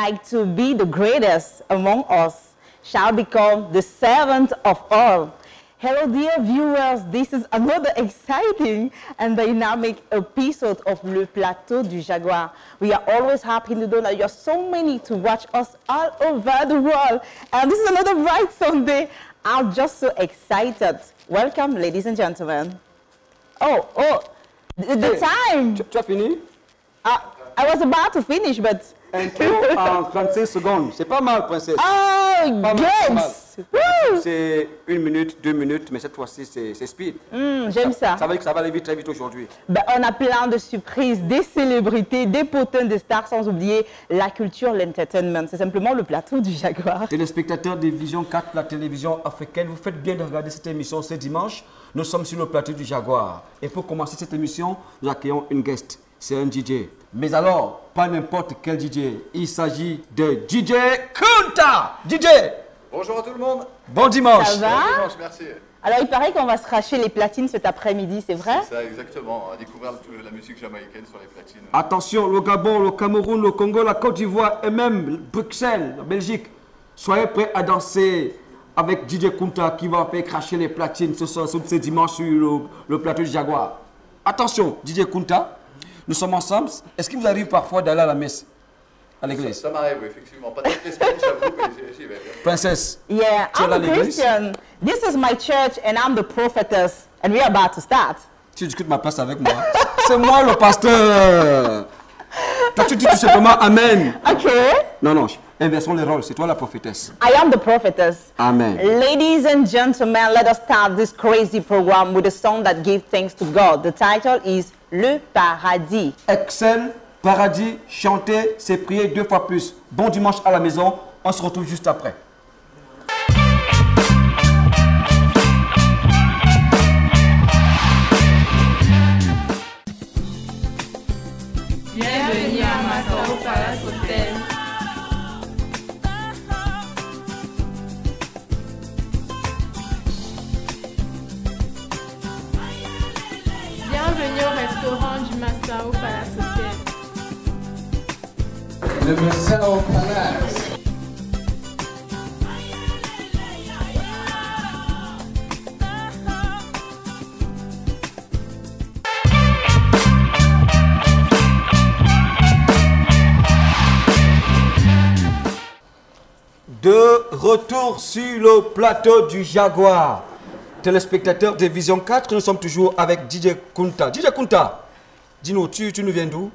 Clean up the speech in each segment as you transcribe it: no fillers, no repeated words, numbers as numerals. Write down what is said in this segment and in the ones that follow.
like to be the greatest among us shall become the servant of all. Hello, dear viewers. This is another exciting and dynamic episode of Le Plateau du Jaguar. We are always happy to know that you are so many to watch us all over the world. And this is another bright Sunday. I'm just so excited. Welcome, ladies and gentlemen. The time. Tu as fini? I was about to finish, but... Intro en 36 secondes. C'est pas mal, princesse. Oh, good. C'est 1 minute, 2 minutes, mais cette fois-ci, c'est speed. J'aime ça. Ça veut dire que ça va aller vite, très vite aujourd'hui. Ben, on a plein de surprises, des célébrités, des potins, des stars, sans oublier la culture, l'entertainment. C'est simplement le plateau du Jaguar. Téléspectateurs de Vision 4, la télévision africaine, vous faites bien de regarder cette émission ce dimanche. Nous sommes sur le plateau du Jaguar. Et pour commencer cette émission, nous accueillons une guest. C'est un DJ. Mais alors, pas n'importe quel DJ. Il s'agit de DJ Kunta. DJ! Bonjour à tout le monde. Bon dimanche. Ça va? Bon dimanche, merci. Alors, il paraît qu'on va se racher les platines cet après-midi, c'est vrai? C'est ça, exactement. On va découvrir la musique jamaïcaine sur les platines. Attention, le Gabon, le Cameroun, le Congo, la Côte d'Ivoire et même Bruxelles, la Belgique. Soyez prêts à danser avec DJ Kunta qui va faire cracher les platines ce dimanche sur le plateau du Jaguar. Attention, DJ Kunta. Nous sommes ensemble. Est-ce qu'il vous arrive parfois d'aller à la messe, à l'église? Ça m'arrive, oui, effectivement. Pas très spécial, j'avoue, mais j'y vais. Princesse, Yeah, tu es I'm là à a l'église? Christian. This is my church and I'm the prophetess. And we are about to start. Tu discutes ma place avec moi. C'est moi le pasteur. Toi, tu dis tout simplement Amen. Okay. Non, inversons les rôles. C'est toi la prophétesse. I am the prophetess. Amen. Ladies and gentlemen, let us start this crazy program with a song that gives thanks to God. The title is Le Paradis. Excel, paradis, chanter, c'est prier 2 fois plus. Bon dimanche à la maison. On se retrouve juste après. Bienvenue à Masao Palace Hotel. Bienvenue au restaurant du Masao Palace Hotel. Le Masao Palace. De retour sur le plateau du Jaguar. Téléspectateurs de Vision 4, nous sommes toujours avec DJ Kunta. DJ Kunta, dis-nous, tu nous viens d'où?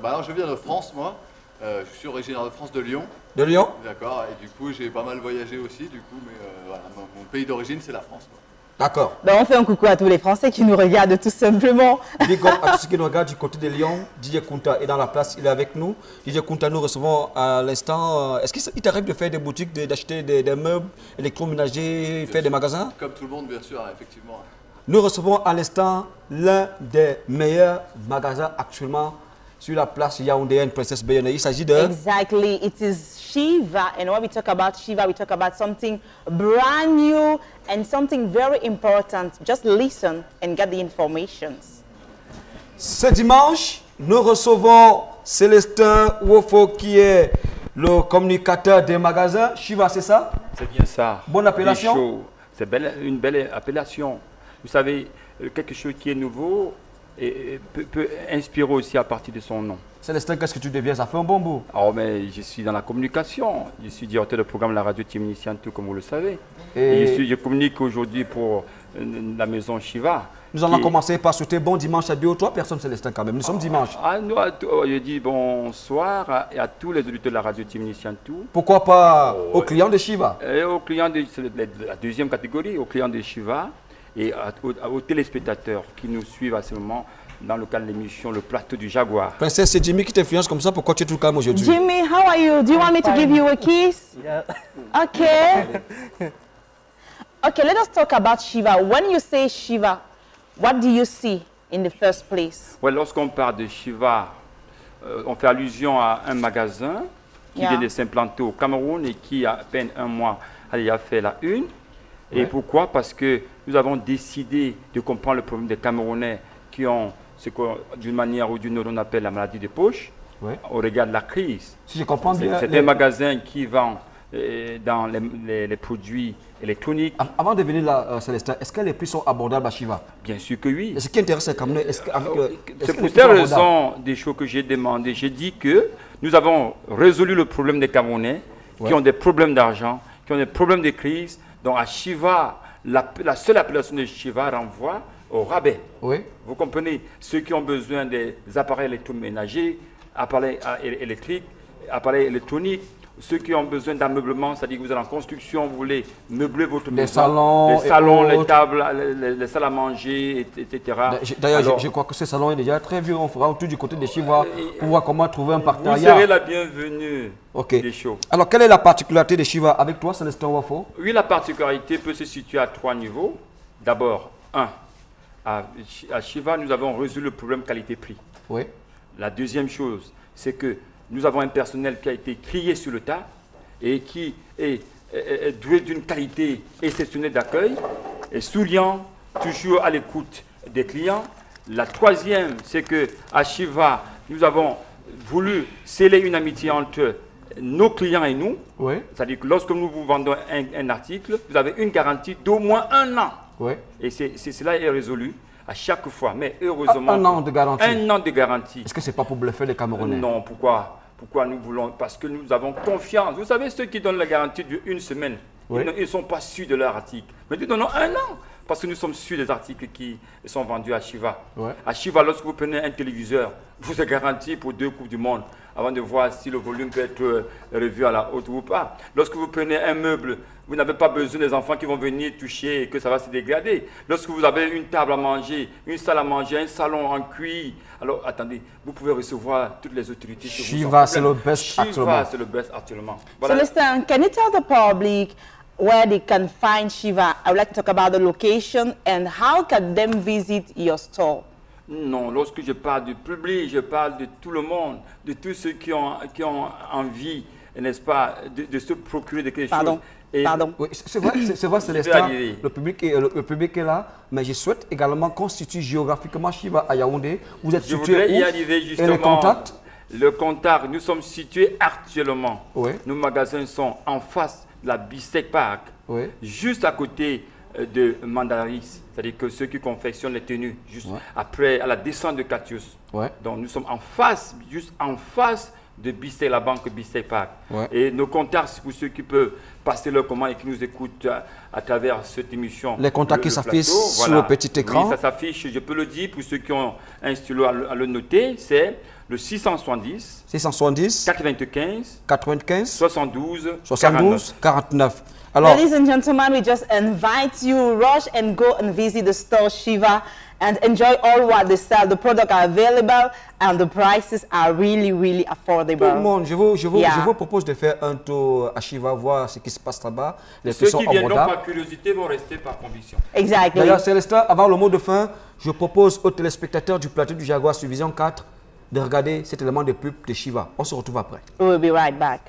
Alors, je viens de France, moi. Je suis originaire de France, de Lyon. De Lyon? D'accord. Et du coup, j'ai pas mal voyagé aussi, du coup. Mais voilà, mon pays d'origine, c'est la France, quoi. D'accord. Ben, on fait un coucou à tous les Français qui nous regardent tout simplement. Big up à tous ceux qui nous regardent du côté de Lyon. DJ Kunta est dans la place, il est avec nous. DJ Kunta, nous recevons à l'instant. Est-ce qu'il t'arrive de faire des boutiques, d'acheter des meubles électroménagers, faire des magasins? Comme tout le monde, bien sûr, effectivement. Nous recevons à l'instant l'un des meilleurs magasins actuellement sur la place yaoundéenne Princesse Bayonne. Il s'agit de... Exactly. It is Shiva. And when we talk about Shiva, we talk about something brand new and something very important. Just listen and get the information. Ce dimanche, nous recevons Célestin Wofo qui est le communicateur des magasins. Shiva, c'est ça? C'est bien ça. Bonne appellation. Bichot. C'est une belle appellation. Vous savez, quelque chose qui est nouveau et peut inspirer aussi à partir de son nom. Célestin, qu'est-ce que tu deviens? Ça fait un bon bout. Alors, mais je suis dans la communication. Je suis directeur de programme de la radio Timiniciantou, comme vous le savez. Et Et je communique aujourd'hui pour la maison Shiva. nous allons commencer par souhaiter bon dimanche à 2 ou 3 personnes, Célestin, quand même. Nous sommes dimanche. Je dis bonsoir à tous les auditeurs de la radio Timiniciantou. Pourquoi pas aux clients de Shiva? Et aux clients de la deuxième catégorie, aux clients de Shiva et aux téléspectateurs qui nous suivent à ce moment dans le cadre de l'émission Le Plateau du Jaguar. Princesse, c'est Jimmy qui t'influence comme ça. Pourquoi tu es tout calme aujourd'hui? Jimmy, how are you? Do you want me to give you a kiss? Yeah. Okay. Okay, let us talk about Shiva. When you say Shiva, what do you see in the first place? Ouais, lorsqu'on parle de Shiva, on fait allusion à un magasin qui Yeah. vient de s'implanter au Cameroun et qui, à peine un mois, a fait la une. Et pourquoi? Parce que nous avons décidé de comprendre le problème des Camerounais qui ont ce que d'une manière ou d'une autre on appelle la maladie de poche. au regard de la crise. Si je comprends bien. C'est un magasin qui vend dans les produits électroniques. Avant de venir là, Célestin, est-ce que les prix sont abordables à Shiva? Bien sûr que oui. Et ce qui intéresse les Camerounais, c'est pour cette raison des choses que j'ai demandé. J'ai dit que nous avons résolu le problème des Camerounais qui ont des problèmes d'argent, qui ont des problèmes de crise. Donc à Shiva, la seule appellation de Shiva renvoie au rabais. Oui. Vous comprenez? Ceux qui ont besoin des appareils électroménagers, appareils électriques, appareils électroniques, ceux qui ont besoin d'ameublement, c'est-à-dire que vous êtes en construction, vous voulez meubler votre maison, les salons, les tables, les salles à manger, etc. D'ailleurs, je crois que ce salon est déjà très vieux. On fera autour du côté de Shiva pour voir comment trouver un partenariat. Vous serez la bienvenue des shows. Alors, quelle est la particularité de Shiva avec toi, Célestin Wafo? Oui, la particularité peut se situer à 3 niveaux. D'abord, à Shiva, nous avons résolu le problème qualité-prix. Oui. La deuxième chose, c'est que nous avons un personnel qui a été trié sur le tas et qui est doué d'une qualité exceptionnelle d'accueil et souriant, toujours à l'écoute des clients. La troisième, c'est qu'à Shiva, nous avons voulu sceller une amitié entre nos clients et nous. Oui. C'est-à-dire que lorsque nous vous vendons un article, vous avez une garantie d'au moins 1 an. Oui. Et cela est résolu à chaque fois. Mais heureusement... 1 an de garantie. 1 an de garantie. Est-ce que ce n'est pas pour bluffer les Camerounais? Non, pourquoi? Pourquoi nous voulons? Parce que nous avons confiance. Vous savez, ceux qui donnent la garantie d'une semaine, ils ne sont pas sûrs de leur article. Mais nous donnons 1 an. Parce que nous sommes sûrs des articles qui sont vendus à Shiva. Ouais. À Shiva, lorsque vous prenez un téléviseur, vous êtes garanti pour 2 Coupes du Monde avant de voir si le volume peut être revu à la haute ou pas. Lorsque vous prenez un meuble, vous n'avez pas besoin des enfants qui vont venir toucher et que ça va se dégrader. Lorsque vous avez une table à manger, une salle à manger, un salon en cuir, alors attendez, vous pouvez recevoir toutes les autorités. Shiva, c'est le best actuellement. Shiva, c'est le best actuellement. Voilà. Celestin, can you tell the public where they can find Shiva? I would like to talk about the location and how can them visit your store? Non, lorsque je parle du public, je parle de tout le monde, de tous ceux qui ont envie, n'est-ce pas, de se procurer de quelque chose. Pardon. Oui, c'est vrai, Célestin, le public est là, mais je souhaite également constituer géographiquement Shiva à Yaoundé. Vous êtes situé où? Je voudrais y arriver justement. Et le contact? Le contact, nous sommes situés actuellement. Oui. Nos magasins sont en face de la Bistec Park, juste à côté de Mandaris, c'est-à-dire que ceux qui confectionnent les tenues, juste après, à la descente de Catius. Donc nous sommes en face, juste en face de Bistec, la banque Bistec Park. Et nos contacts, pour ceux qui peuvent passer leur commande et qui nous écoutent à travers cette émission. Les contacts qui s'affichent sur le petit écran. Oui, ça s'affiche, je peux le dire, pour ceux qui ont un stylo à le noter, c'est le 670 95 72 49. Alors, ladies and gentlemen, we just invite you, rush and go and visit the store Shiva and enjoy all what they sell. The products are available and the prices are really, really affordable. Tout le monde, je vous propose de faire un tour à Shiva, voir ce qui se passe là-bas. Ceux qui viennent donc par curiosité vont rester par conviction. Exactly. D'ailleurs, Célestin, avant le mot de fin, je propose aux téléspectateurs du plateau du Jaguar sur Vision 4 de regarder cet élément de pub de Shiva. On se retrouve après. We'll be right back.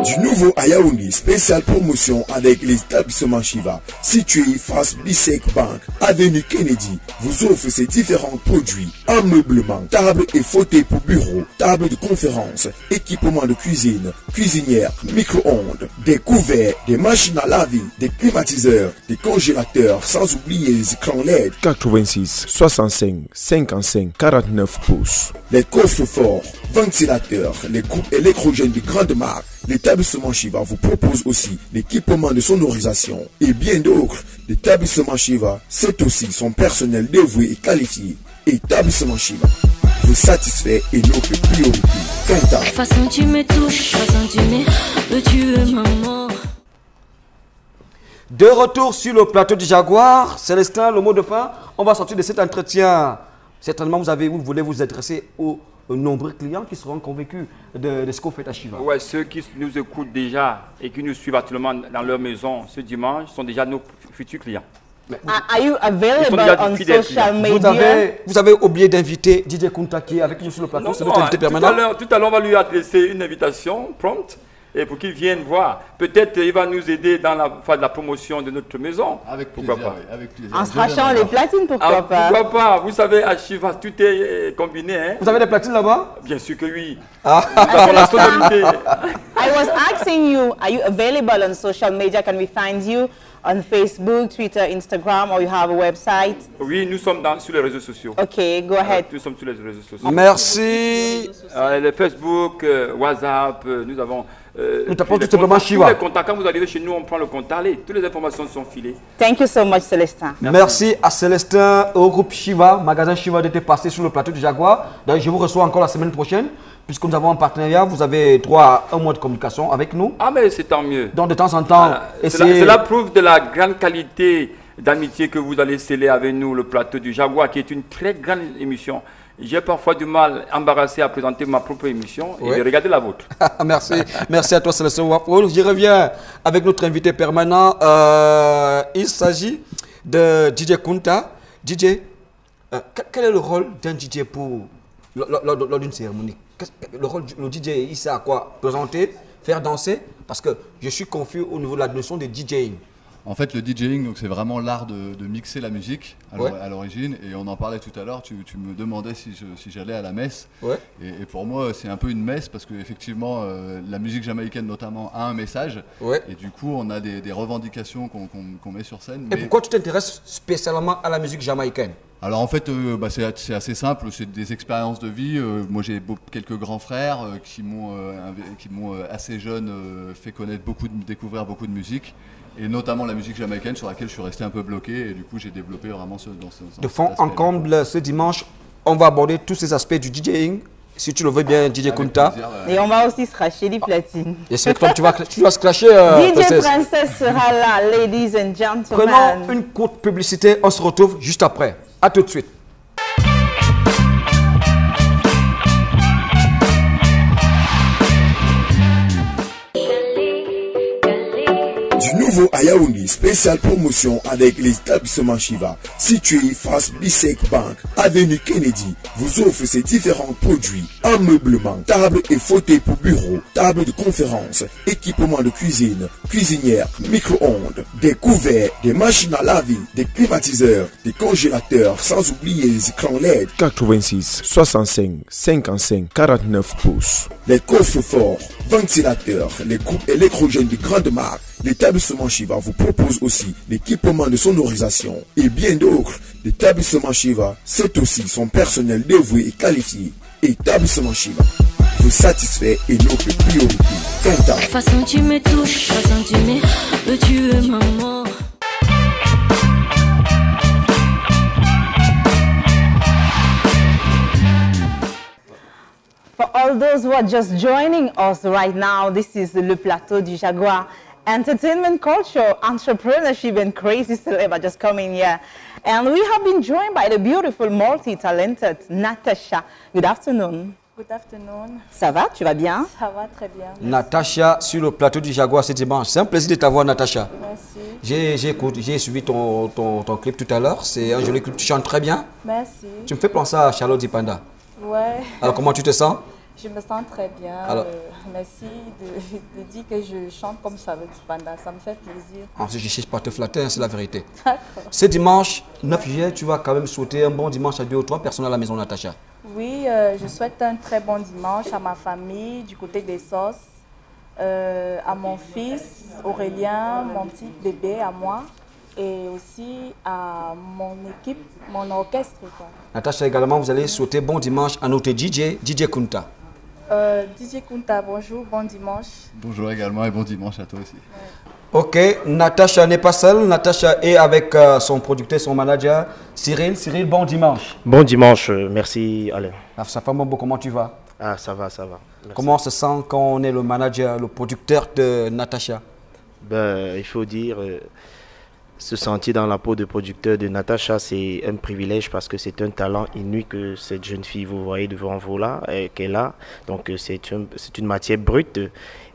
Du nouveau à Yaoundé, spéciale promotion avec les établissements Shiva, situé face Bistec Bank, avenue Kennedy, vous offre ses différents produits, ameublement, tables et fauteuils pour bureau, tables de conférence, équipements de cuisine, cuisinières, micro-ondes, des couverts, des machines à laver, des climatiseurs, des congélateurs, sans oublier les écrans LED 86, 65, 55, 49 pouces, les coffres forts, ventilateurs, les groupes électrogènes de grande marque. L'établissement Shiva vous propose aussi l'équipement de sonorisation et bien d'autres. L'établissement Shiva, c'est aussi son personnel dévoué et qualifié. Établissement Shiva vous satisfait et notre priorité. Quinta. Façon tu me touches, façon tu me tues maman. De retour sur le plateau du Jaguar, Célestin, le mot de fin. On va sortir de cet entretien. Certainement, vous voulez vous adresser aux nombreux clients qui seront convaincus de ce qu'on fait à Shiva. Oui, ceux qui nous écoutent déjà et qui nous suivent actuellement dans leur maison ce dimanche sont déjà nos futurs clients. Are you available on social media? Vous avez oublié d'inviter DJ Kunta qui est avec nous sur le plateau, c'est notre invité permanent. Tout à l'heure, on va lui adresser une invitation prompte et pour qu'il vienne voir. Peut-être il va nous aider dans la phase de la promotion de notre maison. Avec plaisir, pourquoi pas. oui, avec plaisir. En s'arrachant les platines, pourquoi pas? Pourquoi pas? Vous savez, à Shiva, tout est combiné. Hein? Vous avez des platines là-bas? Bien sûr que oui. Ah. Nous avons la sonorité. I was asking you, are you available on social media? Can we find you on Facebook, Twitter, Instagram, or you have a website? Oui, nous sommes sur les réseaux sociaux. Ok, go ahead. Nous sommes sur les réseaux sociaux. Merci. Le Facebook, WhatsApp, nous avons... nous tapons tout simplement Shiva. Tous les contacts, quand vous arrivez chez nous, on prend le contact. Allez, toutes les informations sont filées. Thank you so much, Célestin. Merci à Célestin, au groupe Shiva, magasin Shiva d'être passé sur le plateau du Jaguar. Donc, je vous reçois encore la semaine prochaine. Puisque nous avons un partenariat, vous avez droit à un mois de communication avec nous. Ah, mais c'est tant mieux. Donc, de temps en temps, cela prouve de la grande qualité d'amitié que vous allez sceller avec nous, le plateau du Jaguar, qui est une très grande émission. J'ai parfois du mal, embarrassé à présenter ma propre émission et de regarder la vôtre. Merci. Merci à toi, Célestin Wapoul. Je reviens avec notre invité permanent. Il s'agit de DJ Kunta. DJ, quel est le rôle d'un DJ lors d'une cérémonie? Le rôle du DJ, il sait à quoi présenter, faire danser, parce que je suis confus au niveau de la notion de DJing. En fait, le DJing, c'est vraiment l'art de mixer la musique à l'origine. Et on en parlait tout à l'heure, tu me demandais si j'allais à la messe. Ouais. Et pour moi, c'est un peu une messe parce qu'effectivement, la musique jamaïcaine notamment a un message. Ouais. Et du coup, on a des revendications qu'on met sur scène. Et pourquoi tu t'intéresses spécialement à la musique jamaïcaine? Alors en fait, c'est assez simple, c'est des expériences de vie. Moi j'ai quelques grands frères qui m'ont assez jeune fait découvrir beaucoup de musique. Et notamment la musique jamaïcaine sur laquelle je suis resté un peu bloqué. Et du coup j'ai développé vraiment de fond en comble, ce dimanche, on va aborder tous ces aspects du DJing. Si tu le veux bien, DJ Kunta. Et on va aussi se cracher les platines. J'espère que tu vas se cracher. DJ Princess sera là, ladies and gentlemen. Prenons une courte publicité, on se retrouve juste après. A tout de suite. Du nouveau à Yaoundé, spéciale promotion avec les établissements Shiva, situé face Bissek Bank, avenue Kennedy, vous offre ses différents produits, ameublement, tables et fauteuils pour bureau, tables de conférence, équipements de cuisine, cuisinières, micro-ondes, des couverts, des machines à laver, des climatiseurs, des congélateurs, sans oublier les écrans LED 86, 65, 55, 49 pouces, les coffres forts, ventilateurs, les groupes électrogènes de grande marque. L'établissement Shiva vous propose aussi l'équipement de sonorisation et bien d'autres. L'établissement Shiva, c'est aussi son personnel dévoué et qualifié. Établissement Shiva vous satisfait et notre priorité. Contact. Façon tu me touches, façon tu me tues maman. For all those who are just joining us right now, this is Le Plateau du Jaguar. Entertainment, culture, entrepreneurship, and crazy celeb are just coming here. And we have been joined by the beautiful, multi-talented Natasha. Good afternoon. Good afternoon. Ça va? Tu vas bien? Ça va très bien. Natasha sur le plateau du Jaguar ce dimanche. C'est un plaisir de t'avoir, Natasha. Merci. J'ai suivi ton clip tout à l'heure. C'est un joli clip. Tu chantes très bien. Merci. Tu me fais penser à Charlotte Dipanda. Ouais. Alors, comment tu te sens? Je me sens très bien. Alors, merci de dire que je chante comme Charlotte Dipanda. Ça me fait plaisir. Ensuite, je ne cherche pas à te flatter, hein, c'est la vérité. Ce dimanche, 9 juillet, tu vas quand même souhaiter un bon dimanche à 2 ou 3 personnes à la maison, Natasha. Oui, je souhaite un très bon dimanche à ma famille du côté des Sauces, à mon fils Aurélien, mon petit bébé à moi, et aussi à mon équipe, mon orchestre. Quoi. Natasha, également, vous allez souhaiter bon dimanche à notre DJ Kunta. DJ Kunta, bonjour, bon dimanche. Bonjour également et bon dimanche à toi aussi. Ouais. Ok, Natasha n'est pas seule. Natasha est avec son producteur, son manager, Cyril. Cyril, bon dimanche. Bon dimanche, merci Alain. Ça fait un bon, comment tu vas? Ah, ça va, ça va. Merci. Comment on se sent quand on est le manager, le producteur de Natasha? Ben, il faut dire, se sentir dans la peau de producteur de Natasha, c'est un privilège parce que c'est un talent inouï que cette jeune fille, vous voyez devant vous là, qu'elle a. Donc c'est une matière brute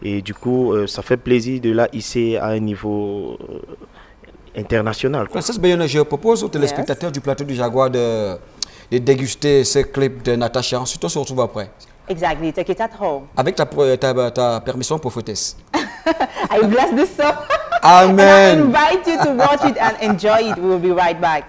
et du coup, ça fait plaisir de la hisser à un niveau international. Princesse Bayonne, je propose aux téléspectateurs du plateau du Jaguar de déguster ce clip de Natasha. Ensuite, on se retrouve après. Exactly, take it at home. Avec ta permission, prophétesse. I bless the song. Amen. And I invite you to watch it and enjoy it. We will be right back.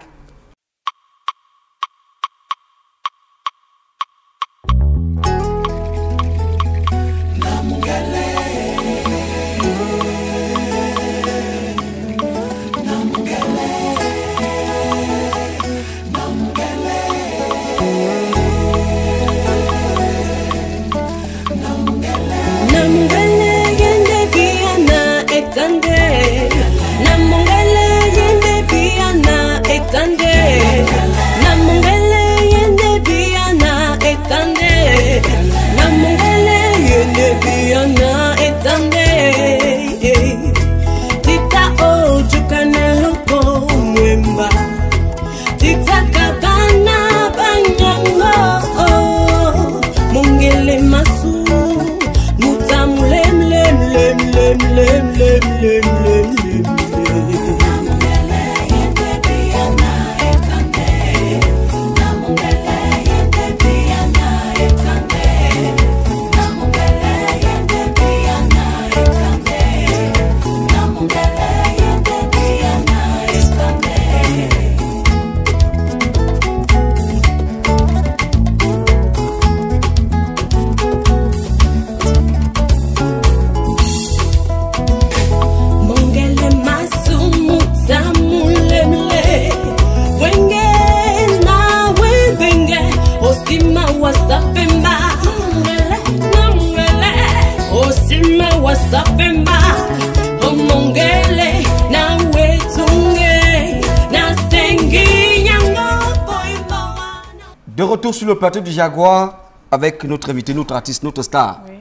De retour sur le plateau du Jaguar avec notre invité, notre artiste, notre star, oui.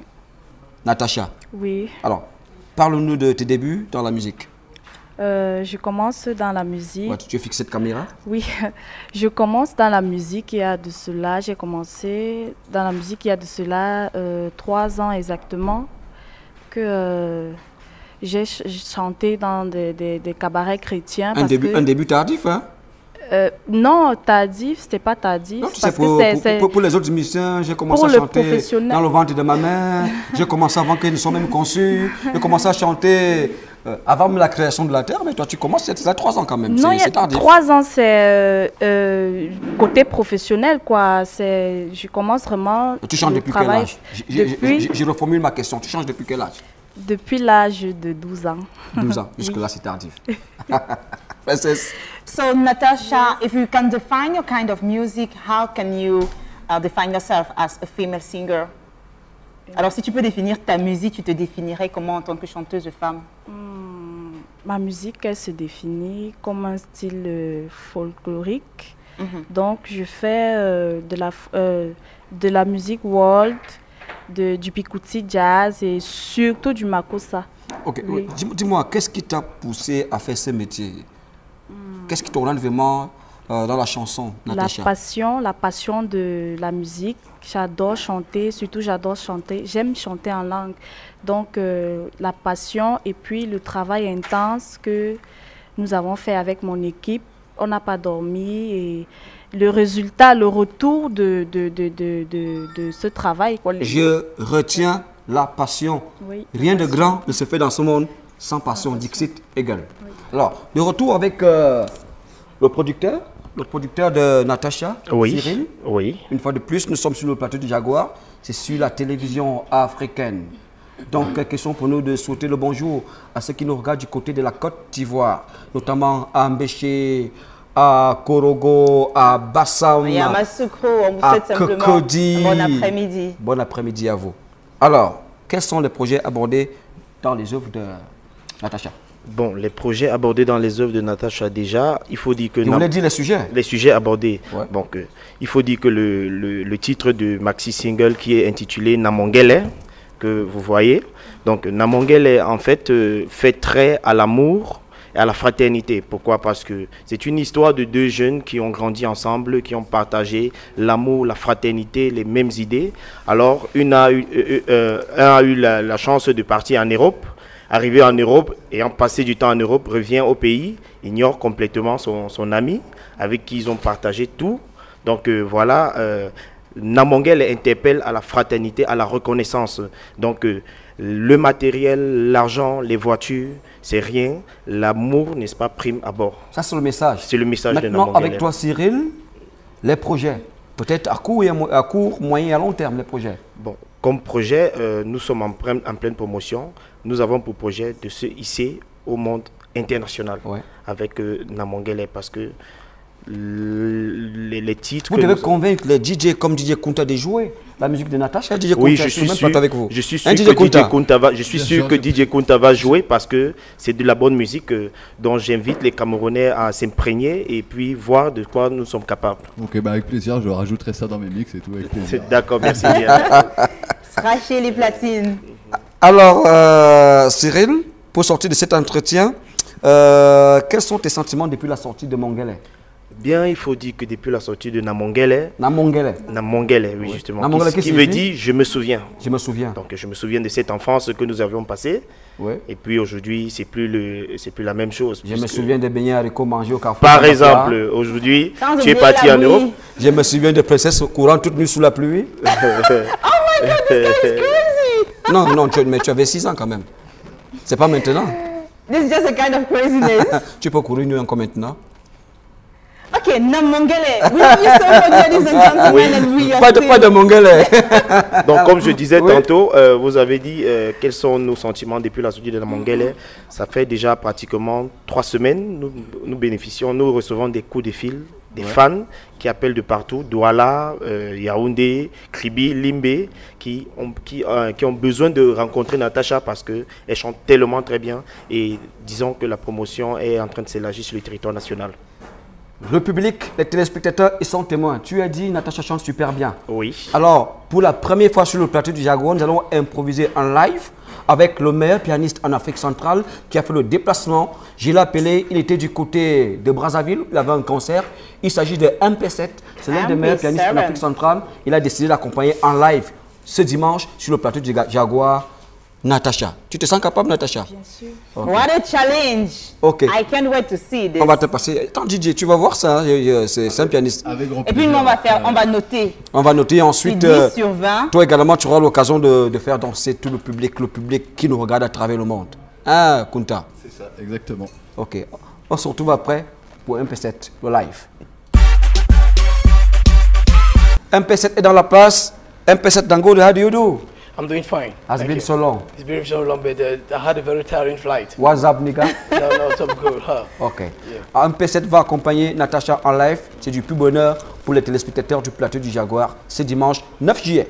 Natacha. Oui. Alors, parle-nous de tes débuts dans la musique. Je commence dans la musique. Ouais, tu as fixé cette caméra? Oui, je commence dans la musique il y a de cela. J'ai commencé dans la musique il y a de cela 3 ans exactement. Que j'ai chanté dans des cabarets chrétiens. Un début tardif, hein? Non, tardif, c'était pas tardif. Non, tu sais, pour les autres musiciens, j'ai commencé à chanter dans le ventre de ma mère. J'ai commencé avant qu'ils ne soient même conçus. J'ai commencé à chanter avant la création de la terre. Mais toi, tu commences, c'est 3 ans quand même. Non, c'est tardif. 3 ans, c'est côté professionnel, quoi. Je commence vraiment. Tu chantes depuis quel âge? Je reformule ma question. Tu chantes depuis quel âge? Depuis l'âge de 12 ans. 12 ans, jusque-là, c'est tardif. So, Natasha, if you can define your kind of music, how can you define yourself as a female singer? Alors, si tu peux définir ta musique, tu te définirais comment en tant que chanteuse de femme? Ma musique, elle se définit comme un style folklorique. Donc, je fais de la musique world, du Pikuti jazz et surtout du Makossa. Ok, oui. Dis-moi, qu'est-ce qui t'a poussé à faire ce métier? Qu'est-ce qui t'oriente vraiment dans la chanson, Natacha? La passion de la musique. J'adore chanter, surtout j'adore chanter. J'aime chanter en langue. Donc, la passion et puis le travail intense que nous avons fait avec mon équipe. On n'a pas dormi et le résultat, le retour de ce travail. Quoi. Je retiens la passion. Oui, rien de grand ne se fait dans ce monde sans passion. Dixit égale. Oui. Alors, de retour avec le producteur de Natacha, oui. Cyril. Oui. Une fois de plus, nous sommes sur le plateau du Jaguar. C'est sur la télévision africaine. Donc, question pour nous de souhaiter le bonjour à ceux qui nous regardent du côté de la Côte d'Ivoire, notamment à Mbéché, à Korogo, à Bassam, à Cocody. Bon après-midi. Bon après-midi à vous. Alors, quels sont les projets abordés dans les œuvres de Natacha? Bon, les projets abordés dans les œuvres de Natacha, déjà, il faut dire que... Vous voulez dire les sujets? Les sujets abordés. Ouais. Donc, il faut dire que le titre du maxi single qui est intitulé Namongele, que vous voyez. Donc, Namongele, en fait, fait trait à l'amour et à la fraternité. Pourquoi? Parce que c'est une histoire de 2 jeunes qui ont grandi ensemble, qui ont partagé l'amour, la fraternité, les mêmes idées. Alors, un a eu la chance de partir en Europe. Arrivé en Europe, ayant passé du temps en Europe, revient au pays, ignore complètement son ami, avec qui ils ont partagé tout. Donc voilà, Namongele interpelle à la fraternité, à la reconnaissance. Donc, le matériel, l'argent, les voitures, c'est rien. L'amour, n'est-ce pas, prime à bord. Ça, c'est le message. C'est le message de Namongele. Namongele. Avec toi, Cyril, les projets. Peut-être à court, moyen et à long terme, les projets. Bon, comme projet, nous sommes en pleine promotion. Nous avons pour projet de se hisser au monde international avec Namongele parce que les titres... Vous devez convaincre les DJ comme DJ Kunta de jouer la musique de Natacha. DJ Kunta, oui, je suis sûr, avec vous. Je suis sûr que DJ Kunta va jouer parce que c'est de la bonne musique dont j'invite les Camerounais à s'imprégner et puis voir de quoi nous sommes capables. Ok, bah avec plaisir, je rajouterai ça dans mes mix et tout avec plaisir. D'accord, merci bien. Cracher les platines. Alors, Cyril, pour sortir de cet entretien, quels sont tes sentiments depuis la sortie de Mongele? Bien, il faut dire que depuis la sortie de Namongele, oui, justement, Namongele, qui veut dire je me souviens. Je me souviens. Donc je me souviens de cette enfance que nous avions passée. Oui. Et puis aujourd'hui, c'est plus la même chose. Je me souviens des beignets haricots mangés au carrefour. Par exemple, aujourd'hui, tu es parti en Europe. Je me souviens de princesses courant toute nuit sous la pluie. Oh my God, this guy is crazy. Non, mais tu avais 6 ans quand même. C'est pas maintenant. This is just a kind of craziness. Tu peux courir une nuit encore maintenant. Ok, Namongele. We love you so much, ladies and gentlemen, and we are Pas de Mongele. Donc, comme je disais tantôt, vous avez dit quels sont nos sentiments depuis la sortie de Namongele. Ça fait déjà pratiquement 3 semaines. Nous recevons des coups de fil, des fans qui appellent de partout, Douala, Yaoundé, Kribi, Limbe, qui ont besoin de rencontrer Natacha parce qu'elle chante tellement très bien. Et disons que la promotion est en train de s'élargir sur le territoire national. Le public, les téléspectateurs, ils sont témoins. Tu as dit Natacha chante super bien. Oui. Alors, pour la première fois sur le plateau du Jaguar, nous allons improviser en live avec le meilleur pianiste en Afrique centrale qui a fait le déplacement. Je l'ai appelé, il était du côté de Brazzaville, il avait un concert. Il s'agit de MP7, c'est l'un des meilleurs pianistes en Afrique centrale. Il a décidé d'accompagner en live ce dimanche sur le plateau du Jaguar. Natacha, tu te sens capable, Natacha? Bien sûr. Okay. What a challenge. Ok. I can't wait to see this. On va te passer. Attends, DJ, tu vas voir ça. C'est un pianiste. Avec grand plaisir. Et puis, on va noter. On va noter ensuite. 10 sur 20. Toi également, tu auras l'occasion de faire danser tout le public qui nous regarde à travers le monde. Hein, Kunta? C'est ça, exactement. Ok. On se retrouve après pour MP7, le live. MP7 est dans la place. MP7 Dango, how do you do? I'm doing fine. Has been so long. It's been so long, but I had a very tiring flight. What's up, nigga? No, it's all good, huh? Ok. Yeah. MP7 va accompagner Natacha en live. C'est du plus bonheur pour les téléspectateurs du plateau du Jaguar. C'est dimanche 9 juillet.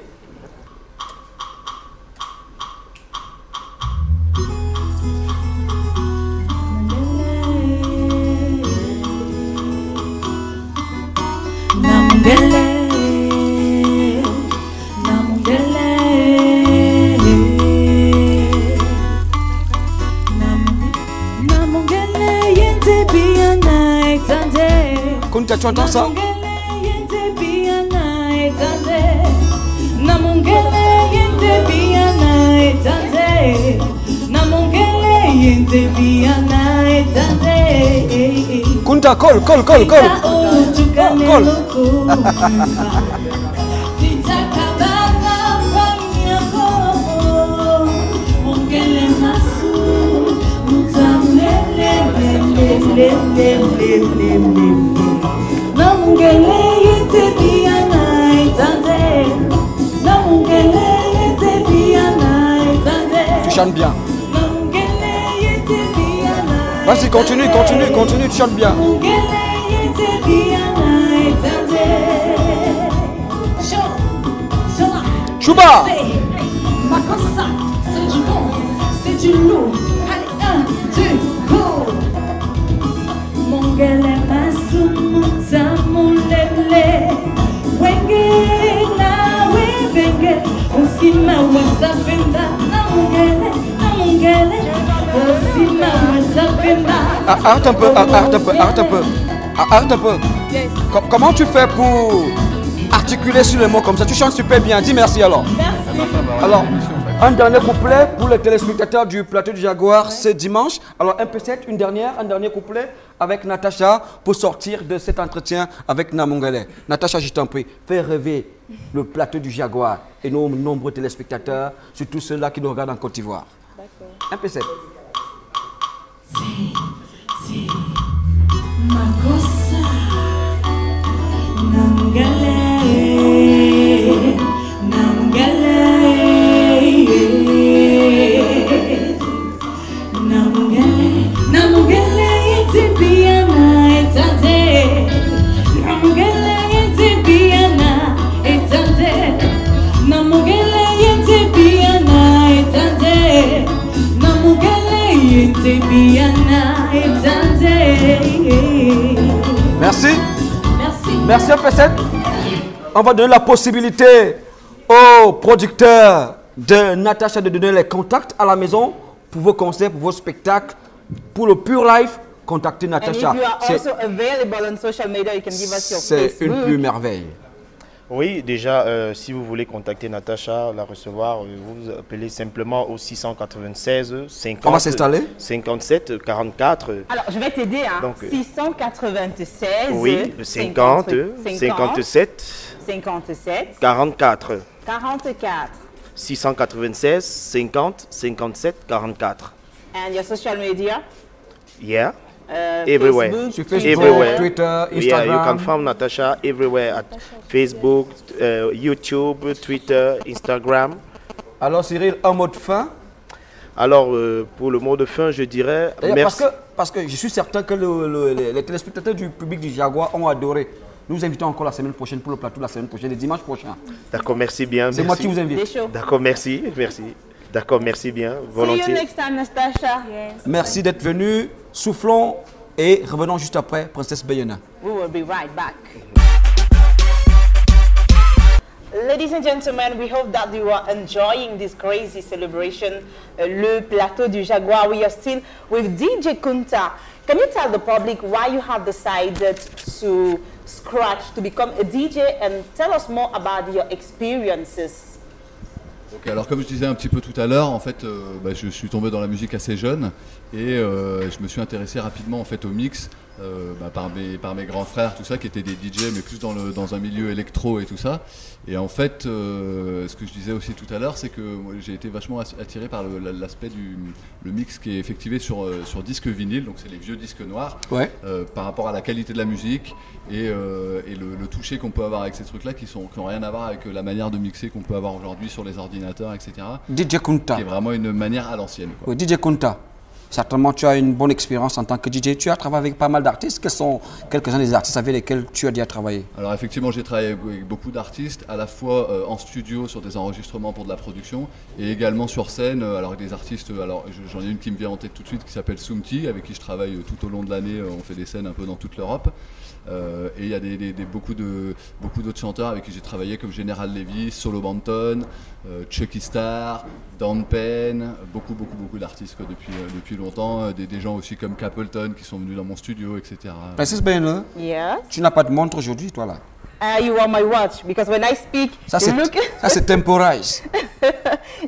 Kunta, tu entends ça? Kunta, call. Tu chantes bien. Vas-y, continue, tu chantes bien. Chouba! C'est du lourd. Allez, 1, 2, go! Mongele masumuta mulele wenge na wenge usima wasapenda na mongele usima wasapenda. Arrête un peu. Yes. Comment tu fais pour articuler sur les mots comme ça? Tu chantes super bien. Dis merci alors. Merci. Un dernier couplet pour les téléspectateurs du plateau du Jaguar ce dimanche. Alors un dernier couplet avec Natacha pour sortir de cet entretien avec Namongale. Natacha, je t'en prie, fais rêver le plateau du Jaguar et nos nombreux téléspectateurs, surtout ceux-là qui nous regardent en Côte d'Ivoire. Un peu sec. Makossa Namongale Merci. Merci P7. On va donner la possibilité aux producteurs de Natacha de donner les contacts à la maison pour vos concerts, pour vos spectacles, pour le Pure Life. Contactez Natacha. C'est une pure merveille. Oui, déjà, si vous voulez contacter Natacha, la recevoir, vous appelez simplement au 696 50 On va s'installer 57 44. Alors, je vais t'aider. Hein. Donc, 696 oui, 50 57 44. 696 50 57 44. And your social media? Yeah. Everywhere. Facebook, everywhere. Twitter, Instagram. Yeah, you can find Natacha everywhere at Facebook, YouTube, Twitter, Instagram. Alors Cyril, un mot de fin? Alors pour le mot de fin, je dirais merci. Parce que je suis certain que les téléspectateurs du public du Jaguar ont adoré. Nous vous invitons encore la semaine prochaine pour le plateau la semaine prochaine, le dimanche prochain. D'accord, merci bien. C'est moi qui vous invite. D'accord, merci. D'accord, merci bien. Volontiers. See you next time, Natasha. Yes. Merci d'être venu. Soufflons et revenons juste après, Princesse Bayona. We will be right back. Ladies and gentlemen, we hope that you are enjoying this crazy celebration, le plateau du Jaguar. We are still with DJ Kunta. Can you tell the public why you have decided to scratch to become a DJ and tell us more about your experiences? Okay, alors comme je disais un petit peu tout à l'heure, en fait, je suis tombé dans la musique assez jeune et je me suis intéressé rapidement en fait au mix par mes grands frères, tout ça, qui étaient des DJ, mais plus dans un milieu électro et tout ça. Et en fait, ce que je disais aussi tout à l'heure, c'est que j'ai été vachement attiré par l'aspect le mix qui est effectué sur disque vinyle, donc c'est les vieux disques noirs, ouais. Par rapport à la qualité de la musique et le toucher qu'on peut avoir avec ces trucs-là qui n'ont rien à voir avec la manière de mixer qu'on peut avoir aujourd'hui sur les ordinateurs, etc. DJ Kunta. Qui est vraiment une manière à l'ancienne. Oui, DJ Kunta. Certainement, tu as une bonne expérience en tant que DJ. Tu as travaillé avec pas mal d'artistes. Quels sont quelques-uns des artistes avec lesquels tu as déjà travaillé? Alors effectivement, j'ai travaillé avec beaucoup d'artistes, à la fois en studio sur des enregistrements pour de la production et également sur scène. Alors avec des artistes, j'en ai une qui me vient en tête tout de suite qui s'appelle Soumti, avec qui je travaille tout au long de l'année. On fait des scènes un peu dans toute l'Europe. Et il y a beaucoup d'autres chanteurs avec qui j'ai travaillé comme General Levy, Solo Banton, Chucky Star, Dan Penn, beaucoup d'artistes depuis longtemps, des gens aussi comme Capleton qui sont venus dans mon studio, etc. Princesse Bayona, yes. Tu n'as pas de montre aujourd'hui, toi là? You are my watch, because when I speak, ça c'est Temporize.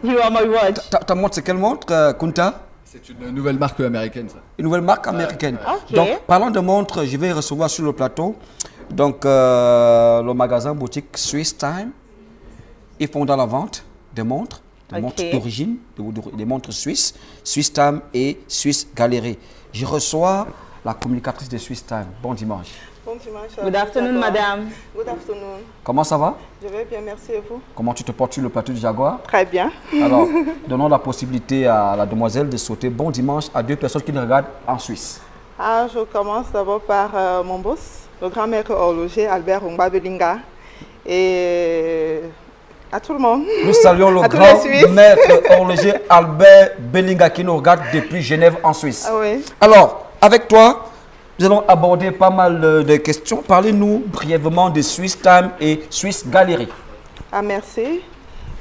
You are my watch. Ta montre, c'est quelle montre, Kunta? C'est une nouvelle marque américaine, ça. Une nouvelle marque américaine. Okay. Donc, parlant de montres, je vais recevoir sur le plateau donc, le magasin boutique Swiss Time. Ils font dans la vente des montres d'origine, des montres suisses, Swiss Time et Swiss Gallery. Je reçois la communicatrice de Swiss Time. Bon dimanche. Bon dimanche. Good afternoon, madame. Good afternoon. Comment ça va? Je vais bien, merci et vous? Comment tu te portes sur le plateau du Jaguar? Très bien. Alors, donnons la possibilité à la demoiselle de sauter bon dimanche à deux personnes qui nous regardent en Suisse. Je commence d'abord par mon boss, le grand maître horloger Albert Rumba Belinga, et à tout le monde. Nous saluons le grand maître horloger Albert Belinga qui nous regarde depuis Genève en Suisse. Ah oui. Alors, avec toi, nous allons aborder pas mal de questions. Parlez-nous brièvement de Swiss Time et Swiss Gallery. Merci.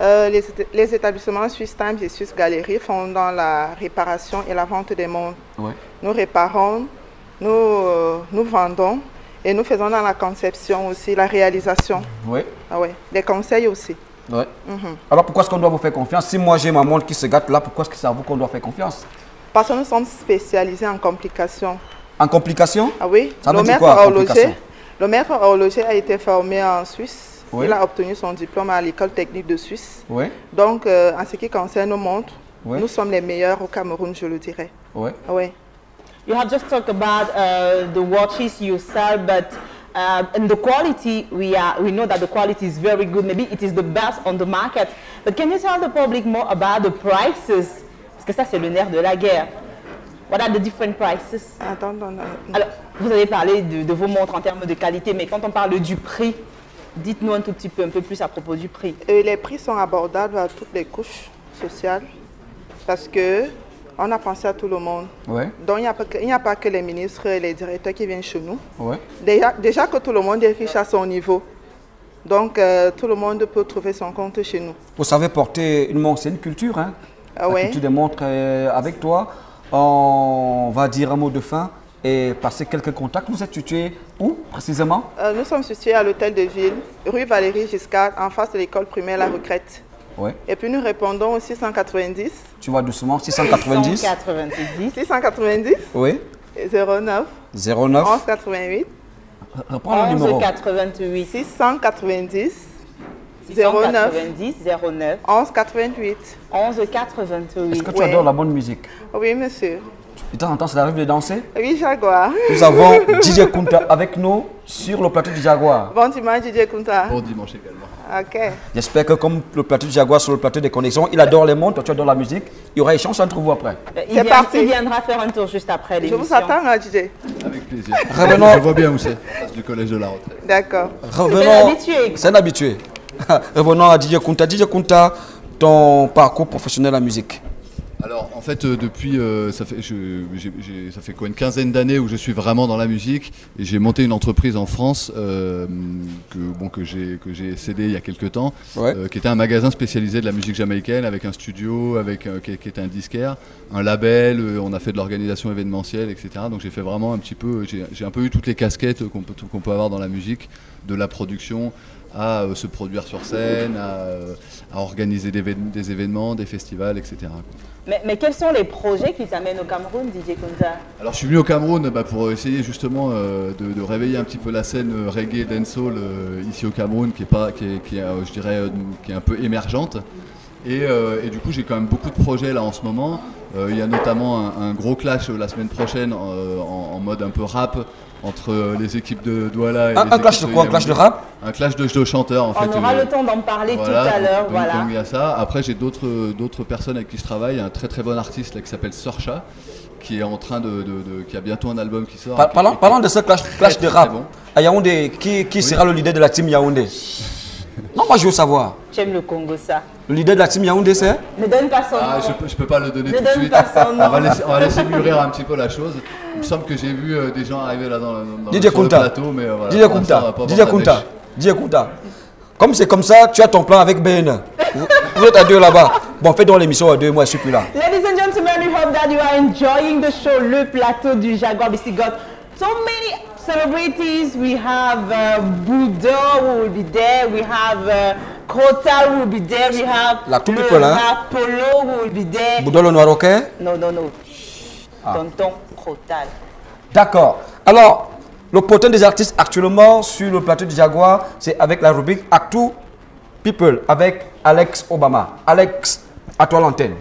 Les établissements Swiss Time et Swiss Gallery font dans la réparation et la vente des montres. Ouais. Nous réparons, nous vendons et nous faisons dans la conception aussi, la réalisation. Oui. Ah ouais. Des conseils aussi. Ouais. Alors pourquoi est-ce qu'on doit vous faire confiance? Si moi j'ai ma montre qui se gâte là, pourquoi est-ce que c'est à vous qu'on doit faire confiance? Parce que nous sommes spécialisés en complications. En complications? Ah oui. Ça veut dire quoi, complications? Le maître horloger a été formé en Suisse. Oui. Il a obtenu son diplôme à l'école technique de Suisse. Oui. Donc, en ce qui concerne nos montres, oui, nous sommes les meilleurs au Cameroun, je le dirais. Oui. Oui. You have just talked about the watches you sell, but and the quality, we know that the quality is very good. Maybe it is the best on the market. But can you tell the public more about the prices? Parce que ça, c'est le nerf de la guerre. What are the different prices? Attends. Alors, vous avez parlé de vos montres en termes de qualité, mais quand on parle du prix, dites-nous un tout petit peu, un peu plus à propos du prix. Les prix sont abordables à toutes les couches sociales parce que on a pensé à tout le monde. Ouais. Donc, il n'y a pas que les ministres et les directeurs qui viennent chez nous. Ouais. Déjà que tout le monde est riche à son niveau. Donc, tout le monde peut trouver son compte chez nous. Vous savez porter une montre, c'est une culture, hein? La culture des montres avec toi. On va dire un mot de fin et passer quelques contacts. Vous êtes situé où précisément? Nous sommes situés à l'hôtel de ville, rue Valérie Giscard, en face de l'école primaire La Retraite. Ouais. Et puis nous répondons au 690. Tu vois doucement, 690. 690. Oui. 09. 09. 1188. Reprends le numéro. 1188. 690. 690 09 1188. 1188. Est-ce que tu adores la bonne musique? Oui, monsieur. De temps en temps, ça t'arrive de danser? Oui, Jaguar. Nous avons DJ Kunta avec nous sur le plateau du Jaguar. Bon dimanche, DJ Kunta. Bon dimanche également. Ok. J'espère que comme le plateau du Jaguar sur le plateau des connexions, il adore les montres, toi tu adores la musique, il y aura échange entre vous après. C'est parti. Il viendra faire un tour juste après l'émission. Je vous attends, DJ. Avec plaisir. Revenons. Je vois bien où c'est. C'est du collège de la retraite. D'accord. Revenons. C'est un habitué. Revenons à DJ Kunta. DJ Kunta, ton parcours professionnel en musique. Alors en fait depuis ça fait quoi, une quinzaine d'années où je suis vraiment dans la musique et j'ai monté une entreprise en France que j'ai cédé il y a quelques temps, qui était un magasin spécialisé de la musique jamaïcaine avec un studio, qui était un disquaire, un label, on a fait de l'organisation événementielle, etc. Donc j'ai fait vraiment un petit peu, j'ai un peu eu toutes les casquettes qu'on peut avoir dans la musique, de la production à se produire sur scène, à organiser des événements, des festivals, etc. Mais quels sont les projets qui t'amènent au Cameroun, DJ Kunta? Alors je suis venu au Cameroun pour essayer justement de réveiller un petit peu la scène reggae dancehall ici au Cameroun qui est un peu émergente. Et du coup j'ai quand même beaucoup de projets là en ce moment. Il y a notamment un gros clash la semaine prochaine en mode un peu rap entre les équipes de Douala et un clash de quoi? Un clash de rap? Un clash de chanteurs en fait. On aura le temps d'en parler tout à l'heure. Donc il y a ça. Après j'ai d'autres personnes avec qui je travaille. Un très très bon artiste là, qui s'appelle Sorcha, qui est en train qui a bientôt un album qui sort. Parlons de ce clash de rap. Bon. À Yaoundé, qui sera le leader de la team Yaoundé? Non, moi je veux savoir. J'aime le Congo, ça. Le leader de la team Yaoundé, c'est? Ne donne pas son nom. Je peux pas le donner tout de suite. On va laisser mûrir un petit peu la chose. Il me semble que j'ai vu des gens arriver là dans le plateau, mais voilà. DJ Kunta. Comme c'est comme ça, tu as ton plan avec BN. Vous êtes à deux là-bas. Bon, fais donc l'émission à deux, moi je suis plus là. Ladies and gentlemen, we hope that you are enjoying the show, le plateau du Jaguar. We still got so many celebrities. We have Bouddha who will be there. We have Kota who will be there. We have Polo who will be there. Bouddha le Noiroquais? Non. Tonton Krotal. D'accord. Alors, le potin des artistes actuellement sur le plateau du Jaguar, c'est avec la rubrique Actu People avec Alex Obama. Alex, à toi l'antenne.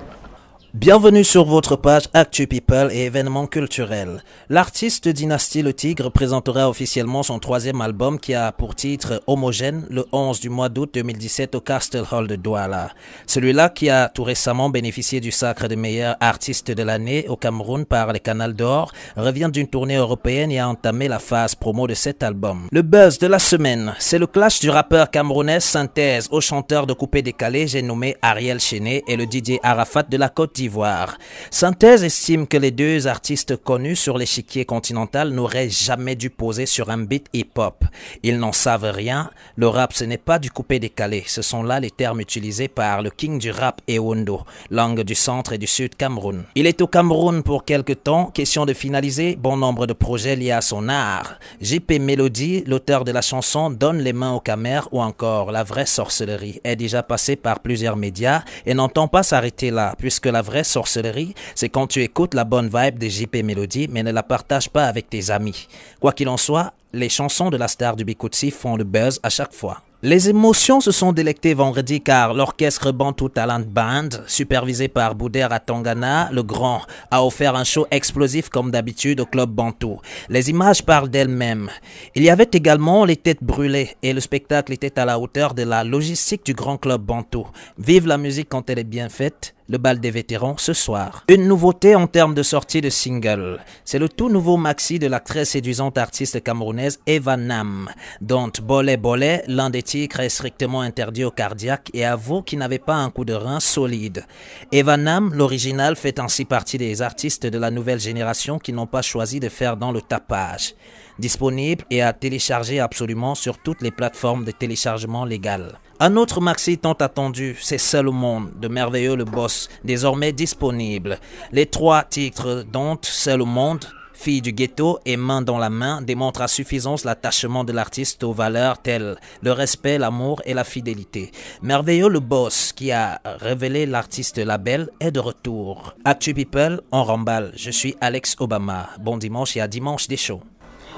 Bienvenue sur votre page Actu People et événements culturels. L'artiste Dynasty Le Tigre présentera officiellement son 3e album qui a pour titre Homogène le 11 du mois d'août 2017 au Castle Hall de Douala. Celui-là qui a tout récemment bénéficié du sacre de meilleur artiste de l'année au Cameroun par les Canals d'Or revient d'une tournée européenne et a entamé la phase promo de cet album. Le buzz de la semaine, c'est le clash du rappeur camerounais Synthèse au chanteur de coupé décalé, j'ai nommé Ariel Chené et le DJ Arafat de la Côte d'Ivoire. d'Ivoire. Synthèse estime que les deux artistes connus sur l'échiquier continental n'auraient jamais dû poser sur un beat hip-hop. Ils n'en savent rien, le rap ce n'est pas du coupé-décalé, ce sont là les termes utilisés par le king du rap Ewondo, langue du centre et du sud Cameroun. Il est au Cameroun pour quelque temps, question de finaliser bon nombre de projets liés à son art. JP Melody, l'auteur de la chanson Donne les mains aux camères ou encore La vraie sorcellerie, est déjà passé par plusieurs médias et n'entend pas s'arrêter là, puisque la vraie sorcellerie, c'est quand tu écoutes la bonne vibe de JP Melody mais ne la partages pas avec tes amis. Quoi qu'il en soit, les chansons de la star du Bikutsi font le buzz à chaque fois. Les émotions se sont délectées vendredi car l'orchestre Bantu Talent Band, supervisé par Boudère Atangana, le grand, a offert un show explosif comme d'habitude au club Bantu. Les images parlent d'elles-mêmes. Il y avait également les têtes brûlées et le spectacle était à la hauteur de la logistique du grand club Bantu. Vive la musique quand elle est bien faite. Le bal des vétérans ce soir. Une nouveauté en termes de sortie de single. C'est le tout nouveau maxi de la très séduisante artiste camerounaise Eva Nam, dont Bolé Bolé, l'un des titres est strictement interdit au cardiaque et à vous qui n'avez pas un coup de rein solide. Eva Nam, l'original, fait ainsi partie des artistes de la nouvelle génération qui n'ont pas choisi de faire dans le tapage. Disponible et à télécharger absolument sur toutes les plateformes de téléchargement légales. Un autre maxi tant attendu, c'est Seul au monde, de Merveilleux le Boss, désormais disponible. Les 3 titres, dont Seul au monde, Fille du ghetto et Main dans la main, démontrent à suffisance l'attachement de l'artiste aux valeurs telles le respect, l'amour et la fidélité. Merveilleux le Boss, qui a révélé l'artiste label, est de retour. Actu People, on remballe. Je suis Alex Obama. Bon dimanche et à dimanche des shows.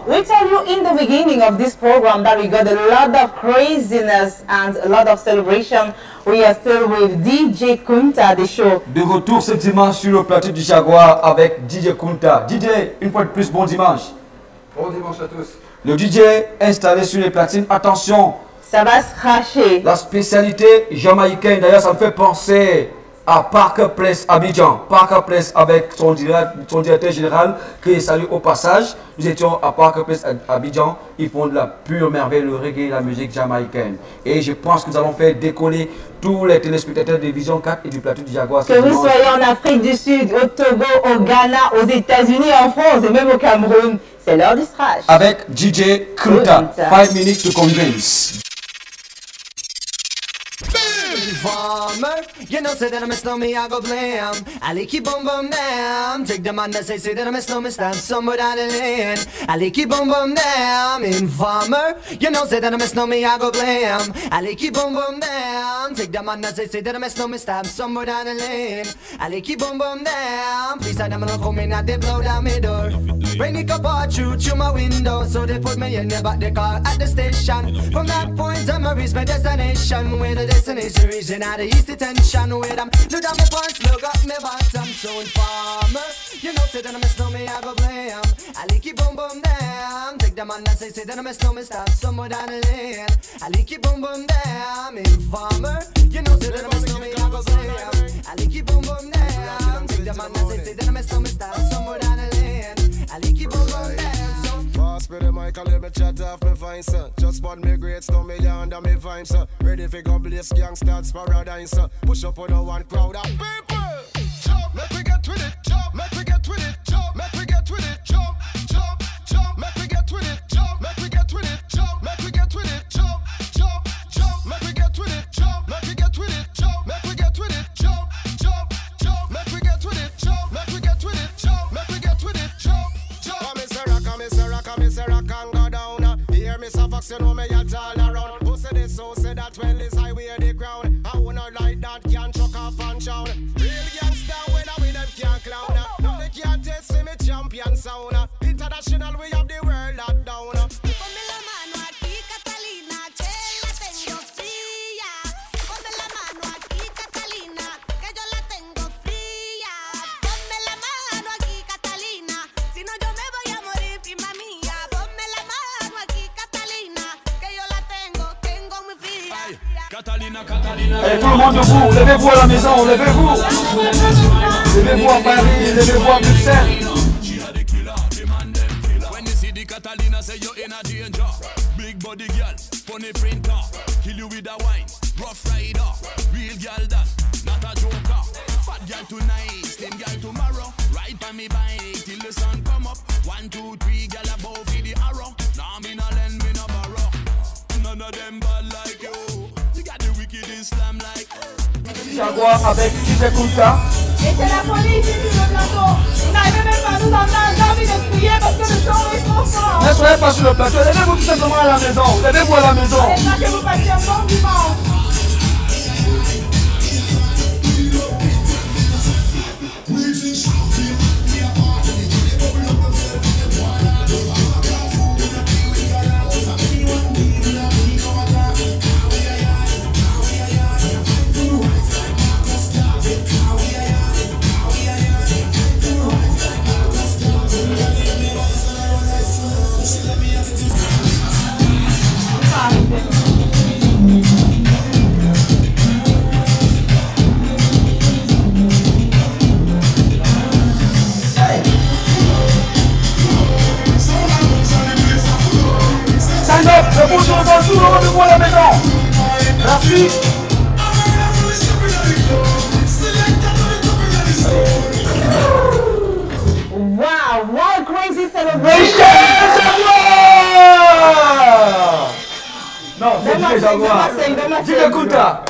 We tell you in the beginning of this program that we got a lot of craziness and a lot of celebration. We are still with DJ Kunta, the show. De retour ce dimanche sur le plateau du Jaguar avec DJ Kunta. DJ, une fois de plus, bon dimanche. Bon dimanche à tous. Le DJ installé sur les platines, attention. Ça va se cracher. La spécialité jamaïcaine, d'ailleurs ça me fait penser à Parker Place Abidjan. Parker Place avec son directeur général qui est salué au passage. Nous étions à Parker Place Abidjan. Ils font de la pure merveille, le reggae, la musique jamaïcaine. Et je pense que nous allons faire décoller tous les téléspectateurs de Vision 4 et du plateau du Jaguar. Que vous soyez en Afrique du Sud, au Togo, au Ghana, aux États-Unis, en France et même au Cameroun, c'est l'heure du trash. Avec DJ Kunta. 5 minutes to convince. Farmer, you know, say that I'm a snowman, I go blam. I like it boom boom down. Take the man that say that I'm a snowman, stamp somewhere down the lane. I like it boom boom down. Informer, you know, say that I'm a snowman, I go blam. I like it boom boom down. Take the man that say that I'm a snowman, stamp somewhere down the lane. I like it boom boom down. Please, I don't come in and they blow down my door. Rain it up all through my window, so they put me in the back the car at the station. From that point on, I reach my destination, where the destination region out of east detention. With them, look down my pants, look up my bottom. So informer, you know, say that I'm a snowman, I go blam. I like it boom boom down. Take the man and say that I'm a snowman, stop somewhere down the lane. I like it boom boom down. Informer, you know, say that I'm a snowman, I go blam. I like it boom boom down. Take the man and say that I'm a snowman, stop somewhere down the lane. I like it boom boom down. Pass me the mic and let me chat off me fine, sir. Just spot me great, stone me under me vine, sir. Ready for go blaze gangsters paradise, sir. Push up on the one crowd of people. Jump, make we get with it. Jump, make we get with it. Jump, make we get with it. Jump, jump, jump, make we get with it. Jump, make we get with it. Jump, make we get with it. Jump, jump, jump, make we get with it. Jump, make we get with it. Jump, make we get with it. Jump, jump, jump, make we get with it. Jump, make we get with it. Jump, make we get with it. Jump, jump. Come Mr. Rock and go down. Hear Mr. Fox, you know me at all around. Who say this, who say that, well this I wear the crown. I wanna like that, can't chuck off and shout. Real gangster, when I with them can't clown. Now they can't test me champion sound. International, we have the world locked down. Allez, tout le monde debout, levez-vous à la maison, levez-vous. Levez-vous à Paris, levez-vous à Bruxelles. Big body girl, funny printer. Kill you with a wine, rough rider. Real girl that, not a joker. Fat girl tonight, slim girl tomorrow. Ride by me bike till the sun come up. 1, 2, 3, girl above for the arrow. Nah, me no lend, me no borrow. None of them bad like you. You got the wicked Islam like. Jaguar avec DJ Kunta. Et c'est la folie ici sur le plateau. Vous n'arrivez même pas à nous entendre. J'ai envie de crier parce que le son est trop fort. Ne soyez pas sur le plateau, levez-vous tout simplement à la maison. Levez-vous à la maison. J'espère que vous passez un bon dimanche. Le bouton dans tout le rendez-vous à la maison. Merci. Wow, what a crazy celebration! Non, c'est DJ Jaguar. DJ Kunta.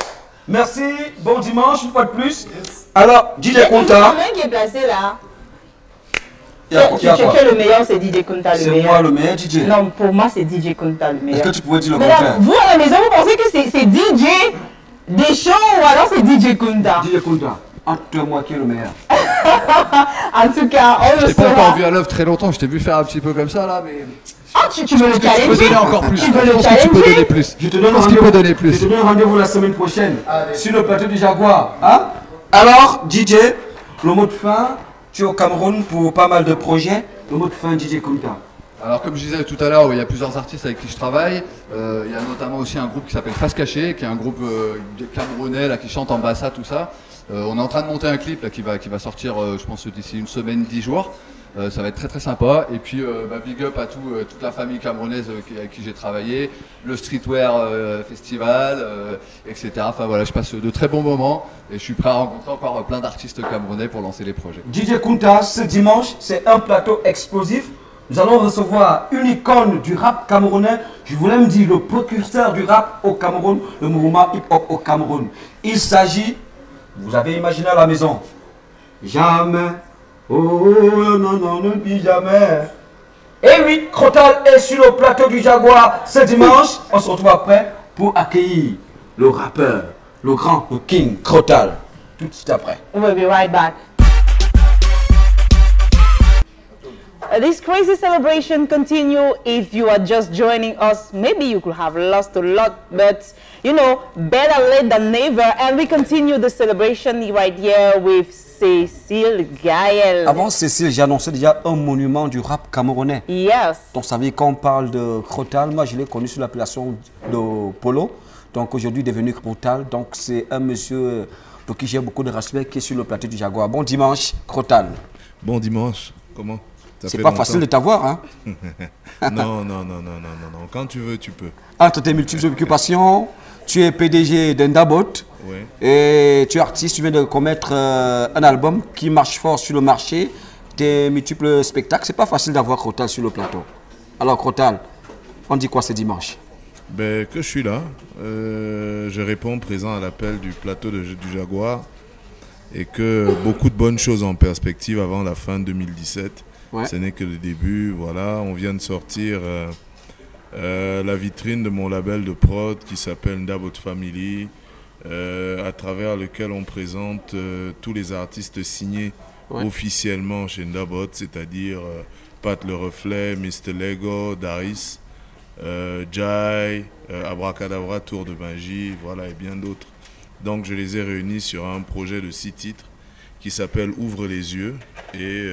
Merci, bon dimanche, une fois de plus. Alors, DJ Kunta. Qui est placé là? Tu as que le meilleur, c'est DJ Kunta le meilleur. C'est moi le meilleur DJ. Non, pour moi, c'est DJ Kunta le meilleur. Est-ce que tu pouvais dire le Madame, contraire? vous à la maison, vous pensez que c'est DJ Deschamps ou alors c'est DJ Kunta? DJ Kunta, entre toi et moi, qui est le meilleur? En tout cas, on Je le t'ai pas saura. encore vu à l'œuvre très longtemps, je t'ai vu faire un petit peu comme ça là, mais... Ah, tu veux le Tu peux challenger? donner encore plus. Tu veux Je le pense que tu peux challenger? donner plus. Je te donne pense qu'il peut donner plus. Je te donne rendez-vous la semaine prochaine sur le plateau du Jaguar. Hein? Alors, DJ, le mot de fin, tu es au Cameroun pour pas mal de projets. Le mot de fin, DJ Kunta. Alors comme je disais tout à l'heure, il y a plusieurs artistes avec qui je travaille. Il y a notamment aussi un groupe qui s'appelle Face Cachée, qui est un groupe camerounais là, qui chante en bassa, tout ça. On est en train de monter un clip là, qui va sortir, je pense, d'ici une semaine, 10 jours. Ça va être très très sympa. Et puis big up à toute la famille camerounaise avec qui j'ai travaillé, le Streetwear Festival, etc. Enfin voilà, je passe de très bons moments et je suis prêt à rencontrer encore plein d'artistes camerounais pour lancer les projets. DJ Kunta, ce dimanche, c'est un plateau explosif. Nous allons recevoir une icône du rap camerounais. Je voulais me dire le précurseur du rap au Cameroun, le mouvement hip-hop au Cameroun. Il s'agit, vous avez imaginé à la maison, jamais. Oh non, non, ne dis jamais. Et oui, Crotal est sur le plateau du Jaguar ce dimanche. On se retrouve après pour accueillir le rappeur, le grand, le king, Crotal. Tout de suite après. We'll be right back. This crazy celebration continue. If you are just joining us, maybe you could have lost a lot, but you know, better late than never. And we continue the celebration right here with Cécile Gaël. Avant Cécile, j'ai annoncé déjà un monument du rap camerounais. Yes. Donc ça veut dire qu'on parle de Crotal, moi je l'ai connu sous l'appellation de Polo. Donc aujourd'hui devenu Crotal. Donc c'est un monsieur pour qui j'ai beaucoup de respect qui est sur le plateau du Jaguar. Bon dimanche, Crotal. Bon dimanche, comment? C'est pas facile de t'avoir, hein? Non. Quand tu veux, tu peux. Entre tes multiples occupations, tu es PDG d'Endabot. Oui. Et tu es artiste, tu viens de commettre un album qui marche fort sur le marché. Tes multiples spectacles, c'est pas facile d'avoir Crotal sur le plateau. Alors Crotal, on dit quoi ce dimanche? Ben, que je suis là. Je réponds présent à l'appel du plateau du Jaguar. Et que beaucoup de bonnes choses en perspective avant la fin 2017. Ouais. Ce n'est que le début, voilà, on vient de sortir la vitrine de mon label de prod qui s'appelle Ndabot Family, à travers lequel on présente tous les artistes signés officiellement chez Ndabot, c'est-à-dire Pat Le Reflet, Mr. Lego, Daris, Jai, Abracadabra, Tour de Magie, voilà, et bien d'autres. Donc je les ai réunis sur un projet de 6 titres qui s'appelle Ouvre les yeux et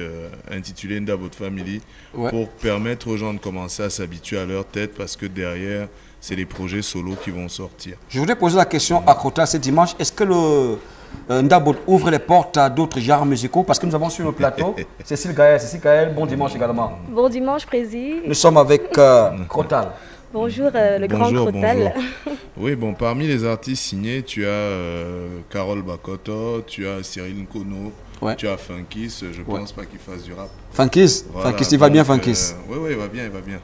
intitulé Ndabot Family pour permettre aux gens de commencer à s'habituer à leur tête parce que derrière, c'est les projets solos qui vont sortir. Je voudrais poser la question à Crotal ce dimanche. Est-ce que le Ndabot ouvre les portes à d'autres genres musicaux? Parce que nous avons sur le plateau Cécile Gaël. Cécile Gaël, bon dimanche également. Bon dimanche, Prési. Nous sommes avec Crotal. Bonjour, le grand Crotal. Oui, bon, parmi les artistes signés, tu as Carole Bakoto, tu as Cyril Nkono, tu as Funkis, je pense pas qu'il fasse du rap. Funkis, voilà, Funkis, il va bien, Funkis. Oui, il va bien, il va bien.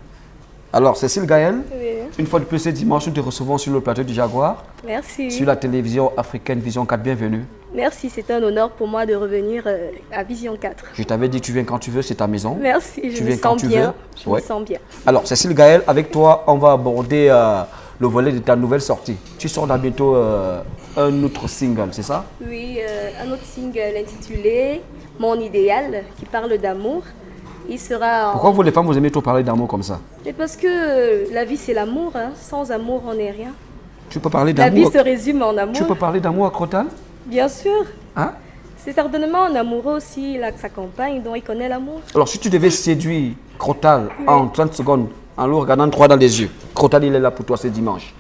Alors, Cécile Gaël, Oui. une fois de plus, ce dimanche, nous te recevons sur le plateau du Jaguar. Merci. Sur la télévision africaine Vision 4, bienvenue. Merci, c'est un honneur pour moi de revenir à Vision 4. Je t'avais dit, tu viens quand tu veux, c'est ta maison. Merci, tu je viens me quand sens tu bien. veux. Je me sens bien. Alors, Cécile Gaël, avec toi, on va aborder le volet de ta nouvelle sortie. Tu sors dans bientôt un autre single, c'est ça? Oui, un autre single intitulé Mon idéal, qui parle d'amour. Il sera. Pourquoi vous les femmes, vous aimez trop parler d'amour comme ça? C'est parce que la vie c'est l'amour, hein. Sans amour on n'est rien. Tu peux parler La d'amour? vie se résume en amour. Tu peux parler d'amour à Crotal? Bien sûr. Hein? C'est certainement un amoureux aussi là que sa compagne dont il connaît l'amour. Alors, si tu devais séduire Crotal en 30 secondes, en le regardant droit dans les yeux, Crotal, il est là pour toi ce dimanche.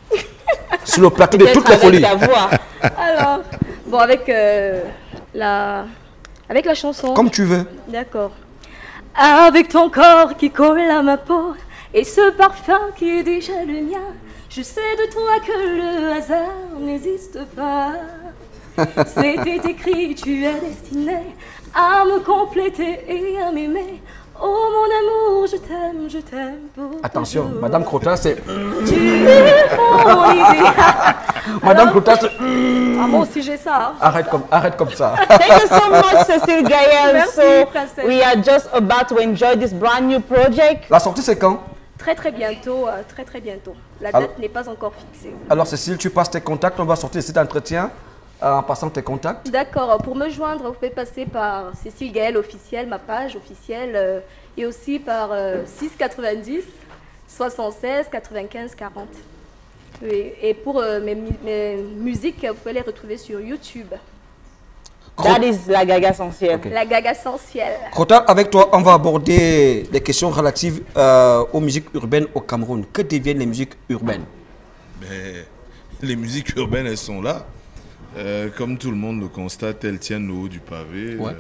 Sur le plateau de toutes les folies. Alors, bon, avec la chanson. Comme tu veux. D'accord. Avec ton corps qui colle à ma peau et ce parfum qui est déjà le mien, je sais de toi que le hasard n'existe pas. C'était écrit, tu es destiné à me compléter et à m'aimer. Oh mon amour, je t'aime pour Attention, toujours. Madame Crotal, c'est... Tu es mon idéal. Madame Crotal, c'est... Ah, moi aussi j'ai ça. Arrête comme ça. Thank you so much, Cécile Gaël. Merci, So princesse. we are just about to enjoy this brand new project. La sortie, c'est quand? Très bientôt, très bientôt. La Alors- date n'est pas encore fixée. Alors, Cécile, tu passes tes contacts, on va sortir cet entretien en passant tes contacts. D'accord, pour me joindre, vous pouvez passer par Cécile Gaël officielle, ma page officielle, et aussi par 690 76 95 40. Oui, et pour mes musiques, vous pouvez les retrouver sur YouTube. That is la gaga essentielle. La gaga essentielle. Crotal, avec toi, on va aborder des questions relatives aux musiques urbaines au Cameroun. Que deviennent les musiques urbaines? Mais les musiques urbaines, elles sont là. Comme tout le monde le constate, elles tiennent le haut du pavé. Ouais.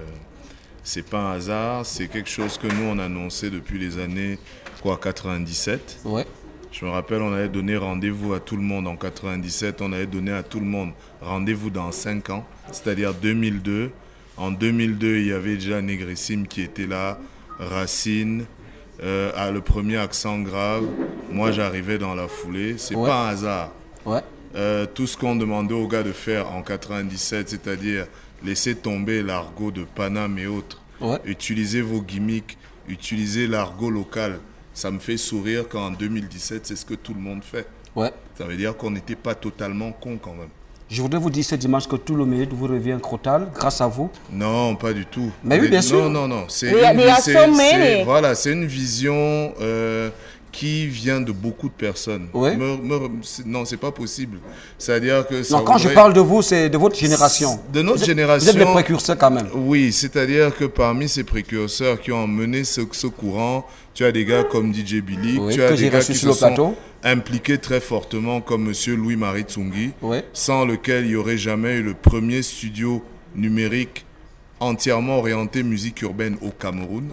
C'est pas un hasard, c'est quelque chose que nous on annonçait depuis les années 97. Ouais. Je me rappelle, on avait donné rendez-vous à tout le monde en 97, on avait donné à tout le monde rendez-vous dans 5 ans, c'est-à-dire 2002. En 2002, il y avait déjà Négrissime qui était là, Racine, le premier accent grave. Moi, j'arrivais dans la foulée. C'est pas un hasard. Ouais. Tout ce qu'on demandait aux gars de faire en 97, c'est-à-dire laisser tomber l'argot de Paname et autres, utiliser vos gimmicks, utiliser l'argot local. Ça me fait sourire qu'en 2017, c'est ce que tout le monde fait. Ouais. Ça veut dire qu'on n'était pas totalement con quand même. Je voudrais vous dire ce dimanche que tout le mérite vous revient Crotal, grâce à vous. Non, pas du tout. Mais oui, bien sûr. Non. C'est Voilà, c'est une vision qui vient de beaucoup de personnes. Ouais. Non, c'est pas possible. C'est-à-dire que ça Non, quand je parle de vous, c'est de votre génération. De notre génération. Vous êtes les précurseurs quand même. Oui, c'est-à-dire que parmi ces précurseurs qui ont emmené ce courant, tu as des gars comme DJ Billy, tu as des gars qui se sont impliqués très fortement comme Monsieur Louis-Marie Tsungi, sans lequel il n'y aurait jamais eu le premier studio numérique entièrement orienté musique urbaine au Cameroun.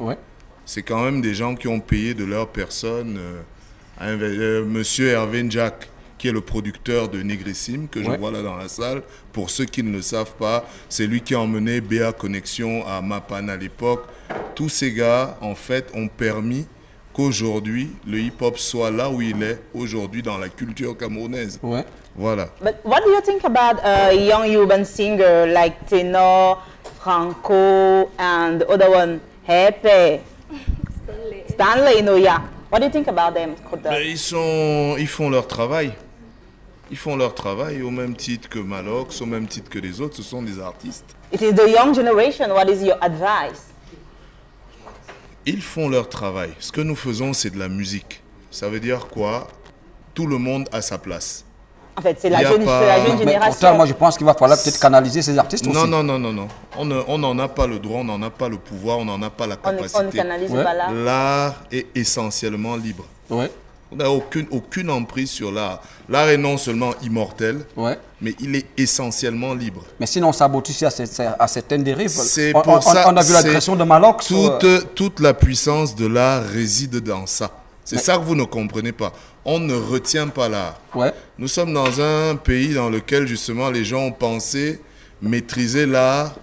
C'est quand même des gens qui ont payé de leur personne. Monsieur Hervé Njak, qui est le producteur de Négrissime, que je vois là dans la salle. Pour ceux qui ne le savent pas, c'est lui qui a emmené BA Connexion à Mapan à l'époque. Tous ces gars, en fait, ont permis qu'aujourd'hui, le hip-hop soit là où il est aujourd'hui dans la culture camerounaise. Voilà. But what do you think about a young urban singer like Tenor, Franco, and the other one, Hepe? Stanley, no, yeah. What do you think about them? Ils font leur travail. Ils font leur travail au même titre que Malox, au même titre que les autres. Ce sont des artistes. It is the young generation. What is your advice? Ils font leur travail. Ce que nous faisons, c'est de la musique. Ça veut dire quoi? Tout le monde a sa place. En fait, c'est la jeune génération. Mais pourtant, moi, je pense qu'il va falloir peut-être canaliser ces artistes aussi. Non. On n'en a pas le droit, on n'en a pas le pouvoir, on n'en a pas la capacité. On ne canalise pas là. L'art est essentiellement libre. On n'a aucune emprise sur l'art. L'art est non seulement immortel, mais il est essentiellement libre. Mais sinon, on s'aboutit à certaines dérives. On a vu l'agression de Malox. Toute la puissance de l'art réside dans ça. C'est ça que vous ne comprenez pas. on ne retient pas l'art. Nous sommes dans un pays dans lequel justement les gens ont pensé maîtriser l'art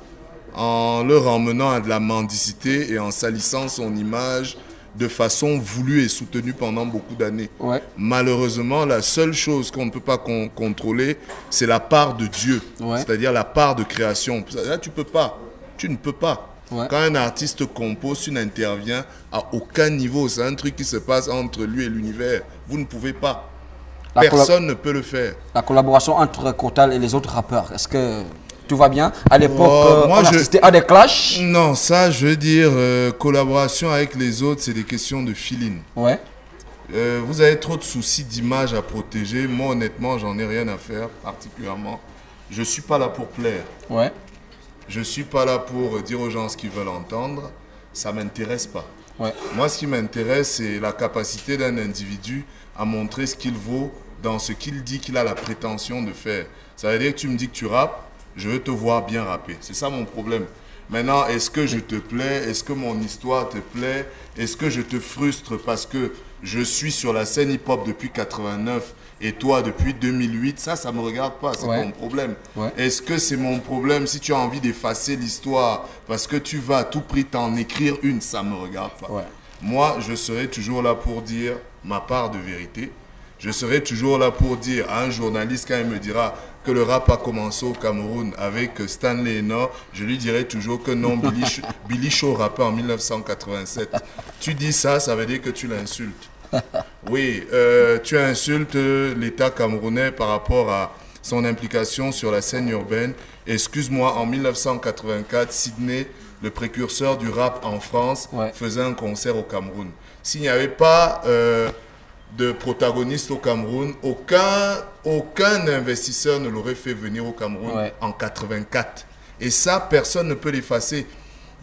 en le ramenant à de la mendicité et en salissant son image de façon voulue et soutenue pendant beaucoup d'années. Malheureusement, la seule chose qu'on ne peut pas contrôler, c'est la part de Dieu, c'est-à-dire la part de création. Là, tu ne peux pas. Quand un artiste compose, tu n'interviens à aucun niveau. C'est un truc qui se passe entre lui et l'univers. Vous ne pouvez pas. Personne ne peut le faire. La collaboration entre Crotal et les autres rappeurs, est-ce que tout va bien? À l'époque, on assistait à des clashs? Non, ça, je veux dire, collaboration avec les autres, c'est des questions de feeling. Vous avez trop de soucis d'image à protéger. Moi, honnêtement, j'en ai rien à faire, particulièrement. Je ne suis pas là pour plaire. Je ne suis pas là pour dire aux gens ce qu'ils veulent entendre. Ça ne m'intéresse pas. Moi, ce qui m'intéresse, c'est la capacité d'un individu à montrer ce qu'il vaut dans ce qu'il dit qu'il a la prétention de faire. Ça veut dire que tu me dis que tu rappes, je veux te voir bien rapper. C'est ça mon problème. Maintenant, est-ce que je te plais? Est-ce que mon histoire te plaît? Est-ce que je te frustre parce que je suis sur la scène hip-hop depuis 89 et toi depuis 2008? Ça ne me regarde pas, c'est ton problème. Est-ce que c'est mon problème si tu as envie d'effacer l'histoire parce que tu vas à tout prix t'en écrire une? Ça ne me regarde pas. Moi, je serai toujours là pour dire ma part de vérité. Je serai toujours là pour dire à un journaliste quand il me dira que le rap a commencé au Cameroun avec Stanley Eno, je lui dirai toujours que non, Billy Shaw rappait en 1987. Tu dis ça, ça veut dire que tu l'insultes. Oui, tu insultes l'État camerounais par rapport à son implication sur la scène urbaine. Excuse-moi, en 1984, Sydney, le précurseur du rap en France, faisait un concert au Cameroun. S'il n'y avait pas de protagonistes au Cameroun, aucun investisseur ne l'aurait fait venir au Cameroun en 84. Et ça, personne ne peut l'effacer.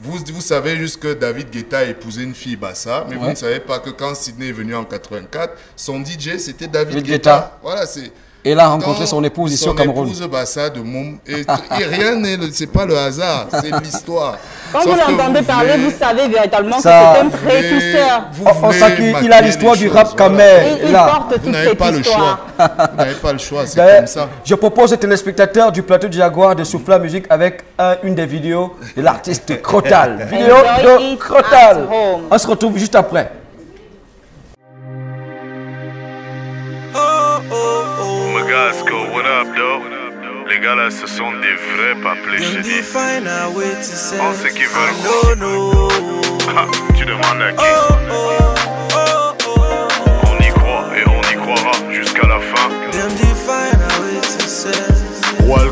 Vous savez juste que David Guetta a épousé une fille Bassa, mais vous ne savez pas que quand Sydney est venu en 84, son DJ c'était David Guetta. Voilà, c'est... Et il a rencontré son épouse ici au Cameroun. Son épouse Bassa de Moum. Et rien n'est... C'est pas le hasard, c'est l'histoire. Quand vous l'entendez parler, vous savez véritablement que c'est un précurseur. On sait qu'il a l'histoire du rap Camer. Il porte toute cette histoire. Vous n'avez pas le choix, c'est comme ça. Je propose aux téléspectateurs du plateau du Jaguar de souffler la musique avec une des vidéos de l'artiste Crotal. Vidéo de Crotal. On se retrouve juste après. Magasco, what up, though? Les gars là, ce sont des vrais paplés, je te dis. On sait qu'ils veulent quoi. Tu demandes à qui? On y croit et on y croira jusqu'à la fin.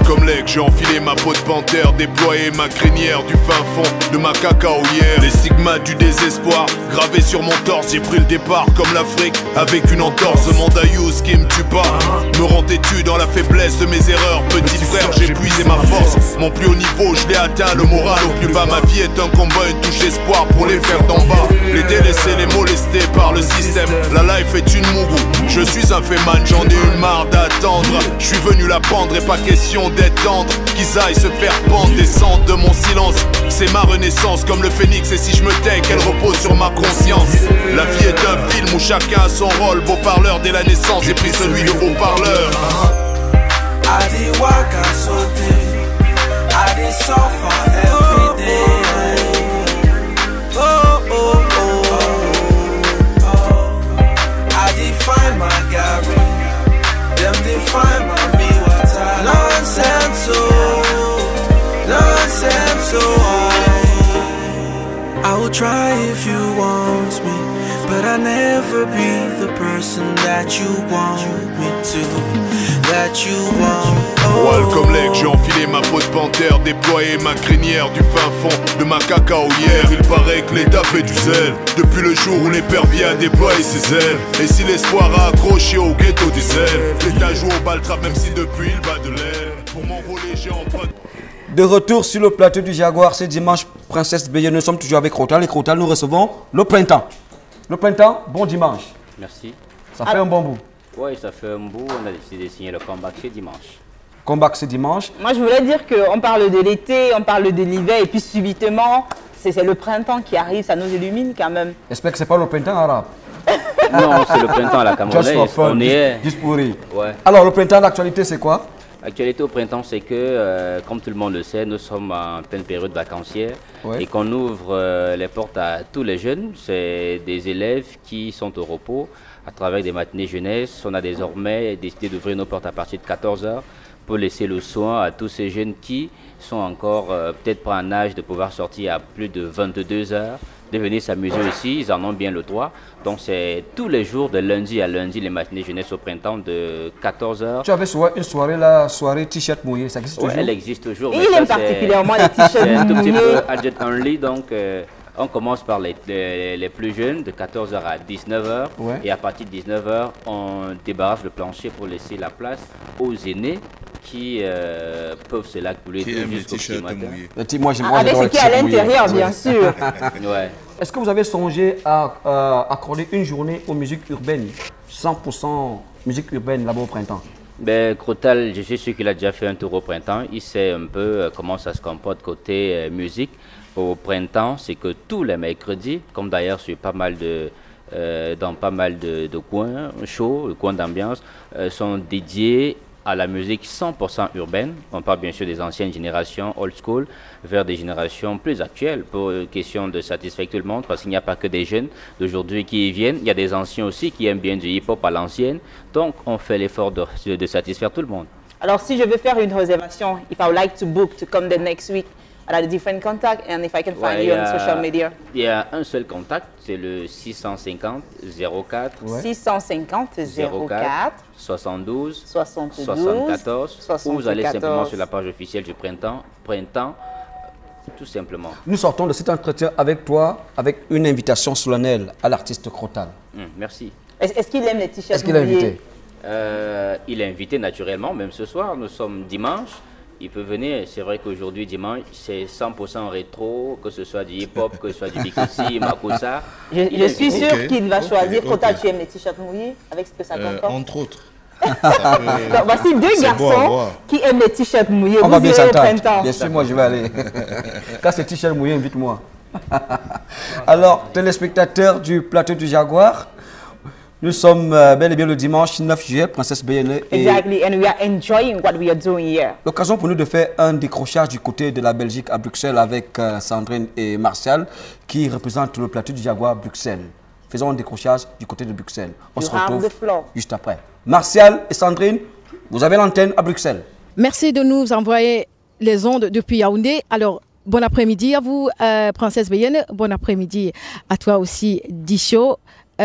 Comme Lake, j'ai enfilé ma peau de panthère, déployé ma crinière du fin fond de ma cacaoyère. Les stigmates du désespoir gravés sur mon torse, j'ai pris le départ comme l'Afrique avec une entorse. Mandayouz qui me tue pas, me rend têtu dans la faiblesse de mes erreurs. Petit frère, j'ai puisé ma force, mon plus haut niveau, je l'ai atteint, le moral au plus bas. Ma vie est un combat, une touche espoir pour les faire d'en bas, les délaisser, les molester par le système. La life est une mougou, je suis un féman, j'en ai eu marre d'attendre. Je suis venu la pendre et pas question d'être tendre, qu'ils aillent se faire pendre, descendre de mon silence. C'est ma renaissance comme le phénix, et si je me tais, qu'elle repose sur ma conscience. La vie est un film où chacun a son rôle. Beau parleur dès la naissance, j'ai pris celui de haut parleur. I walk and sauté, I suffer every day. Oh oh oh oh. I define my Gary, them define my me. Nonsense, nonsense, I will try if you want me, but I'll never be the person that you want me to, that you want. Comme Lake, j'ai enfilé ma peau de panthère, déployé ma crinière du fin fond de ma cacaoyère. Il paraît que l'État fait du zèle depuis le jour où l'épervier a déployé ses ailes. Et si l'espoir a accroché au ghetto des ailes, l'État joue au baltrap même si depuis il bat de l'aile. Pour m'envoler j'ai emprunté. De retour sur le plateau du Jaguar, c'est dimanche, Princesse Bélier. Nous sommes toujours avec Crotal. Et Crotal, nous recevons le printemps. Le printemps, bon dimanche. Merci. Ça fait un bon bout. Oui, ça fait un bout. On a décidé de signer le comeback ce dimanche. Comeback ce dimanche. Moi, je voulais dire qu'on parle de l'été, on parle de l'hiver, et puis subitement, c'est le printemps qui arrive, ça nous illumine quand même. J'espère que ce n'est pas le printemps arabe. Non, c'est le printemps à la Camerounaise. On y est. Juste pour rire. Ouais. Alors, le printemps, l'actualité, c'est quoi? L'actualité au printemps, c'est que, comme tout le monde le sait, nous sommes en pleine période vacancière et qu'on ouvre les portes à tous les jeunes. C'est des élèves qui sont au repos à travers des matinées jeunesse. On a désormais décidé d'ouvrir nos portes à partir de 14 h pour laisser le soin à tous ces jeunes qui sont encore peut-être pas en âge de pouvoir sortir à plus de 22 h, de venir s'amuser aussi. Ils en ont bien le droit. Donc c'est tous les jours, de lundi à lundi, les matinées jeunesse au printemps de 14 h. Tu avais une soirée là, soirée t-shirt mouillé, ça existe toujours? Elle existe toujours. Il aime particulièrement les t-shirts mouillés. C'est un tout petit mouillés. peu adject only, donc on commence par les plus jeunes, de 14 h à 19 h. Et à partir de 19 h, on débarrasse le plancher pour laisser la place aux aînés qui peuvent se la couler jusqu'au petit matin. Avec ce qui est à l'intérieur, bien sûr. Ouais. Est-ce que vous avez songé à accorder une journée aux musiques urbaines, 100% musique urbaine là-bas au printemps? Ben, Crotal, je suis sûr qu'il a déjà fait un tour au printemps. Il sait un peu comment ça se comporte côté musique. Au printemps, c'est que tous les mercredis, comme d'ailleurs sur pas mal dans pas mal de coins chauds, coins d'ambiance, sont dédiés à la musique 100% urbaine. On parle bien sûr des anciennes générations, old school, vers des générations plus actuelles, pour question de satisfaire tout le monde, parce qu'il n'y a pas que des jeunes d'aujourd'hui qui y viennent, il y a des anciens aussi qui aiment bien du hip-hop à l'ancienne, donc on fait l'effort de satisfaire tout le monde. Alors, si je veux faire une réservation, if I would like to book to come the next week, are there different contacts and if I can find you on social media? Il y a un seul contact, c'est le 650 04 650 04 72 74. Ou vous allez simplement sur la page officielle du printemps, tout simplement. Nous sortons de cet entretien avec toi, avec une invitation solennelle à l'artiste Crotal. Merci. Est-ce qu'il aime les t-shirts? Est-ce qu'il est invité? Il est invité naturellement, même ce soir, nous sommes dimanche. Il peut venir, c'est vrai qu'aujourd'hui, dimanche, c'est 100% rétro, que ce soit du hip-hop, que ce soit du Bikisi, Makossa. Je suis sûr qu'il va choisir. Crotal, tu aimes les t-shirts mouillés avec ce que ça comporte? Entre autres. Donc, voici deux garçons qui aiment les t-shirts mouillés. On va bien s'entendre. s'entendre. Bien sûr, moi je vais aller. Quand c'est t-shirt mouillé, invite-moi. Alors, téléspectateurs du plateau du Jaguar, nous sommes bel et bien le dimanche 9 juillet, Princesse BNE. Exactly, and we are enjoying what we are doing here. L'occasion pour nous de faire un décrochage du côté de la Belgique à Bruxelles avec Sandrine et Martial qui représentent le plateau du Jaguar Bruxelles. Faisons un décrochage du côté de Bruxelles. On se retrouve juste après. Martial et Sandrine, vous avez l'antenne à Bruxelles. Merci de nous envoyer les ondes depuis Yaoundé. Alors, bon après-midi à vous, Princesse BNE. Bon après-midi à toi aussi, Dicho.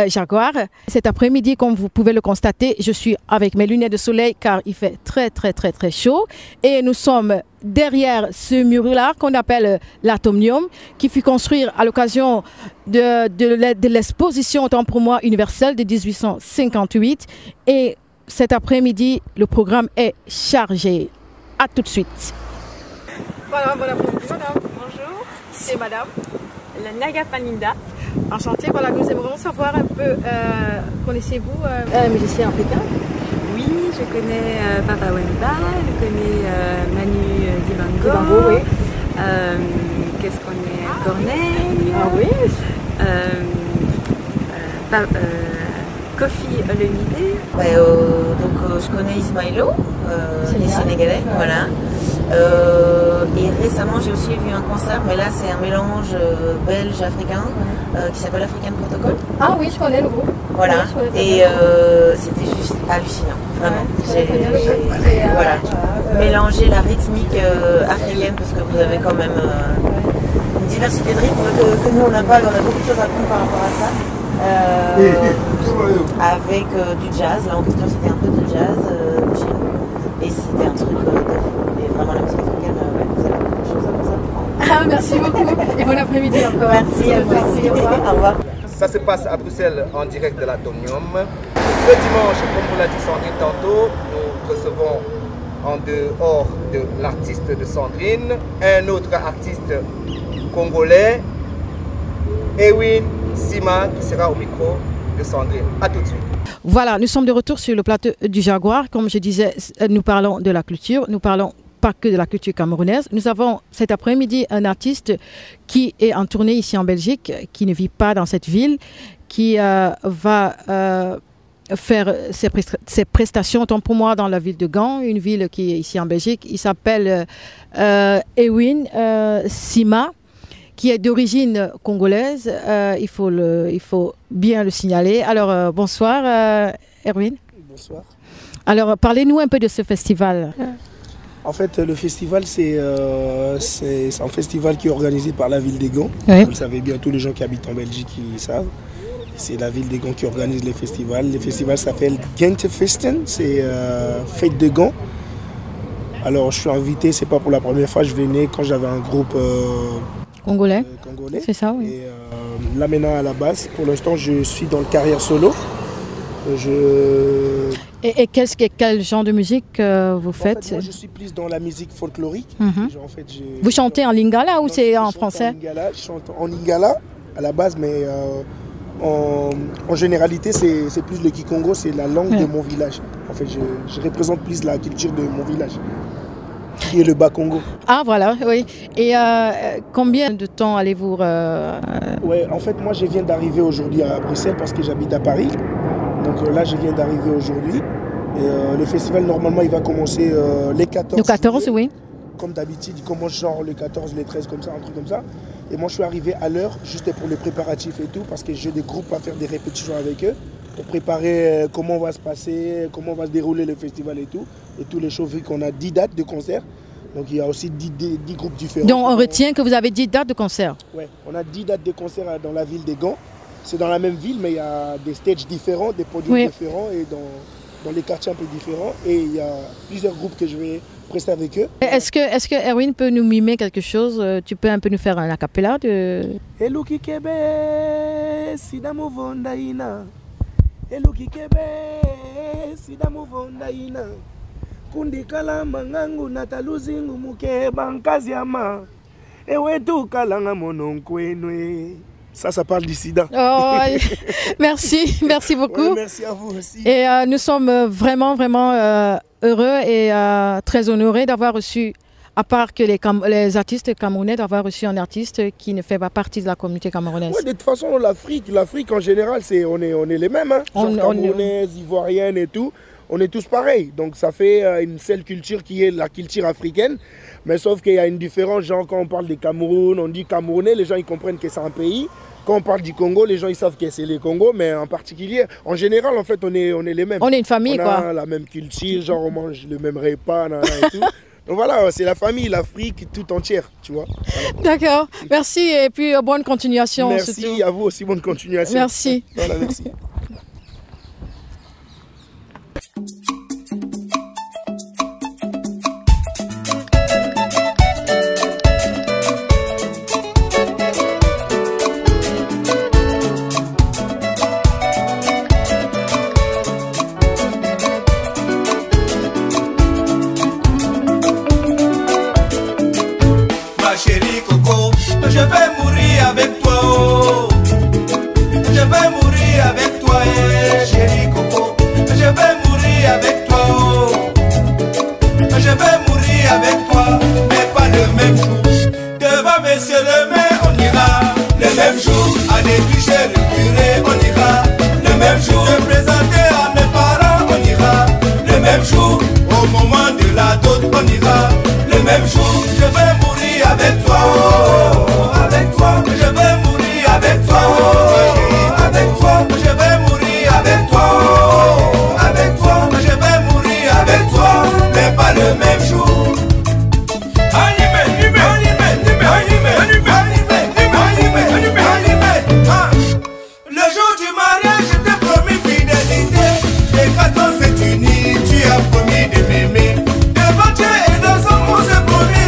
Jaguar. Cet après-midi, comme vous pouvez le constater, je suis avec mes lunettes de soleil car il fait très chaud et nous sommes derrière ce mur-là qu'on appelle l'Atomium qui fut construit à l'occasion de l'exposition autant pour moi universelle de 1858 et cet après-midi, le programme est chargé. À tout de suite. Voilà, bon après-midi, madame. Bonjour, c'est madame Naga Paninda. Enchantée, voilà, nous aimerions savoir un peu, connaissez-vous un musicien africain? Oui, je connais Papa Wemba, je connais Manu Dibango. Oui. Qu'est-ce qu'on est? Corneille. Ah oui. Kofi Olomide. Ouais, donc je connais Ismaïlo, il est sénégalais, voilà. Et récemment j'ai aussi vu un concert, mais là c'est un mélange belge-africain qui s'appelle African Protocol. Ah oui, je connais le groupe. Voilà, et c'était juste hallucinant, vraiment. Voilà, mélanger la rythmique africaine parce que vous avez quand même une diversité de rythmes que nous on n'a pas, on a beaucoup de choses à apprendre par rapport à ça. Avec du jazz, là en question c'était un peu de jazz chez nous et c'était un truc de fou et vraiment la musique africaine, vous avez beaucoup de choses à vous apprendre. Ah, merci beaucoup et bon après-midi encore. Merci à vous aussi, au revoir. Ça se passe à Bruxelles en direct de l'Atomium. Ce dimanche, comme vous l'a dit Sandrine tantôt, nous recevons en dehors de l'artiste de Sandrine un autre artiste congolais, Ewin Sima, qui sera au micro de Sandrine. A tout de suite. Voilà, nous sommes de retour sur le plateau du Jaguar. Comme je disais, nous parlons de la culture, nous parlons pas que de la culture camerounaise. Nous avons cet après-midi un artiste qui est en tournée ici en Belgique, qui ne vit pas dans cette ville, qui va faire ses prestations, autant pour moi, dans la ville de Gand, une ville qui est ici en Belgique. Il s'appelle Erwin Sima, qui est d'origine congolaise. Il faut bien le signaler. Alors, bonsoir, Erwin. Bonsoir. Alors, parlez-nous un peu de ce festival. En fait, le festival, c'est un festival qui est organisé par la ville des Gand. Oui. Vous le savez bien, tous les gens qui habitent en Belgique, ils savent. C'est la ville des Gand qui organise les festivals. Le festival s'appelle Gentefesten, c'est Fête de Gand. Alors, je suis invité, c'est pas pour la première fois, je venais quand j'avais un groupe congolais. C'est ça, oui. Et là maintenant, à la base, pour l'instant, je suis dans le carrière solo. Et quel genre de musique vous faites? En fait, moi, je suis plus dans la musique folklorique. Mm-hmm. En fait, vous chantez en lingala ou c'est en français? Je chante en lingala à la base, mais en généralité, c'est plus le Kikongo, c'est la langue de mon village. En fait, je représente plus la culture de mon village, qui est le Bas-Congo. Ah voilà, oui. Et combien de temps allez-vous... Ouais, en fait, moi, je viens d'arriver aujourd'hui à Bruxelles parce que j'habite à Paris. Donc là, je viens d'arriver aujourd'hui. Et le festival, normalement, il va commencer les 14. Le 14, juillet. oui. Comme d'habitude, il commence genre le 14, les 13, comme ça, un truc comme ça. Et moi, je suis arrivé à l'heure, juste pour les préparatifs et tout, parce que j'ai des groupes à faire des répétitions avec eux, pour préparer comment va se passer, comment va se dérouler le festival et tout. Et tous les shows, vu qu'on a 10 dates de concert. Donc il y a aussi 10 groupes différents. Donc on retient que vous avez 10 dates de concert? Oui, on a 10 dates de concert dans la ville des Gand. C'est dans la même ville, mais il y a des stages différents, des podiums différents et dans les quartiers un peu différents. Et il y a plusieurs groupes que je vais prester avec eux. Est-ce que Erwin peut nous mimer quelque chose? Tu peux un peu nous faire un acapella de... Eluki kebe sidamu vondaina. Eluki kebe sidamu vondaina. Kundi kala mangangu nataluzingu muke bankaziama. Ewetu kalanga mononkwenwe. Ça parle du sida. Oh, merci beaucoup. Ouais, merci à vous aussi. Et nous sommes vraiment heureux et très honorés d'avoir reçu, à part que les artistes camerounais, d'avoir reçu un artiste qui ne fait pas partie de la communauté camerounaise. Ouais, de toute façon, l'Afrique en général, on est les mêmes. Hein. Camerounais, ivoiriennes et tout. On est tous pareils, donc ça fait une seule culture qui est la culture africaine. Mais sauf qu'il y a une différence, genre quand on parle du Cameroun, on dit Camerounais, les gens ils comprennent que c'est un pays. Quand on parle du Congo, les gens ils savent que c'est le Congo, mais en particulier, en général, en fait, on est les mêmes. On est une famille, quoi. On a la même culture, genre on mange le même repas, et tout. Donc voilà, c'est la famille, l'Afrique tout entière, tu vois. Voilà. D'accord, merci et puis bonne continuation. Merci surtout. à vous aussi, bonne continuation. Merci. Voilà, merci. Je vais mourir avec toi, oh. Je vais mourir avec toi, chérie Coco. Je vais mourir avec toi, oh. Je vais mourir avec toi, mais pas le même jour. Devant monsieur le maire, on ira. Le même jour, à défricher le curé, on ira. Le même jour, me présenter à mes parents, on ira. Le même jour, au moment de la dot, on ira. Le même jour, je vais mourir avec toi, oh. Avec toi, je vais mourir avec toi, oh. Avec toi, je vais mourir avec toi, oh. Avec toi, je vais mourir avec toi, mais pas le même jour. Le jour du mariage, je t'ai promis fidélité. Et quand on s'est unis, tu as promis de m'aimer. Devant Dieu et nos hommes, on s'est promis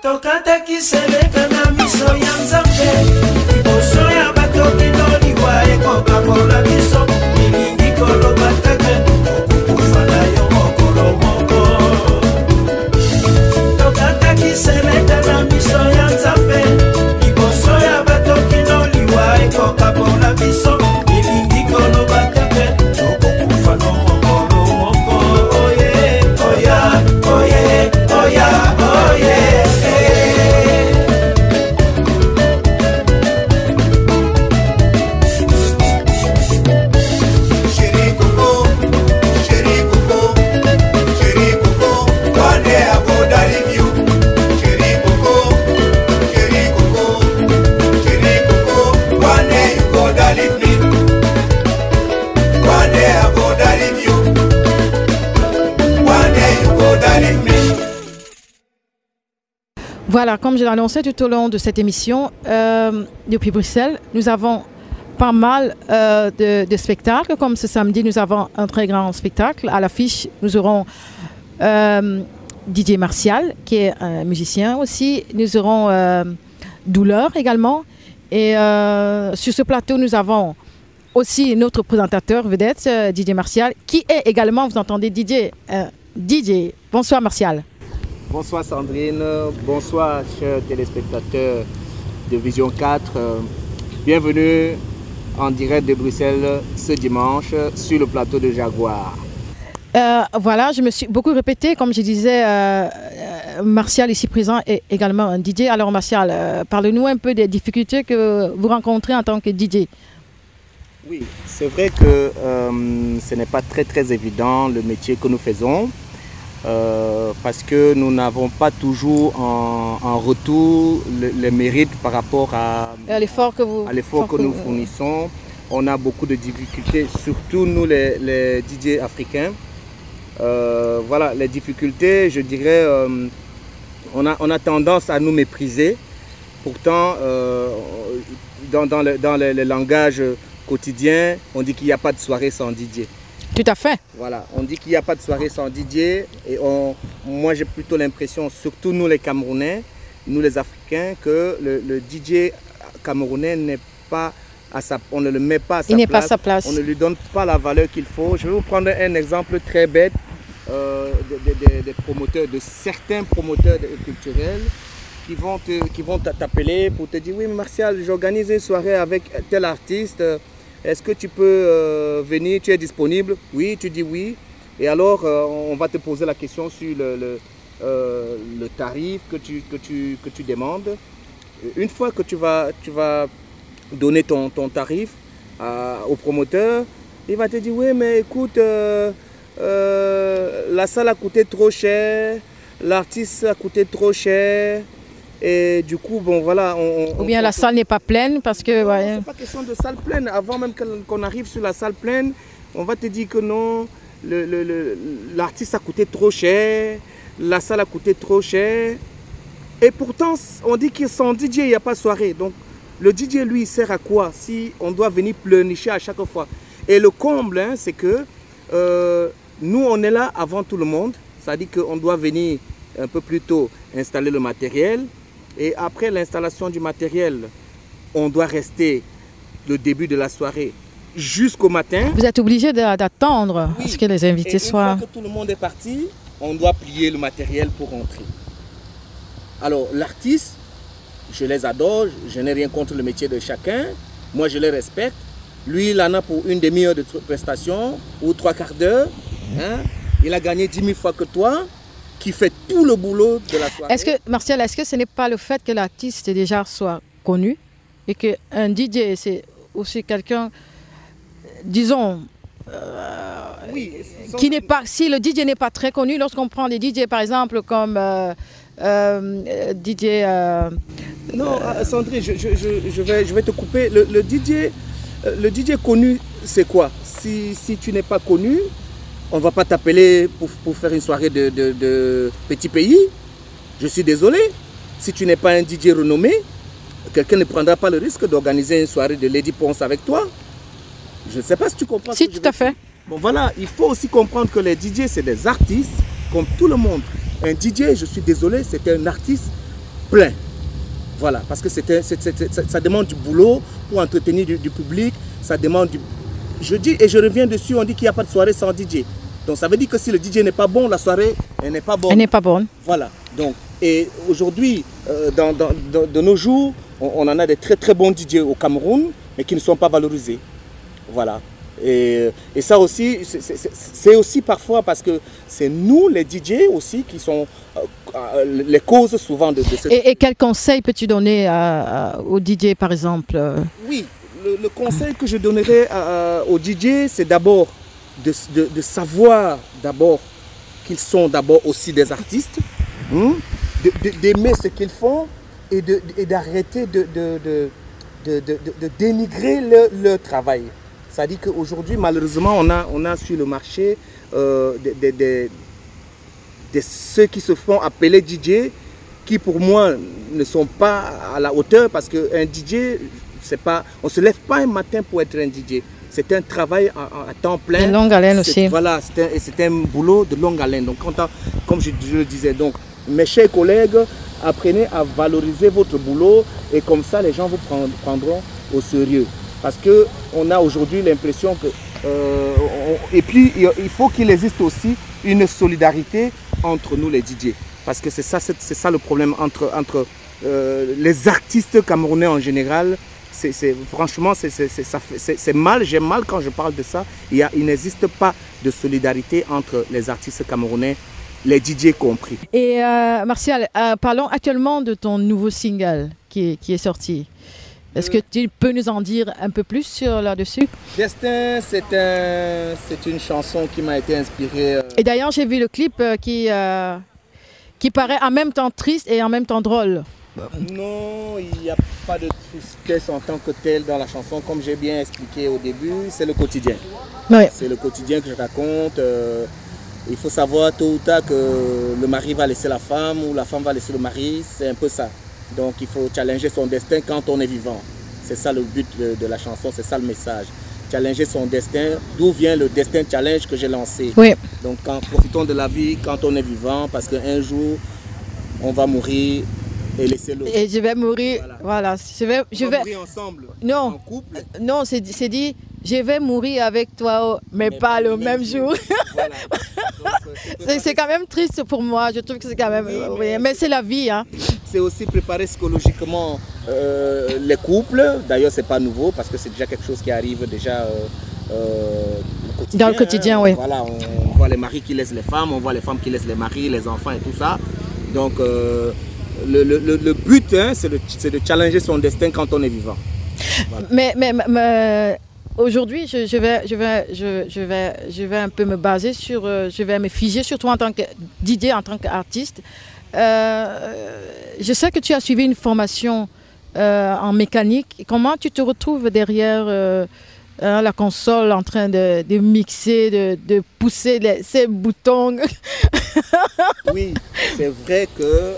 Tokata kiseleka na miso ya nzambe liboso ya bato binoliwa ekoka mpona biso milingi koloba teke okukufa na yo mokolo moko. Tokata kiseleka na miso ya nzambe liboso ya bato binoliwa ekoka mpona biso milingi koloba teke okukufa na mokolo moko. Oye oya oye oya oye. Voilà, comme je l'annonçais tout au long de cette émission, depuis Bruxelles, nous avons pas mal de spectacles. Comme ce samedi, nous avons un très grand spectacle. À l'affiche, nous aurons DJ Martial, qui est un musicien aussi. Nous aurons Douleur également. Et sur ce plateau, nous avons aussi notre présentateur vedette, DJ Martial, qui est également, vous entendez, DJ. Bonsoir Martial. Bonsoir Sandrine, bonsoir chers téléspectateurs de Vision 4. Bienvenue en direct de Bruxelles ce dimanche sur le plateau de Jaguar. Voilà, je me suis beaucoup répété, comme je disais, Martial ici présent est également un DJ. Alors Martial, parle-nous un peu des difficultés que vous rencontrez en tant que DJ. Oui, c'est vrai que ce n'est pas très évident le métier que nous faisons. Parce que nous n'avons pas toujours en retour le mérite par rapport à l'effort que nous fournissons. On a beaucoup de difficultés, surtout nous les DJ africains. Voilà, les difficultés, je dirais, on a tendance à nous mépriser. Pourtant, dans le langage quotidien, on dit qu'il n'y a pas de soirée sans DJ. Tout à fait. Voilà, on dit qu'il n'y a pas de soirée sans DJ et moi j'ai plutôt l'impression, surtout nous les Camerounais, nous les Africains, que le DJ camerounais n'est pas on ne le met pas à sa place. Il n'est pas à sa place. On ne lui donne pas la valeur qu'il faut. Je vais vous prendre un exemple très bête des promoteurs, de certains promoteurs culturels qui vont t'appeler pour te dire oui Martial, j'organise une soirée avec tel artiste. Est-ce que tu peux venir, tu es disponible? Oui, tu dis oui. Et alors, on va te poser la question sur le tarif que tu demandes. Une fois que tu vas donner ton tarif au promoteur, il va te dire, oui, mais écoute, la salle a coûté trop cher, l'artiste a coûté trop cher. Et du coup, bon voilà. Ou bien la salle n'est pas pleine parce que... Ouais. C'est pas question de salle pleine. Avant même qu'on arrive sur la salle pleine, on va te dire que non, l'artiste a coûté trop cher, la salle a coûté trop cher. Et pourtant, on dit que sans DJ, il n'y a pas de soirée. Donc, le DJ, lui, il sert à quoi si on doit venir pleurnicher à chaque fois? Et le comble, hein, c'est que nous, on est là avant tout le monde. Ça dit qu'on doit venir un peu plus tôt installer le matériel. Et après l'installation du matériel, on doit rester le début de la soirée jusqu'au matin. Vous êtes obligé d'attendre à ce que les invités soient... Une fois que tout le monde est parti, on doit plier le matériel pour rentrer. Alors l'artiste, je les adore, je n'ai rien contre le métier de chacun. Moi je les respecte. Lui, il en a pour une demi-heure de prestation ou 3/4 d'heure. Hein? Il a gagné 10 000 fois que toi, qui fait tout le boulot de la soirée. Martial, est-ce que ce n'est pas le fait que l'artiste déjà soit connu et qu'un DJ, c'est aussi quelqu'un, disons, oui, qui n'est pas, si le DJ n'est pas très connu, lorsqu'on prend des DJ par exemple comme DJ... Non, Sandrine, je vais te couper. Le DJ connu, c'est quoi? Si tu n'es pas connu, on ne va pas t'appeler pour faire une soirée de petit pays. Je suis désolé. Si tu n'es pas un DJ renommé, quelqu'un ne prendra pas le risque d'organiser une soirée de Lady Ponce avec toi. Je ne sais pas si tu comprends. Si, tout à fait. Bon, voilà, il faut aussi comprendre que les DJ, c'est des artistes comme tout le monde. Un DJ, je suis désolé, c'est un artiste plein. Voilà, parce que ça demande du boulot pour entretenir du public. Ça demande du... Je dis, et je reviens dessus, on dit qu'il n'y a pas de soirée sans DJ. Donc ça veut dire que si le DJ n'est pas bon, la soirée, elle n'est pas bonne. Elle n'est pas bonne. Voilà. Donc, et aujourd'hui, de nos jours, on en a des très très bons DJ au Cameroun, mais qui ne sont pas valorisés. Voilà. Et ça aussi, c'est aussi parfois parce que c'est nous, les DJ aussi, qui sont les causes souvent de ce... Et quel conseil peux-tu donner aux DJ, par exemple? Oui, le conseil que je donnerais aux DJ, c'est d'abord de savoir d'abord qu'ils sont d'abord aussi des artistes, d'aimer ce qu'ils font et d'arrêter de dénigrer leur travail. C'est-à-dire qu'aujourd'hui, malheureusement, on a sur le marché ceux qui se font appeler DJ, qui pour moi ne sont pas à la hauteur, parce qu'un DJ, on ne se lève pas un matin pour être un DJ. C'est un travail à temps plein. De longue haleine aussi. Voilà, c'est un boulot de longue haleine. Donc, comme je le disais, donc, mes chers collègues, apprenez à valoriser votre boulot et comme ça, les gens vous prendront au sérieux. Parce qu'on a aujourd'hui l'impression que... et puis, il faut qu'il existe aussi une solidarité entre nous, les DJ. Parce que c'est ça le problème entre les artistes camerounais en général. Franchement, c'est mal, j'ai mal quand je parle de ça. Il n'existe pas de solidarité entre les artistes camerounais, les DJ compris. Et Martial, parlons actuellement de ton nouveau single qui est sorti. Est-ce que tu peux nous en dire un peu plus là-dessus? Destin, c'est une chanson qui m'a été inspirée. Et d'ailleurs, j'ai vu le clip qui paraît en même temps triste et en même temps drôle. Non, il n'y a pas de tristesse en tant que telle dans la chanson. Comme j'ai bien expliqué au début, c'est le quotidien. Oui. C'est le quotidien que je raconte. Il faut savoir tôt ou tard que le mari va laisser la femme ou la femme va laisser le mari. C'est un peu ça. Donc il faut challenger son destin quand on est vivant. C'est ça le but de la chanson, c'est ça le message. Challenger son destin, d'où vient le Destin Challenge que j'ai lancé. Oui. Donc profitons de la vie quand on est vivant, parce qu'un jour, on va mourir et laisser l'autre. Et je vais mourir, voilà. Je vais mourir ensemble, non, en couple. Non, c'est dit, je vais mourir avec toi, mais pas le même jour. Voilà. C'est quand même triste pour moi, je trouve que c'est quand même... Oui, mais c'est la vie. Hein. C'est aussi préparer psychologiquement les couples. D'ailleurs, c'est pas nouveau parce que c'est déjà quelque chose qui arrive déjà dans le quotidien, oui. Voilà, on voit les maris qui laissent les femmes, on voit les femmes qui laissent les maris, les enfants et tout ça. Donc, le but, hein, c'est de challenger son destin quand on est vivant. Voilà. Mais aujourd'hui, je vais un peu me baser sur, je vais me figer sur toi en tant que DJ, en tant qu'artiste. Je sais que tu as suivi une formation en mécanique. Comment tu te retrouves derrière la console en train de mixer, de pousser ces boutons? Oui, c'est vrai que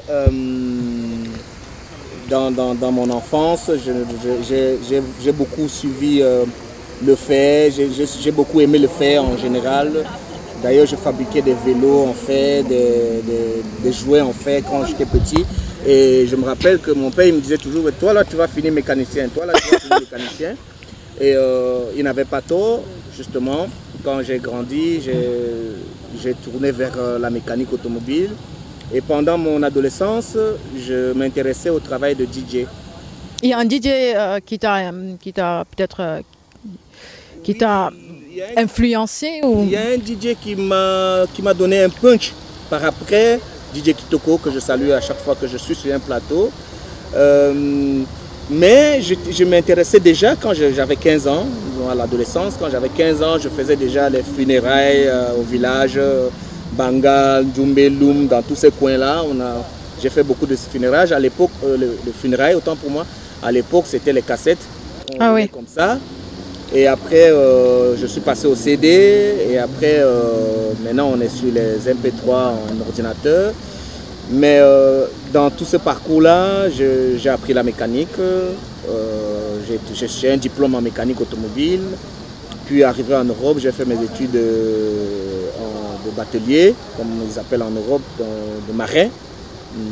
dans mon enfance, j'ai beaucoup suivi le fer, j'ai beaucoup aimé le fer en général. D'ailleurs, je fabriquais des vélos en fer, des jouets en fer quand j'étais petit. Et je me rappelle que mon père il me disait toujours, toi là tu vas finir mécanicien, toi là tu vas finir mécanicien. Et il n'avait pas tort, justement. Quand j'ai grandi, j'ai tourné vers la mécanique automobile. Et pendant mon adolescence, je m'intéressais au travail de DJ. Il y a un DJ qui t'a peut-être influencé ou... Il y a un DJ qui m'a donné un punch par après, DJ Kitoko, que je salue à chaque fois que je suis sur un plateau. Mais je m'intéressais déjà quand j'avais 15 ans, à l'adolescence. Quand j'avais 15 ans, je faisais déjà les funérailles au village, Bangal, Djumbe, Loum, dans tous ces coins-là. J'ai fait beaucoup de funérailles. À l'époque, les funérailles, autant pour moi, à l'époque, c'était les cassettes. Oui. Comme ça. Et après, je suis passé au CD. Et après, maintenant, on est sur les MP3 en ordinateur. Mais dans tout ce parcours-là, j'ai appris la mécanique. J'ai un diplôme en mécanique automobile. Puis arrivé en Europe, j'ai fait mes études de batelier, comme ils appellent en Europe, de marin,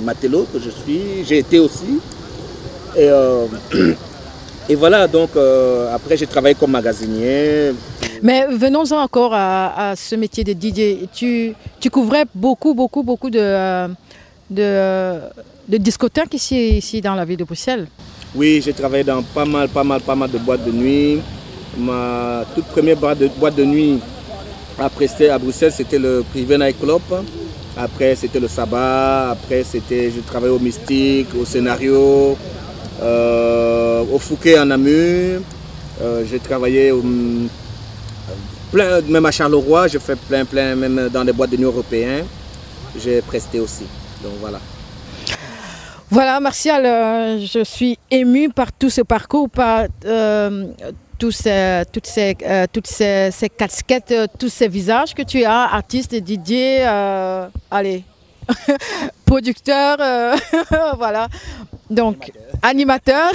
matelot que je suis. J'ai été aussi. Et voilà, donc après j'ai travaillé comme magasinier. Mais venons-en encore à ce métier de DJ. Tu couvrais beaucoup de discothèques ici dans la ville de Bruxelles. Oui, j'ai travaillé dans pas mal de boîtes de nuit. Ma toute première boîte de nuit à Bruxelles, c'était le Privé Night Club. Après, c'était le Sabbat. Après, j'ai travaillé au Mystique, au Scénario, au Fouquet en Namur. J'ai travaillé même à Charleroi. J'ai fait plein, même dans des boîtes de nuit européennes. J'ai presté aussi. Donc voilà. Voilà, Martial, je suis émue par tout ce parcours, par toutes ces casquettes, tous ces visages que tu as, artiste, DJ, allez, producteur, voilà, donc animateur,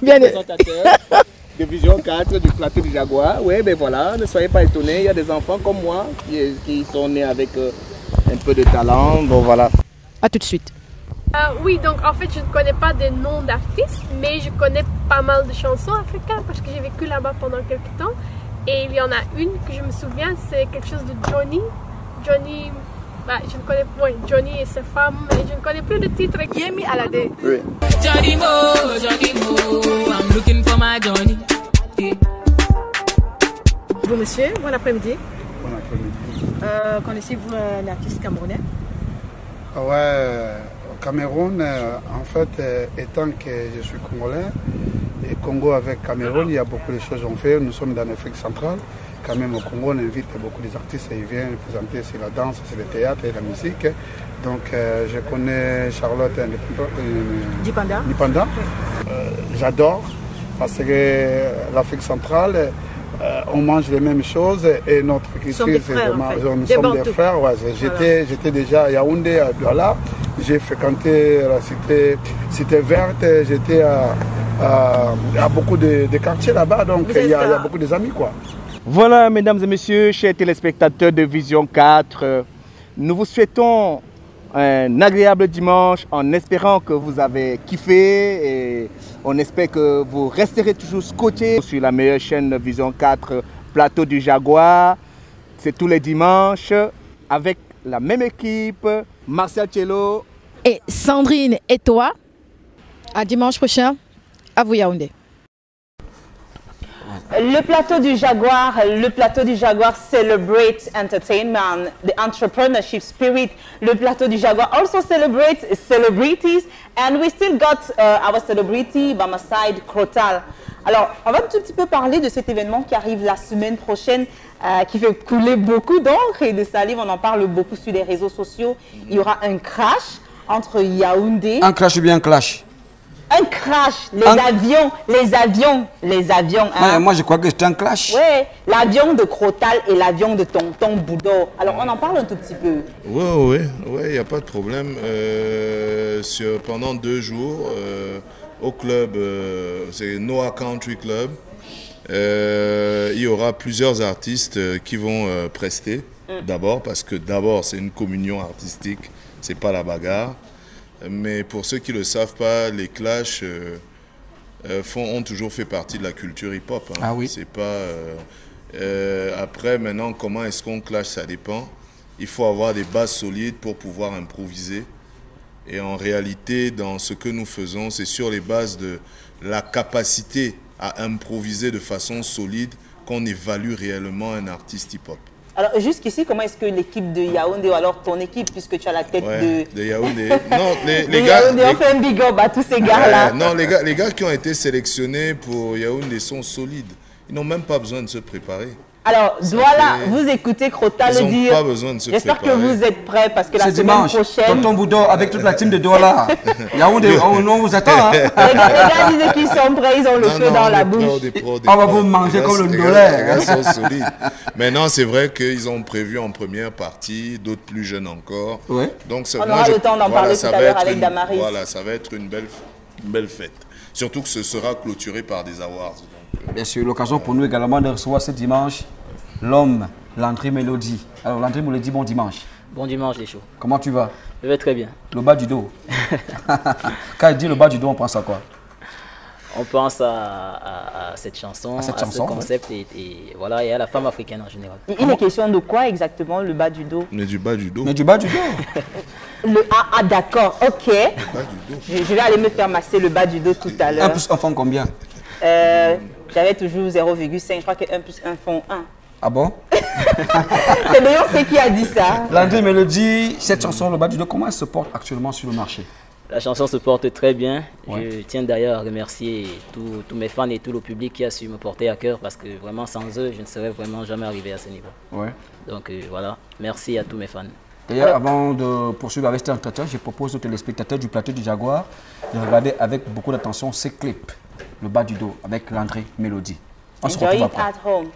bien présentateur de Vision 4 du plateau du Jaguar. Oui, ben voilà, ne soyez pas étonnés, il y a des enfants comme moi qui sont nés avec un peu de talent, bon voilà. À tout de suite. Oui, donc en fait je ne connais pas des noms d'artistes, mais je connais pas mal de chansons africaines parce que j'ai vécu là-bas pendant quelques temps. Et il y en a une que je me souviens, c'est quelque chose de Johnny. Johnny, je ne connais pas, Johnny et sa femme, mais je ne connais plus le titre. Yemi Alade. Oui. Johnny Mo, I'm looking for my Johnny. Bonjour monsieur, bon après-midi. Bon après-midi. Connaissez-vous un artiste camerounais? Ouais. Au Cameroun, en fait, étant que je suis congolais, et Congo avec Cameroun, il y a beaucoup de choses qu'on fait. Nous sommes dans l'Afrique centrale. Quand même, au Congo, on invite beaucoup d'artistes et ils viennent présenter sur la danse, sur le théâtre et la musique. Donc, je connais Charlotte Dipanda. J'adore parce que l'Afrique centrale, on mange les mêmes choses et notre culture, c'est vraiment. Nous sommes des frères. Ouais. J'étais déjà à Yaoundé, à Douala. J'ai fréquenté la cité verte, j'étais à beaucoup de quartiers là-bas, donc il y a beaucoup d'amis quoi. Voilà, mesdames et messieurs, chers téléspectateurs de Vision 4, nous vous souhaitons un agréable dimanche en espérant que vous avez kiffé et on espère que vous resterez toujours scotchés sur la meilleure chaîne Vision 4, Plateau du Jaguar. C'est tous les dimanches avec la même équipe, Martial Cello et Sandrine et toi. À dimanche prochain, à vous Yaoundé. Le plateau du Jaguar celebrates entertainment, the entrepreneurship spirit. Le plateau du Jaguar also celebrates celebrities, and we still got our celebrity by my side, Crotal. Alors, on va un tout petit peu parler de cet événement qui arrive la semaine prochaine, qui fait couler beaucoup d'encre et de salive. On en parle beaucoup sur les réseaux sociaux. Il y aura un crash entre Yaoundé. Un crash ou bien un clash? Un crash, les avions. Hein. Moi, je crois que c'était un clash. Oui, l'avion de Crotal et l'avion de Tonton Boudor. Alors, on en parle un tout petit peu. Oui, il n'y a pas de problème. Pendant 2 jours, au club, c'est Noah Country Club, il y aura plusieurs artistes qui vont prester. D'abord, parce que c'est une communion artistique, c'est pas la bagarre. Mais pour ceux qui ne le savent pas, les clashs ont toujours fait partie de la culture hip-hop. Hein. Ah oui. C'est pas. Après, maintenant, comment est-ce qu'on clash, ça dépend. Il faut avoir des bases solides pour pouvoir improviser. Et en réalité, dans ce que nous faisons, c'est sur les bases de la capacité à improviser de façon solide qu'on évalue réellement un artiste hip-hop. Alors, jusqu'ici, comment est-ce que l'équipe de Yaoundé, ou alors ton équipe, puisque tu as la tête de Yaoundé. Non, les gars. Yaoundé, on fait un big up à tous ces gars-là. Non, les gars qui ont été sélectionnés pour Yaoundé sont solides. Ils n'ont même pas besoin de se préparer. Alors, Douala, vous écoutez Crotal le dire. Ils n'ont pas besoin de se préparer. J'espère que vous êtes prêts parce que la semaine prochaine. Tonton Boudor avec toute la team de Douala. Yaoundé, on vous attend. Hein. Les gars disaient qu'ils sont prêts, ils ont le feu dans la bouche. On va vous manger comme le dollar. Les gars sont solides. Maintenant, c'est vrai qu'ils ont prévu en première partie, d'autres plus jeunes encore. Ouais. Donc, on aura le temps d'en parler tout à l'heure avec Damaris. Voilà, ça va être une belle fête. Surtout que ce sera clôturé par des awards. Bien sûr, l'occasion pour nous également de recevoir ce dimanche l'homme, Landry Mélodie. Alors Landry Mélodie, bon dimanche. Bon dimanche les chauds. Comment tu vas? Je vais très bien. Le bas du dos. Quand il dit le bas du dos, on pense à quoi? On pense à cette chanson, à ce concept et voilà, et à la femme africaine en général. Il est question de quoi exactement, le bas du dos? Mais du bas du dos. Mais du bas du dos. Ah d'accord, ok. Je vais aller me faire masser le bas du dos tout à l'heure. 1 plus 1 font combien? J'avais toujours 0,5, je crois que 1 plus 1 font 1. Ah bon? C'est Beyoncé qui a dit ça. Landry Mélodie, cette chanson, le bas du dos, comment elle se porte actuellement sur le marché? La chanson se porte très bien. Ouais. Je tiens d'ailleurs à remercier tous mes fans et tout le public qui a su me porter à cœur parce que vraiment sans eux, je ne serais vraiment jamais arrivé à ce niveau. Ouais. Donc voilà, merci à tous mes fans. D'ailleurs, avant de poursuivre avec cet entretien, je propose aux téléspectateurs du plateau du Jaguar de regarder avec beaucoup d'attention ces clips, le bas du dos, avec Landry Mélodie. On se retrouve après. At home.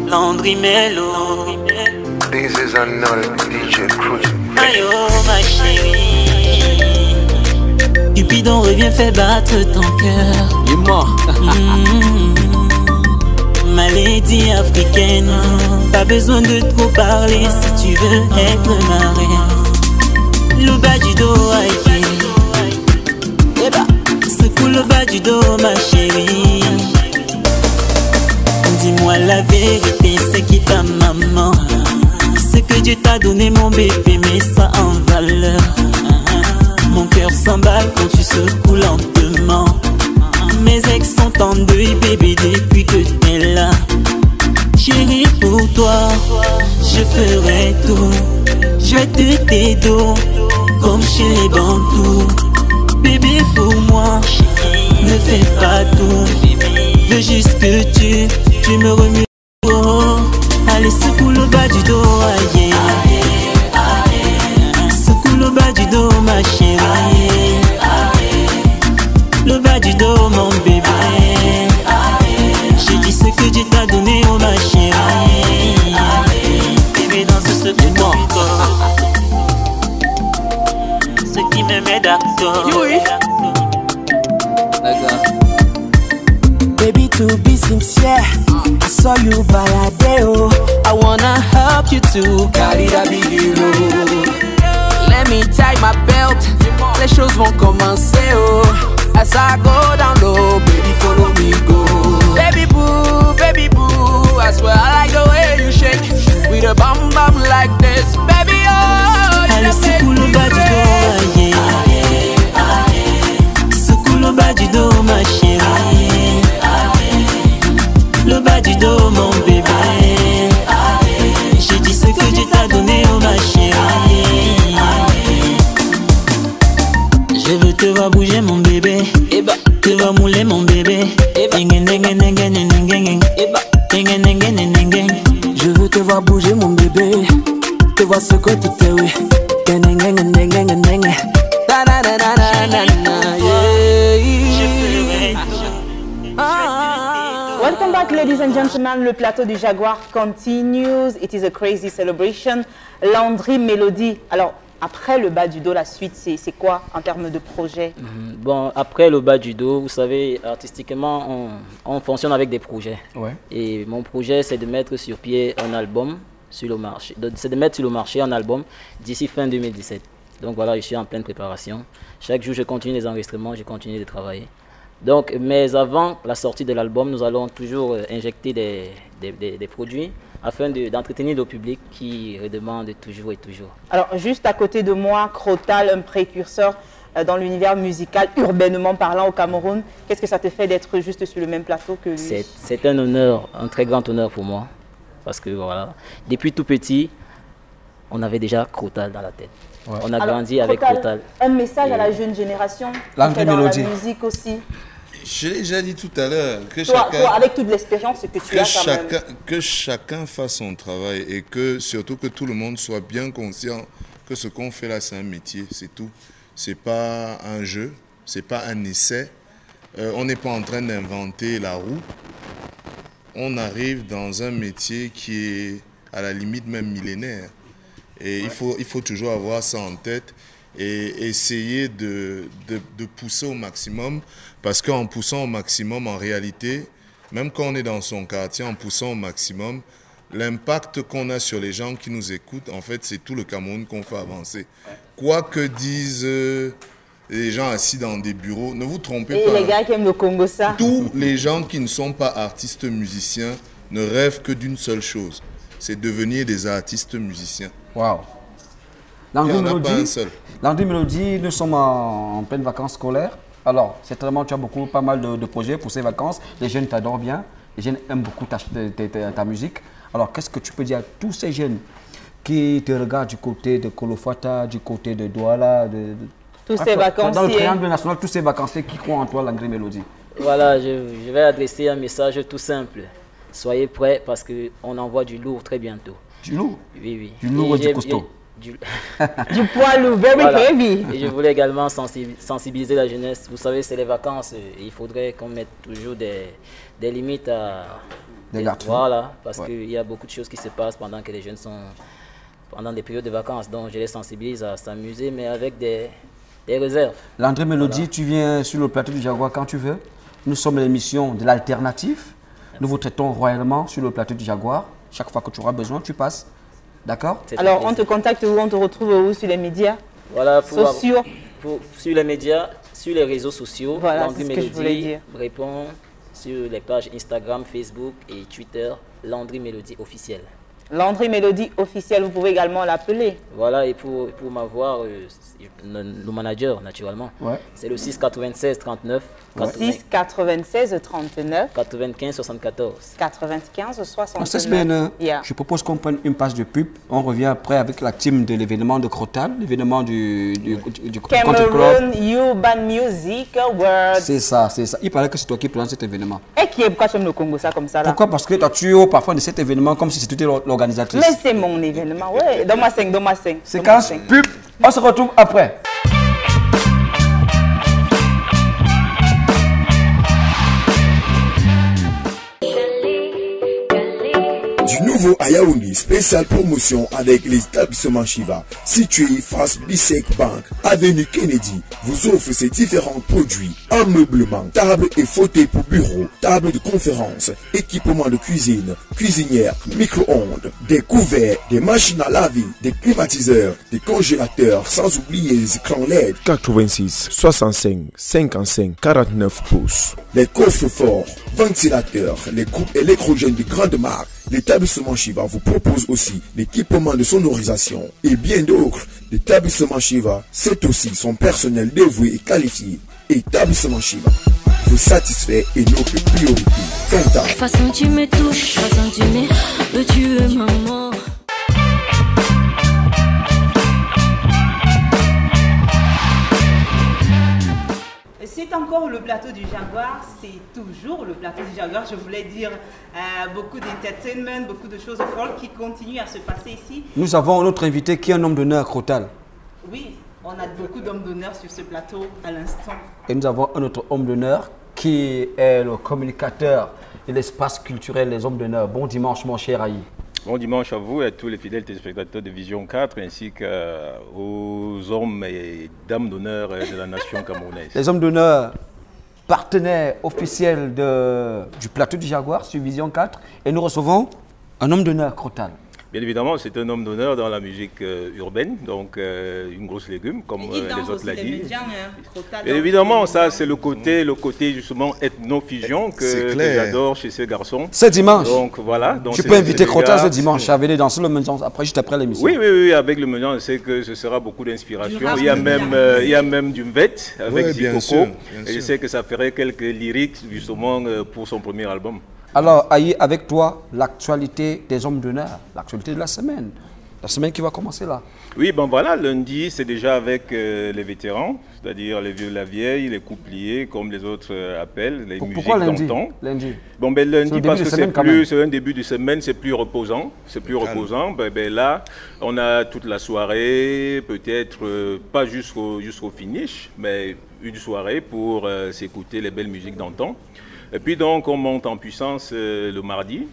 Landry Mélodie. This is another DJ Cruise. Aïe oh ma chérie, Cupidon revient fait battre ton cœur. Il est mort. Maladie africaine, pas besoin de trop parler si tu veux être ma reine. Le bas du dos, aïe. Secoue le bas du dos ma chérie. Dis-moi la vérité, c'est qui ta maman? Ce que Dieu t'a donné mon bébé, mets ça en valeur. Mon cœur s'emballe quand tu secoues lentement. Mes ex sont en deuil bébé depuis que t'es là. Chérie pour toi, je ferai tout. Je vais te t'aider comme chez les bantous. Bébé pour moi, ne fais pas tout. Veux juste que tu me remues. Oh, allez secoue le bas du dos, aïe. Secoue le bas du dos ma chérie. Le bas du dos mon bébé. J'ai dit ce que Dieu t'a donné, oh ma chérie. Bébé dans ce corps, ce qui me met d'accord. Baby, to be sincere, I saw you baladeo. I wanna help you to carry that big load. Let me tie my belt, les choses vont commencer, oh. As I go down low, baby, follow me, go. Baby boo, I swear I like the way you shake. With a bum bum like this, baby, oh. Allez, secoue le bas du dos, aïe. Secoue le bas du dos, ma chérie. Le bas du dos, mon bébé. J'ai dit ce que Dieu t'a donné, oh ma chérie. Je veux te voir bouger, mon bébé. Te voir mouler, mon bébé. Je veux te voir bouger, mon bébé. Te voir secouer tout tes oui. Welcome back, ladies and gentlemen. Le plateau du Jaguar continues. It is a crazy celebration. Landry Mélodie. Alors, après le bas du dos, la suite, c'est quoi en termes de projet? Bon, après le bas du dos, vous savez, artistiquement, on fonctionne avec des projets. Ouais. Et mon projet, c'est de mettre sur pied un album sur le marché. C'est de mettre sur le marché un album d'ici fin 2017. Donc voilà, je suis en pleine préparation. Chaque jour, je continue les enregistrements, je continue de travailler. Donc, mais avant la sortie de l'album, nous allons toujours injecter des produits afin d'entretenir le public qui redemande toujours et toujours. Alors, juste à côté de moi, Crotal, un précurseur dans l'univers musical, urbainement parlant au Cameroun. Qu'est-ce que ça te fait d'être juste sur le même plateau que lui? C'est un honneur, un très grand honneur pour moi. Parce que voilà, depuis tout petit, on avait déjà Crotal dans la tête. Ouais. On a grandi avec Crotal. Un message à la jeune génération, dans la musique aussi. Je l'ai déjà dit tout à l'heure. Toi, avec toute l'expérience que tu as quand même. Que chacun fasse son travail et que surtout que tout le monde soit bien conscient que ce qu'on fait là, c'est un métier, c'est tout. C'est pas un jeu, c'est pas un essai. On n'est pas en train d'inventer la roue. On arrive dans un métier qui est à la limite même millénaire. Et il faut toujours avoir ça en tête. et essayer de pousser au maximum, parce qu'en poussant au maximum, en réalité, même quand on est dans son quartier, en poussant au maximum, l'impact qu'on a sur les gens qui nous écoutent, en fait, c'est tout le Cameroun qu'on fait avancer. Quoi que disent les gens assis dans des bureaux, ne vous trompez pas. Et les gars qui aiment le Congo, ça. Tous les gens qui ne sont pas artistes musiciens ne rêvent que d'une seule chose, c'est devenir des artistes musiciens. Waouh. Landry Mélodie, nous sommes en pleine vacances scolaires. Alors, certainement, tu as pas mal de projets pour ces vacances. Les jeunes t'adorent bien. Les jeunes aiment beaucoup ta musique. Alors, qu'est-ce que tu peux dire à tous ces jeunes qui te regardent du côté de Kolofata, du côté de Douala, tous ces vacanciers. Dans le triangle national, tous ces vacanciers qui croient en toi, Landry Mélodie. Voilà, je vais adresser un message tout simple. Soyez prêts parce qu'on envoie du lourd très bientôt. Du lourd? Oui, oui. Du lourd et du costaud. Du poids lourd, very heavy. Et je voulais également sensibiliser la jeunesse. Vous savez, c'est les vacances. Il faudrait qu'on mette toujours des limites à... Voilà, parce qu'il y a beaucoup de choses qui se passent pendant que les jeunes sont... pendant des périodes de vacances. Donc, je les sensibilise à s'amuser, mais avec des réserves. Landry Mélodie, tu viens sur le plateau du Jaguar quand tu veux. Nous sommes l'émission de l'alternative. Nous vous traitons royalement sur le plateau du Jaguar. Chaque fois que tu auras besoin, tu passes. D'accord? Alors, on te contacte où? On te retrouve où? Sur les médias sociaux? Sur les médias, sur les réseaux sociaux. Voilà, c'est ce que je voulais dire. Répond sur les pages Instagram, Facebook et Twitter, Landry Mélodie officielle. Landry Mélodie officielle, vous pouvez également l'appeler. Voilà, et pour m'avoir, le manager, naturellement, c'est le 696 39 696 39 95 74. 95 79. Cette semaine, je propose qu'on prenne une page de pub. On revient après avec la team de l'événement de Crotal, l'événement du Cameroun Urban Music Award. C'est ça, c'est ça. Il paraît que c'est toi qui plane cet événement. Et pourquoi tu aimes le Congo ça comme ça là? Pourquoi? Parce que toi tu es parfois de cet événement comme si c'était l'organisatrice. Mais c'est mon événement, ouais. Donne-moi 5, donne-moi 5. Séquence pub, on se retrouve après. Du nouveau à Yaoundé, spéciale promotion avec l'établissement Shiva, situé face Bissek Bank, avenue Kennedy, vous offre ses différents produits, ameublement, tables et fauteuils pour bureau, tables de conférence, équipement de cuisine, cuisinière, micro-ondes, des couverts, des machines à laver, des climatiseurs, des congélateurs, sans oublier les écrans LED. 86 65 55 49 pouces. Les coffres forts, ventilateurs, les groupes électrogènes de grande marque. L'établissement Shiva vous propose aussi l'équipement de sonorisation et bien d'autres. L'établissement Shiva, c'est aussi son personnel dévoué et qualifié. Établissement Shiva vous satisfait et notre priorité. De toute façon tu me touches, de toute façon tu es maman. C'est encore le plateau du Jaguar, c'est toujours le plateau du Jaguar. Je voulais dire beaucoup d'entertainment, beaucoup de choses folles qui continuent à se passer ici. Nous avons notre invité qui est un homme d'honneur, Crotal. Oui, on a beaucoup d'hommes d'honneur sur ce plateau à l'instant. Et nous avons un autre homme d'honneur qui est le communicateur de l'espace culturel des hommes d'honneur. Bon dimanche, mon cher Aïe. Bon dimanche à vous et à tous les fidèles téléspectateurs de Vision 4 ainsi qu'aux hommes et dames d'honneur de la nation camerounaise. Les hommes d'honneur, partenaires officiels du plateau du Jaguar sur Vision 4 et nous recevons un homme d'honneur, Crotal. Bien évidemment, c'est un homme d'honneur dans la musique urbaine, donc une grosse légume, comme les autres l'ont dit. Bien évidemment, ça c'est le côté justement ethno-fusion que j'adore chez ces garçons. C'est dimanche. Donc voilà. Donc, tu peux inviter Crotal ce dimanche à venir danser le mendiant après, juste après l'émission. Oui, avec le mendiant, je sais que ce sera beaucoup d'inspiration. Il y a même du Mvet avec Zikoko. Et je sais que ça ferait quelques lyriques justement pour son premier album. Alors, Aïe, avec toi, l'actualité des hommes d'honneur, l'actualité de la semaine qui va commencer là. Oui, ben voilà, lundi, c'est déjà avec les vétérans, c'est-à-dire les vieux la vieille, les coupliers, comme les autres appellent, les musiques d'antan. Lundi Bon, ben lundi, parce que c'est un début de semaine, c'est plus reposant. C'est plus reposant. Ben là, on a toute la soirée, peut-être pas jusqu'au finish, mais une soirée pour s'écouter les belles musiques d'antan. Et puis donc, on monte en puissance le mardi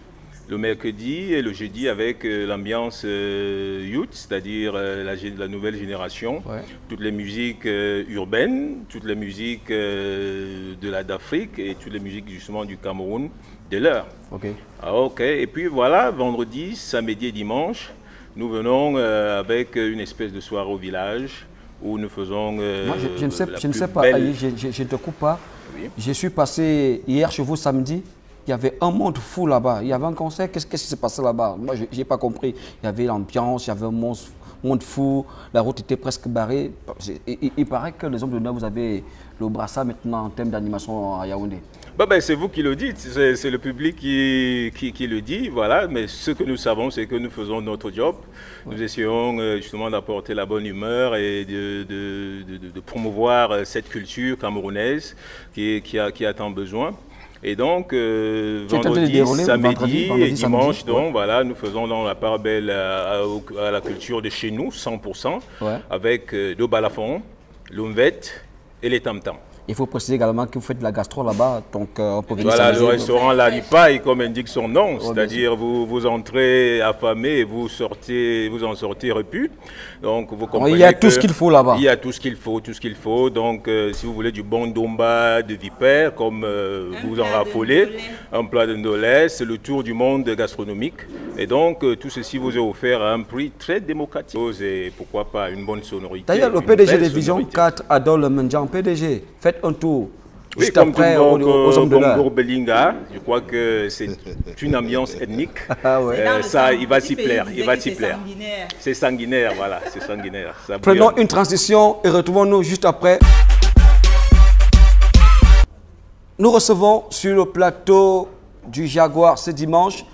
Le mercredi et le jeudi avec l'ambiance youth, c'est-à-dire la nouvelle génération, toutes les musiques urbaines, toutes les musiques d'Afrique et toutes les musiques justement du Cameroun, de l'heure. Et puis voilà, vendredi, samedi et dimanche, nous venons avec une espèce de soirée au village où nous faisons... Moi, je ne sais pas, Aïe, je ne te coupe pas. Oui. Je suis passé hier chez vous samedi. Il y avait un monde fou là-bas. Il y avait un concert. Qu'est-ce qui s'est passé là-bas? Moi, je n'ai pas compris. Il y avait l'ambiance, il y avait un monde fou. La route était presque barrée. Il paraît que les hommes de Nord, vous avez le brassard maintenant en termes d'animation à Yaoundé. C'est vous qui le dites. C'est le public qui le dit. Voilà. Mais ce que nous savons, c'est que nous faisons notre job. Nous essayons justement d'apporter la bonne humeur et de promouvoir cette culture camerounaise qui a tant besoin. Et donc, vendredi, samedi et dimanche, donc, voilà, nous faisons dans la part belle à la culture de chez nous, 100%, avec le balafon, l'oumvette et les tam-tams. Il faut préciser également que vous faites de la gastro là-bas, donc on peut venir. Voilà, le restaurant La Lipaille, comme indique son nom, c'est-à-dire vous entrez affamé et vous en sortez repu. Donc vous comprenez. Il y a tout ce qu'il faut là-bas. Il y a tout ce qu'il faut, Donc si vous voulez du bon domba de vipère, comme vous en raffolez, un plat de ndolès, c'est le tour du monde gastronomique. Et donc tout ceci vous est offert à un prix très démocratique. Et pourquoi pas une bonne sonorité. D'ailleurs, le PDG de Vision 4 adore le Mendian. PDG, faites un tour. Oui, juste après, aux hommes de l'heure. Belinga, je crois que c'est une ambiance ethnique. Ça, il va s'y plaire. C'est sanguinaire, voilà, c'est sanguinaire. Prenons une transition et retrouvons-nous juste après. Nous recevons sur le plateau du Jaguar ce dimanche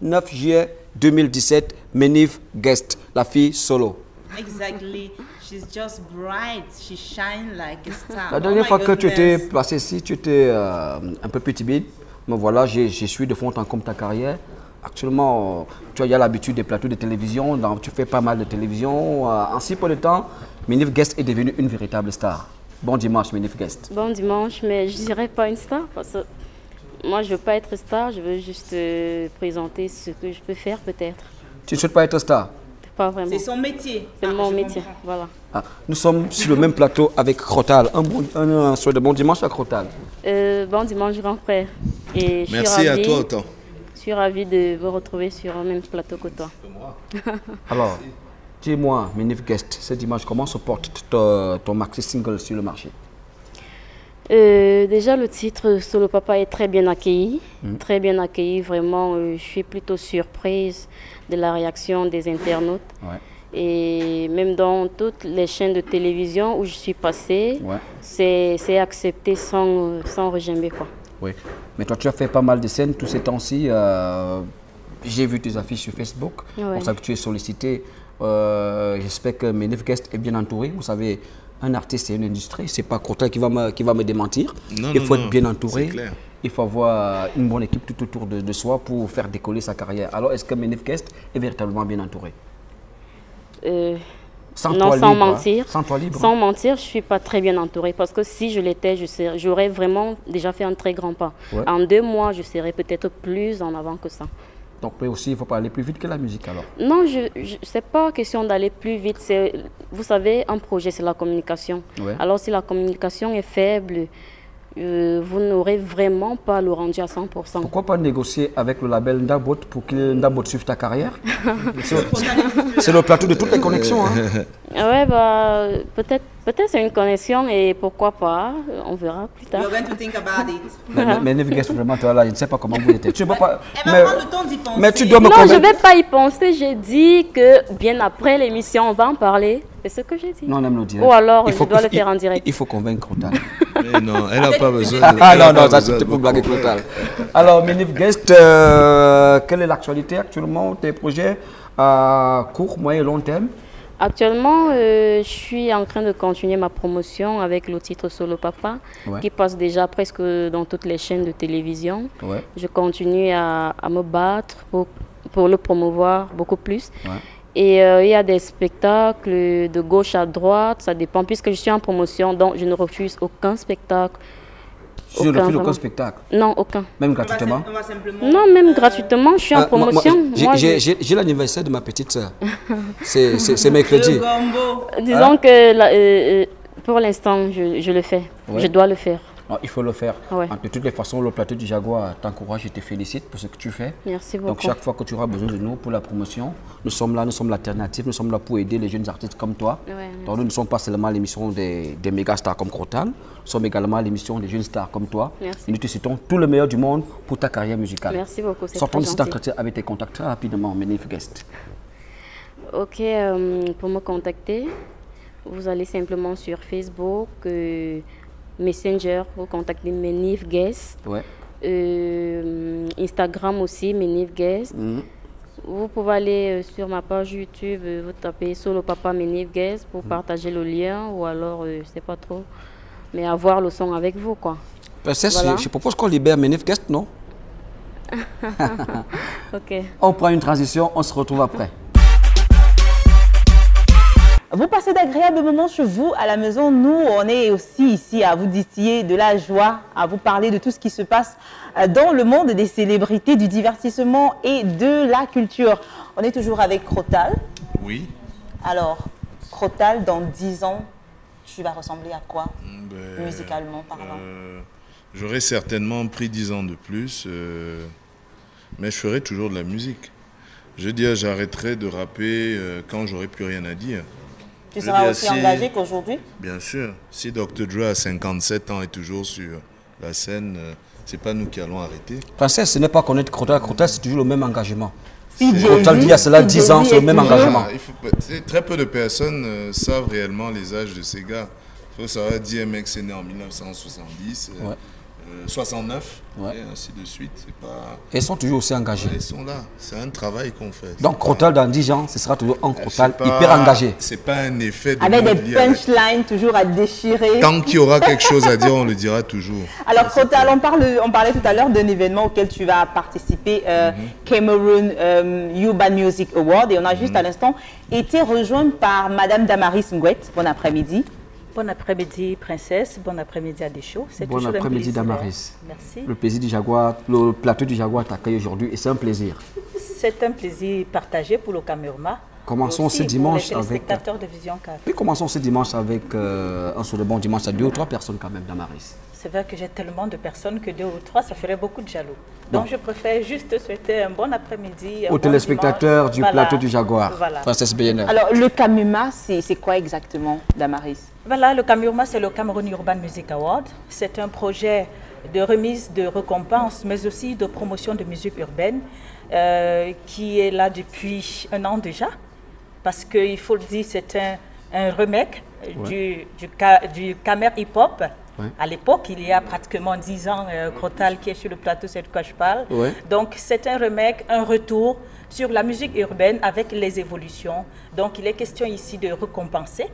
9 juillet 2017, Menif Guest, la fille solo. Exactly. She's just bright. She shines like a star. La dernière fois que tu étais placé ici, tu étais un peu plus timide. Mais voilà, je suis de fond en comble ta carrière. Actuellement, tu as l'habitude des plateaux de télévision. Donc tu fais pas mal de télévision. En si peu de temps, Menif Guest est devenue une véritable star. Bon dimanche, Menif Guest. Bon dimanche, mais je ne dirais pas une star parce que moi, je ne veux pas être star. Je veux juste présenter ce que je peux faire peut-être. Tu ne souhaites pas être star? Pas vraiment. C'est son métier. C'est mon métier, voilà. Nous sommes sur le même plateau avec Crotal. Un souhait de bon dimanche à Crotal. Bon dimanche, grand frère. Et merci à toi autant. Je suis ravie de vous retrouver sur le même plateau que toi. Alors, dis-moi, Menif Guest, ce dimanche, comment se porte ton maxi single sur le marché? Déjà, le titre Solo Papa est très bien accueilli. Très bien accueilli, vraiment. Je suis plutôt surprise de la réaction des internautes. Et même dans toutes les chaînes de télévision où je suis passée, c'est accepté sans regimber, quoi. Oui, mais toi tu as fait pas mal de scènes tous ces temps-ci. J'ai vu tes affiches sur Facebook, pour ça que tu es sollicité. J'espère que Menif Guest est bien entouré. Vous savez, un artiste, c'est une industrie. C'est pas Crotal qui va me démentir. Il faut être bien entouré. Il faut avoir une bonne équipe tout autour de soi pour faire décoller sa carrière. Alors, est-ce que Menif Guest est véritablement bien entouré? Sans mentir, je ne suis pas très bien entourée parce que si je l'étais, j'aurais vraiment déjà fait un très grand pas. En 2 mois, je serais peut-être plus en avant que ça. Donc aussi, il ne faut pas aller plus vite que la musique alors? Non, ce n'est pas question d'aller plus vite. Vous savez, un projet, c'est la communication. Alors si la communication est faible, vous n'aurez vraiment pas le rendu à 100%. Pourquoi pas négocier avec le label Ndabot pour que Ndabot suive ta carrière? C'est le plateau de toutes les connexions. Ouais, bah, peut-être c'est une connexion et pourquoi pas, on verra plus tard. You're going to think about it. Mais Menif Guest, vraiment, toi là, je ne sais pas comment vous étiez. Tu ne peux pas. Elle va prendre le temps d'y penser. Mais tu dois me convaincre. Non, je ne vais pas y penser. J'ai dit que bien après l'émission, on va en parler. C'est ce que j'ai dit. Non, on aime le direct. Ou alors, je dois le faire en direct. Il faut convaincre Crotal. Mais non, elle n'a pas besoin. Non, ça c'était pour blaguer Crotal. Alors, Menif Guest, quelle est l'actualité actuellement, tes projets à court, moyen et long terme? Actuellement, je suis en train de continuer ma promotion avec le titre Solo Papa, qui passe déjà presque dans toutes les chaînes de télévision. Je continue à me battre pour le promouvoir beaucoup plus. Et il y a des spectacles de gauche à droite, ça dépend, puisque je suis en promotion, donc je ne refuse aucun spectacle. Tu ne refais aucun spectacle? Non, aucun. Même gratuitement? Non, même gratuitement, je suis en promotion. J'ai l'anniversaire de ma petite soeur. C'est mercredi. Disons que pour l'instant, je le fais. Ouais. Je dois le faire. Non, il faut le faire. Ouais. De toutes les façons, le plateau du Jaguar t'encourage et te félicite pour ce que tu fais. Merci beaucoup. Donc chaque fois que tu auras besoin de nous pour la promotion, nous sommes là, nous sommes l'alternative, nous sommes là pour aider les jeunes artistes comme toi. Ouais, donc nous ne sommes pas seulement l'émission des méga stars comme Crotal, nous sommes également l'émission des jeunes stars comme toi. Merci. Et nous te citons tout le meilleur du monde pour ta carrière musicale. Merci beaucoup. Sortons de cet entretien avec tes contacts très rapidement, Menif Guest. Ok, pour me contacter, vous allez simplement sur Facebook, Messenger, vous contactez Menif Guest. Ouais. Instagram aussi, Menif Guest. Vous pouvez aller sur ma page YouTube, vous tapez Solo Papa Menif Guest pour partager le lien ou alors, je ne sais pas trop, mais avoir le son avec vous, quoi. Voilà. Je propose qu'on libère Menif Guest, non? Ok. On prend une transition, on se retrouve après. Vous passez d'agréables moments chez vous, à la maison. Nous, on est aussi ici à vous distiller de la joie, à vous parler de tout ce qui se passe dans le monde des célébrités, du divertissement et de la culture. On est toujours avec Crotal. Oui. Alors, Crotal, dans 10 ans, tu vas ressembler à quoi, musicalement parlant? J'aurais certainement pris 10 ans de plus, mais je ferai toujours de la musique. Je veux dire, j'arrêterai de rapper quand j'aurai plus rien à dire. Tu seras aussi engagé qu'aujourd'hui? Bien sûr. Si Dr. Dre a 57 ans et toujours sur la scène, c'est pas nous qui allons arrêter. Princesse, ce n'est pas connaître Crotal. Crotal, c'est toujours le même engagement. Crotal dit à cela 10 ans, c'est le même engagement. Très peu de personnes savent réellement les âges de ces gars. Il faut savoir, DMX est né en 1970. 69, et ainsi de suite. Pas... Ils sont toujours aussi engagés. Ils sont là, c'est un travail qu'on fait. Donc Crotal dans 10 ans, ce sera toujours un Crotal hyper engagé. C'est pas un effet de avec des punchlines toujours à déchirer. Tant qu'il y aura quelque chose à dire, on le dira toujours. Alors Crotal, on parlait tout à l'heure d'un événement auquel tu vas participer, Cameroon Urban Music Award, et on a juste à l'instant été rejoint par Madame Damaris Ngouet. Bon après-midi. Bon après-midi, Princesse. Bon après-midi à Deschaux. Bon après-midi, Damaris. Merci. Le plaisir du Jaguar, le plateau du Jaguar t'accueille aujourd'hui et c'est un plaisir. C'est un plaisir partagé pour le Caméroma. Commençons ce dimanche avec... téléspectateurs de Vision 4. Oui, commençons ce dimanche avec un sur le bon dimanche à 2 ou 3 personnes quand même, Damaris. C'est vrai que j'ai tellement de personnes que 2 ou 3, ça ferait beaucoup de jaloux. Donc je préfère juste souhaiter un bon après-midi. Aux téléspectateurs du plateau du Jaguar, Princesse BNR. Alors le Camuma, c'est quoi exactement, Damaris? Voilà, le Camuma, c'est le Cameroon Urban Music Award. C'est un projet de remise de récompenses, mais aussi de promotion de musique urbaine qui est là depuis 1 an déjà. Parce qu'il faut le dire, c'est un remake du Camer Hip Hop. Ouais. À l'époque, il y a pratiquement 10 ans, Crotal qui est sur le plateau, c'est de quoi je parle. Ouais. Donc c'est un remake, un retour sur la musique urbaine avec les évolutions. Donc il est question ici de récompenser,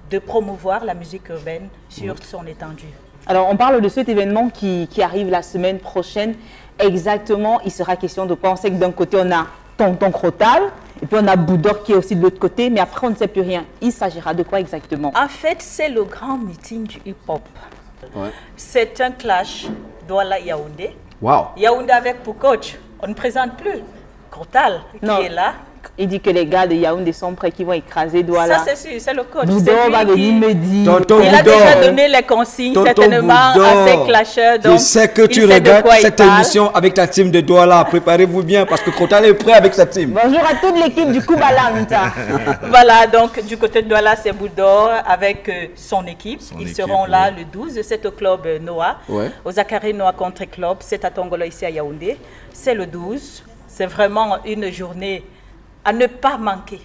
de promouvoir la musique urbaine sur son étendue. Alors on parle de cet événement qui arrive la semaine prochaine. Exactement, il sera question de quoi? On sait que d'un côté on a Tonton Crotal, et puis on a Boudor qui est aussi de l'autre côté, mais après on ne sait plus rien. Il s'agira de quoi exactement? En fait, c'est le grand meeting du hip-hop. Ouais. C'est un clash Douala-Yaoundé. Wow. Yaoundé avec pour coach. On ne présente plus Crotal qui est là. Il dit que les gars de Yaoundé sont prêts, qui vont écraser Douala. Ça c'est sûr, c'est le coach. Boudor va venir me dire. Il a déjà donné les consignes, certainement, à ses clasheurs. Je sais que tu regardes cette émission avec ta team de Douala. Préparez-vous bien parce que Crotal est prêt avec sa team. Bonjour à toute l'équipe du Koubalanta. Voilà, donc du côté de Douala, c'est Boudor avec son équipe. Ils seront là le 12, c'est au club Noah, au Zachary Noah Country Club. C'est à Tongolo ici à Yaoundé. C'est le 12. C'est vraiment une journée à ne pas manquer.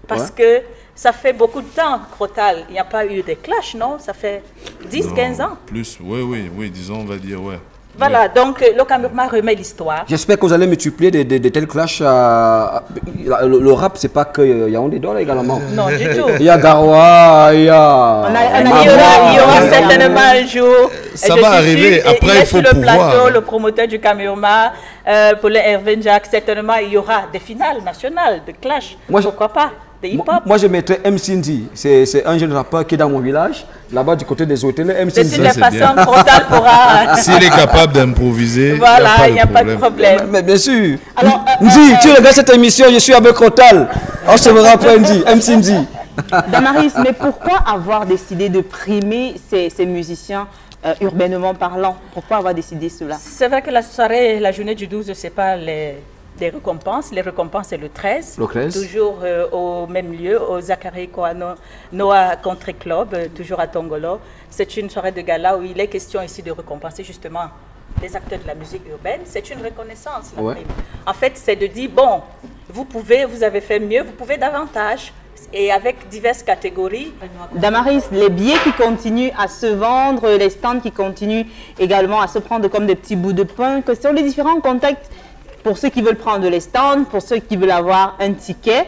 Parce que ça fait beaucoup de temps, Crotal. Il n'y a pas eu de clash, non? Ça fait 10-15 ans. Plus, oui, disons, on va dire, Voilà, donc le Caméroma remet l'histoire. J'espère que vous allez multiplier de tels clashs. Le rap, c'est pas que Yaoundé Douala également. Non, du tout. Il y a Garoua, il y a... Il y aura certainement un jour ça va arriver. Après, il faut pouvoir. Sur le plateau, hein. le promoteur du Kamurma, Paulin Hervé Jacques, certainement, il y aura des finales nationales, de clash. Pourquoi pas? Moi, je mettrais M-Cindy. C'est un jeune rappeur qui est dans mon village, là-bas du côté des hôtels. M-Cindy. S'il est capable d'improviser, voilà, il n'y a pas de problème. Mais bien sûr. Alors, Ndi, tu regardes cette émission, je suis avec Rotal. On se verra après Ndi, M-Cindy. Damaris, mais pourquoi avoir décidé de primer ces musiciens urbainement parlant? Pourquoi avoir décidé cela? C'est vrai que la soirée, la journée du 12, c'est pas des récompenses. Les récompenses, c'est le 13. Le 13. Toujours au même lieu, au Zachary Koano Noah Country Club, toujours à Tongolo. C'est une soirée de gala où il est question ici de récompenser justement les acteurs de la musique urbaine. C'est une reconnaissance, la prime. En fait, c'est de dire, bon, vous avez fait mieux, vous pouvez davantage. Et avec diverses catégories. Damaris, les billets qui continuent à se vendre, les stands qui continuent également à se prendre comme des petits bouts de pain, que sont les différents contacts pour ceux qui veulent prendre les stands, pour ceux qui veulent avoir un ticket,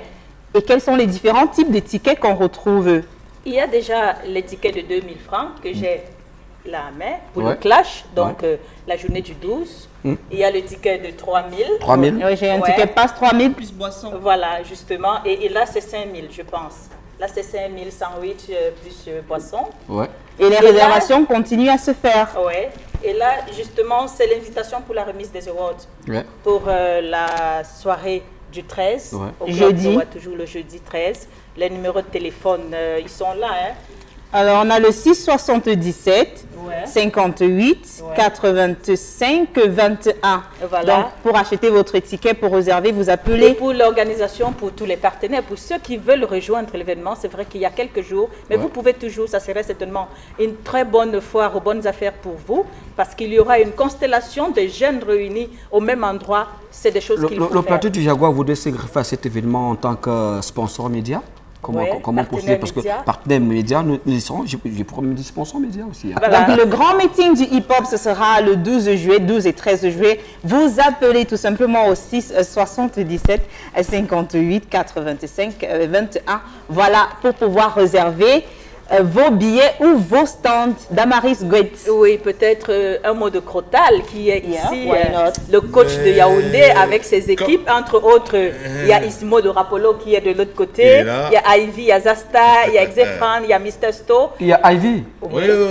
et quels sont les différents types de tickets qu'on retrouve? Il y a déjà les tickets de 2000 francs que j'ai là à main pour le clash, donc la journée du 12. Il y a le ticket de 3000. 3000. Oui, j'ai un ticket passe 3000 plus boisson. Voilà, justement. Et là, c'est 5000, je pense. Là, c'est 5000 sandwich plus boisson. Ouais. Et les réservations continuent à se faire. Oui. Et là, justement, c'est l'invitation pour la remise des awards. Ouais. Pour la soirée du 13. Ouais. Jeudi. Toujours le jeudi 13. Les numéros de téléphone, ils sont là. Hein. Alors, on a le 677 58 85 21. Voilà. Donc, pour acheter votre ticket, pour réserver, vous appelez. Et pour l'organisation, pour tous les partenaires, pour ceux qui veulent rejoindre l'événement, c'est vrai qu'il y a quelques jours, mais vous pouvez toujours, ça serait certainement une très bonne foire aux bonnes affaires pour vous, parce qu'il y aura une constellation de jeunes réunis au même endroit. C'est des choses qu'il faut faire. Le plateau du Jaguar voudrait se greffer à cet événement en tant que sponsor média? Comment procéder? Parce que partenaire média, nous serons, je pourrais me dire sponsor média aussi. Hein. Voilà. Donc, le grand meeting du hip-hop, ce sera le 12 juillet, 12 et 13 juillet. Vous appelez tout simplement au 6 77 58 85 21. Voilà, pour pouvoir réserver vos billets ou vos stands. Damaris Goetz. Oui, peut-être un mot de Crotal qui est ici, le coach de Yaoundé avec ses équipes. Entre autres, il y a Ismo de Rapolo qui est de l'autre côté. Il y a Ivy, il y a Zasta, il y a Xefran, il y a Mr. Sto. Il y a Ivy.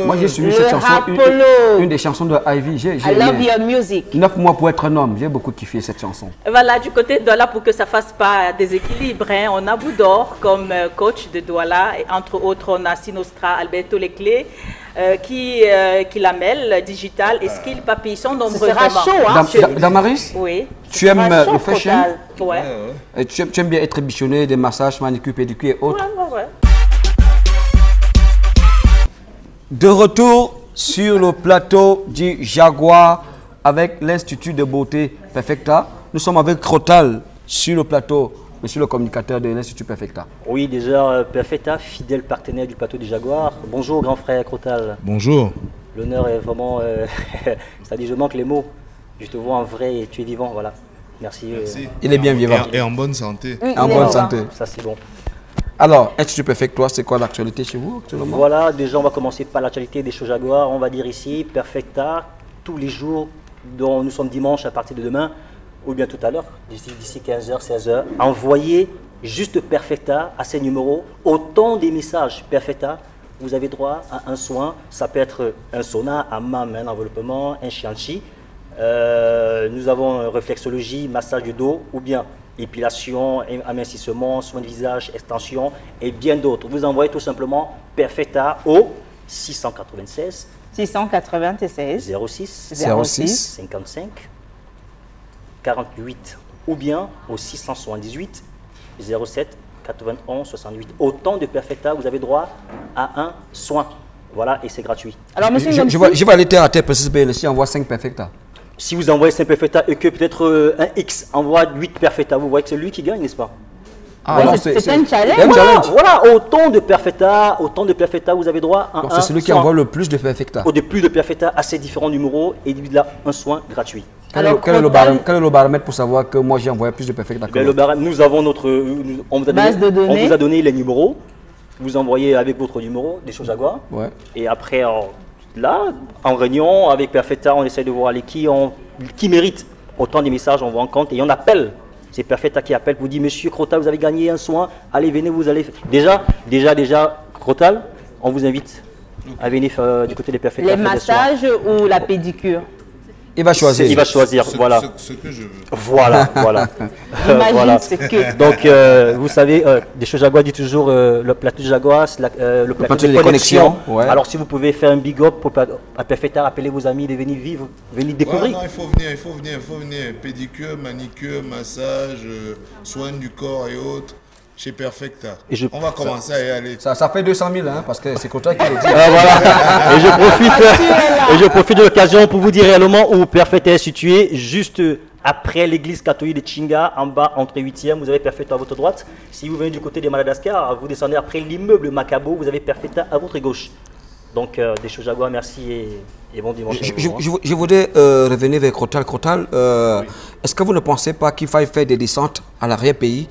Moi, j'ai suivi cette chanson, une des chansons de Ivy. I love your music. 9 mois pour être un homme. J'ai beaucoup kiffé cette chanson. Voilà, du côté de Douala, pour que ça ne fasse pas déséquilibre, hein, on a Boudor comme coach de Douala. Et entre autres, on a Sinostra, Alberto Leclé, qui l'amène, Digital et Skill Papi. Ils sont nombreux. Ce sera chaud, hein? Damaris, oui. Tu aimes le fashion? Ouais. Et tu aimes bien être bichonné, des massages, manicure, pédicure et autres? Ouais. De retour sur le plateau du Jaguar avec l'Institut de beauté Perfecta. Nous sommes avec Crotal sur le plateau. Monsieur le communicateur de l'Institut Perfecta. Oui, déjà, Perfecta, fidèle partenaire du plateau du Jaguar. Bonjour, grand frère Crotal. Bonjour. L'honneur est vraiment... c'est-à-dire, je manque les mots. Je te vois en vrai et tu es vivant, voilà. Merci. Il est bien vivant. Et en bonne santé. En bonne santé. Ça, c'est bon. Alors, Institut Perfecta, c'est quoi l'actualité chez vous actuellement? Voilà, déjà, on va commencer par l'actualité des shows Jaguar. On va dire ici, Perfecta, tous les jours, dont nous sommes dimanche à partir de demain, ou bien tout à l'heure, d'ici 15h, 16h, envoyez juste Perfecta à ces numéros, autant des messages Perfecta, vous avez droit à un soin, ça peut être un sauna, un hammam, un enveloppement, un shianchi, nous avons réflexologie, massage du dos, ou bien épilation, amincissement, soin de visage, extension, et bien d'autres. Vous envoyez tout simplement Perfecta au 696 06 55 48 ou bien au 678 07 91 68. Autant de Perfecta, vous avez droit à un soin. Voilà, et c'est gratuit. Alors, monsieur, je vais aller terre à terre, parce que si on envoie 5 Perfecta. Si vous envoyez 5 Perfecta et que peut-être un X envoie 8 Perfecta, vous voyez que c'est lui qui gagne, n'est-ce pas? C'est un challenge. Voilà, autant de Perfecta, vous avez droit à un soin. C'est celui qui envoie le plus de Perfecta. De plus de Perfecta à ces différents numéros et il a un soin gratuit. Quel est le baromètre pour savoir que moi j'ai envoyé plus de Perfecta? Nous avons notre... On vous a donné les numéros. Vous envoyez avec votre numéro des choses à voir. Ouais. Et après, là, en réunion avec Perfetta, on essaie de voir qui mérite autant de messages, on voit en compte et on appelle. C'est Perfetta qui appelle pour dire Monsieur Crotal, vous avez gagné un soin, allez, venez, vous allez. Déjà, Crotal, on vous invite à venir du côté des Perfetta. Les massages ou la pédicure? Il va choisir. Il va choisir, voilà. Ce que je veux. Voilà. Imagine ce que... Donc, vous savez, Décho Jaguar dit toujours le plateau de Jaguar, c'est le plateau de connexion. Ouais. Alors, si vous pouvez faire un big up à Perfetta, appelez vos amis de venir vivre, venir découvrir. Ouais, non, il faut venir. Pédicure, manicure, massage, soins du corps et autres. Chez Perfetta. On va commencer à y aller. Ça fait 200 000, hein, parce que c'est Crotal qui le dit. Voilà. Et je profite de l'occasion pour vous dire réellement où Perfetta est situé, juste après l'église catholique de Chinga, en bas, entre 8e, vous avez Perfetta à votre droite. Si vous venez du côté de Madagascar, vous descendez après l'immeuble Macabo, vous avez Perfetta à votre gauche. Donc, Décho Jaguar, merci et bon dimanche. Je voudrais revenir vers Crotal. Crotal, est-ce que vous ne pensez pas qu'il faille faire des descentes à l'arrière-pays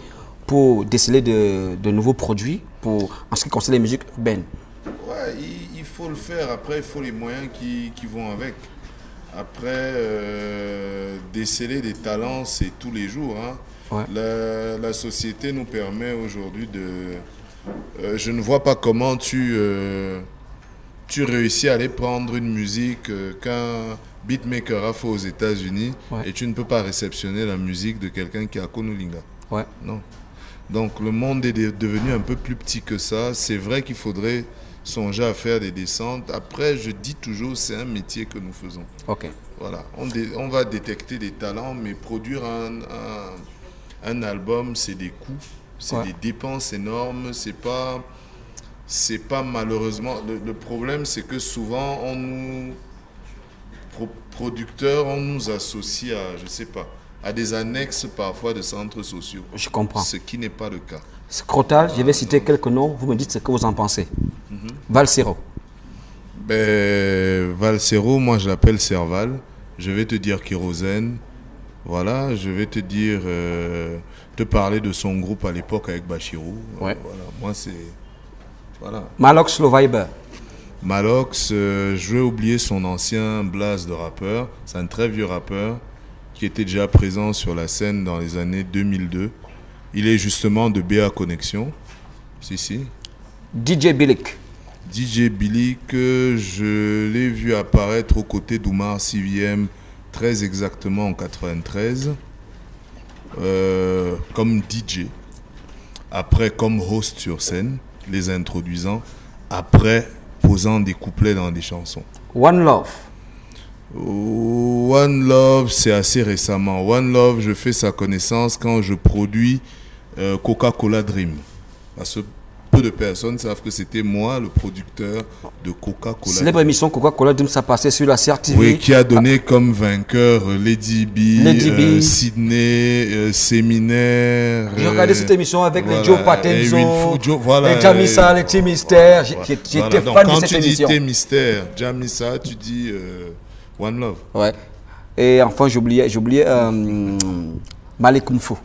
pour déceler de nouveaux produits en ce qui concerne les musiques urbaines? Ouais, il faut le faire. Après, il faut les moyens qui vont avec. Après, déceler des talents, c'est tous les jours. Hein. Ouais. La société nous permet aujourd'hui de... je ne vois pas comment tu réussis à aller prendre une musique qu'un beatmaker a fait aux États-Unis et tu ne peux pas réceptionner la musique de quelqu'un qui est à Konolinga. Ouais. Non. Donc le monde est devenu un peu plus petit que ça. C'est vrai qu'il faudrait songer à faire des descentes. Après, je dis toujours, c'est un métier que nous faisons. Ok. Voilà. On va détecter des talents, mais produire un album, c'est des coûts, c'est des dépenses énormes. C'est pas malheureusement... Le problème, c'est que souvent, producteurs, on nous associe à, je sais pas, à des annexes parfois de centres sociaux. Je comprends. Ce qui n'est pas le cas. Crotal, je vais citer quelques noms, vous me dites ce que vous en pensez. Valsero. Valsero, moi je l'appelle Serval. Je vais te dire Kérosène. Voilà, je vais te dire, te parler de son groupe à l'époque avec Bachirou. Ouais. Voilà, moi c'est... Voilà. Malox Loviber. Malox, je vais oublier son ancien blast de rappeur. C'est un très vieux rappeur qui était déjà présent sur la scène dans les années 2002. Il est justement de BA Connexion. Si. DJ Bilik. DJ Bilik, je l'ai vu apparaître aux côtés d'Oumar CVM très exactement en 93. Comme DJ. Après comme host sur scène, les introduisant. Après posant des couplets dans des chansons. One Love. One Love, c'est assez récemment. One Love, je fais sa connaissance quand je produis Coca-Cola Dream. Parce que peu de personnes savent que c'était moi le producteur de Coca-Cola. Célèbre émission Coca-Cola Dream, ça passait sur la CRTV. Oui, qui a donné comme vainqueur Lady B, Sydney, Séminaire. J'ai regardé cette émission avec les Joe Patenzo, les Jamisa, les T-Mystère. J'étais fan de cette émission. Quand tu dis T-Mystère, Jamisa, tu dis One Love. Ouais. Et enfin, j'oubliais Malikum Fou.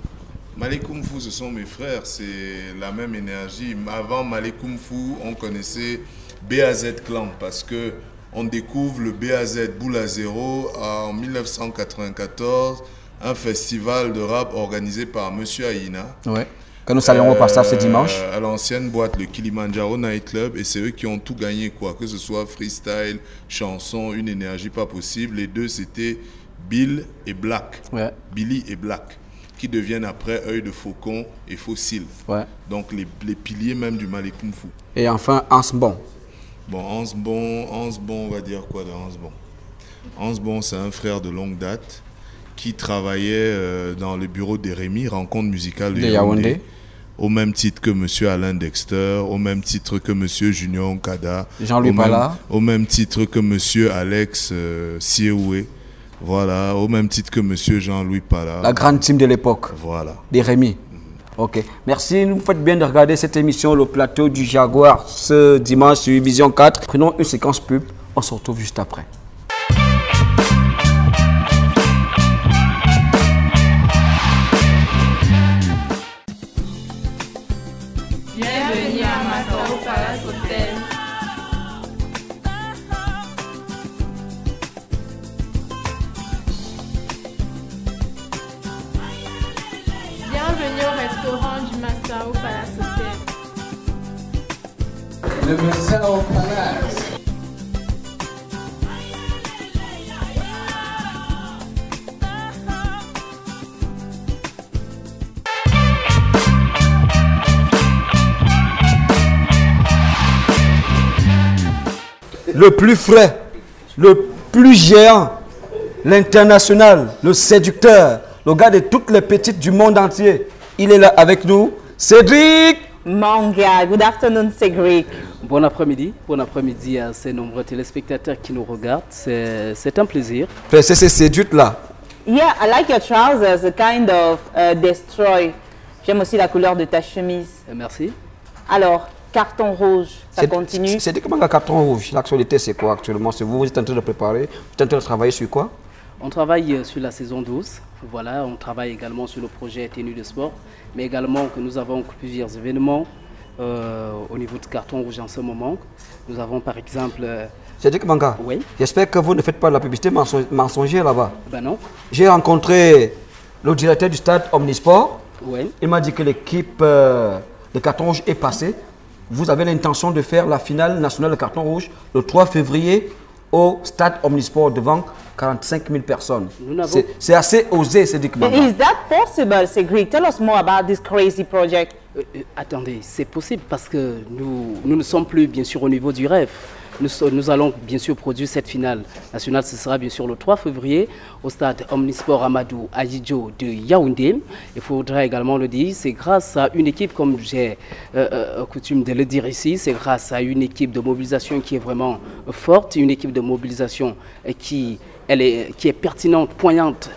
Malikum Fou, ce sont mes frères, c'est la même énergie. Avant Malikum Fou, on connaissait BAZ Clan parce que on découvre le BAZ Boule à Zéro en 1994, un festival de rap organisé par Monsieur Aïna. Ouais. Que nous saluons au passage ce dimanche. À l'ancienne boîte, le Kilimanjaro Night Club, et c'est eux qui ont tout gagné, quoi. Que ce soit freestyle, chanson, une énergie pas possible. Les deux, c'était Bill et Black. Ouais. Billy et Black, qui deviennent après Œil de Faucon et Fossile. Ouais. Donc les piliers même du Malikum Fou. Et enfin, Hans Bon. Bon, Hans Bon, on va dire quoi de Hans Bon? Hans Bon, c'est un frère de longue date qui travaillait dans le bureau d'Erémy, rencontre musicale de Yaoundé. Au même titre que M. Alain Dexter, au même titre que M. Junior Nkada, Jean-Louis Pala, au même titre que M. Alex Siewé, voilà, au même titre que M. Jean-Louis Pala. La grande team de l'époque. Voilà. D'Erémy. Ok. Merci. Nous faites bien de regarder cette émission, le plateau du Jaguar, ce dimanche sur Vision 4. Prenons une séquence pub. On se retrouve juste après. Bienvenue à Macao Palace Hotel. bienvenue au restaurant du Massao Palace Hotel. Le Massao Palace. Le plus frais, le plus géant, l'international, le séducteur, le gars de toutes les petites du monde entier. Il est là avec nous, Cédric Manga. Good afternoon, Cédric. Bon après-midi à ces nombreux téléspectateurs qui nous regardent. C'est un plaisir. C'est séduite là. Yeah, I like your trousers, a kind of destroy. J'aime aussi la couleur de ta chemise. Merci. Alors, carton rouge, ça continue. C'est comment un carton rouge? L'actualité, c'est quoi actuellement? Vous êtes en train de préparer, vous êtes en train de travailler sur quoi? On travaille sur la saison 12. Voilà, on travaille également sur le projet Tenue de sport, mais également que nous avons plusieurs événements au niveau de carton rouge en ce moment. Nous avons par exemple... Cédric Manga, oui. J'espère que vous ne faites pas de la publicité mensongère là-bas. Ben non. J'ai rencontré le directeur du stade Omnisport. Oui. Il m'a dit que l'équipe de carton rouge est passée. Vous avez l'intention de faire la finale nationale de carton rouge le 3 février au stade Omnisport devant 45 000 personnes. C'est assez osé, Cédric Manga. Is that possible, Cédric? Tell us more about this crazy project. Attendez, c'est possible parce que nous ne sommes plus bien sûr au niveau du rêve. Nous allons bien sûr produire cette finale nationale. Ce sera bien sûr le 3 février au stade Omnisport Amadou Ahidjo de Yaoundé. Il faudra également le dire, c'est grâce à une équipe, comme j'ai coutume de le dire ici, c'est grâce à une équipe de mobilisation qui est vraiment forte, une équipe de mobilisation qui est pertinente, poignante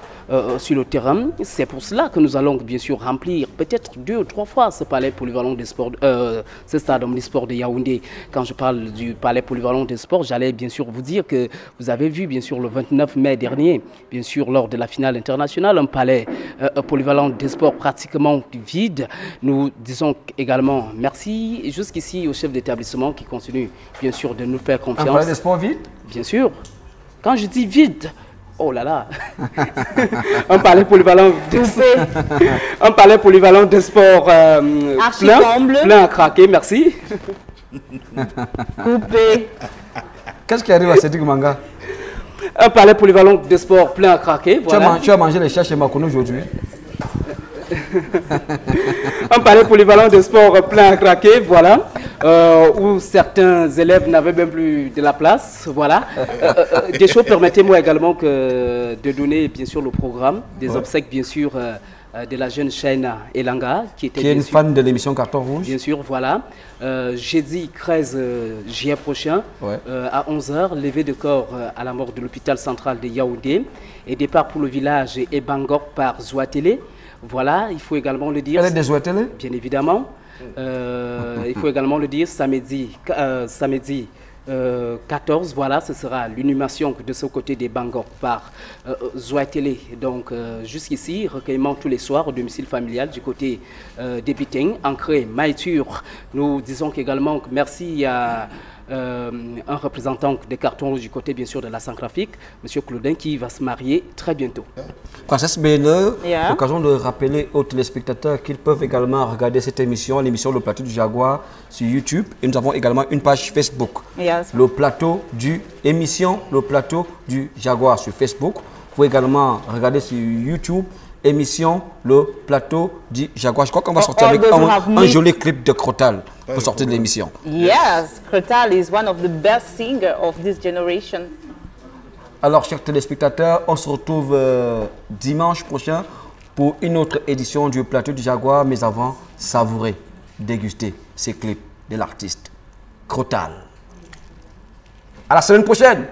sur le terrain. C'est pour cela que nous allons bien sûr remplir peut-être 2 ou 3 fois ce palais polyvalent des sports, ce stade Omnisport de Yaoundé. Quand je parle du palais polyvalent des sports, j'allais bien sûr vous dire que vous avez vu bien sûr le 29 mai dernier, bien sûr lors de la finale internationale, un palais polyvalent des sports pratiquement vide. Nous disons également merci jusqu'ici au chef d'établissement qui continue bien sûr de nous faire confiance. Un palais des sports vide? Bien sûr. Quand je dis vide, oh là là, un palais polyvalent de sport plein à craquer, merci. Coupé. Qu'est-ce qui arrive à Cédric Manga? Un palais polyvalent de sport plein à craquer. Voilà. Tu as mangé les chats chez Makono aujourd'hui? Un palais polyvalent de sport plein à craquer, voilà, où certains élèves n'avaient même plus de la place, voilà. Des choses, permettez-moi également de donner bien sûr le programme, des obsèques bien sûr de la jeune Shaina Elanga, qui est une fan de l'émission Carton Rouge. Bien sûr, voilà. Jeudi 13 juillet prochain, à 11 h, levée de corps à la mort de l'hôpital central de Yaoundé et départ pour le village Ebangor par Zouatélé. Voilà, il faut également le dire. Elle est des Zouatélé? Bien évidemment. Il faut également le dire, samedi 14, voilà, ce sera l'inhumation de ce côté des Bangor par Zouatélé. Donc, jusqu'ici, recueillement tous les soirs au domicile familial du côté des Biteng, ancré Maïtur. Nous disons qu'également merci à un représentant des cartons rouges du côté bien sûr de la Centrafrique, M. Claudin, qui va se marier très bientôt. Princesse Béneux, l'occasion de rappeler aux téléspectateurs qu'ils peuvent également regarder cette émission, l'émission Le Plateau du Jaguar sur YouTube. Et nous avons également une page Facebook. Le Plateau du Jaguar sur Facebook. Vous pouvez également regarder sur YouTube émission Le Plateau du Jaguar. Je crois qu'on va sortir avec un joli clip de Crotal pour sortir de l'émission. Yes, Crotal is one of the best singers of this generation. Alors, chers téléspectateurs, on se retrouve dimanche prochain pour une autre édition du Plateau du Jaguar. Mais avant, savourer, déguster ces clips de l'artiste Crotal. À la semaine prochaine!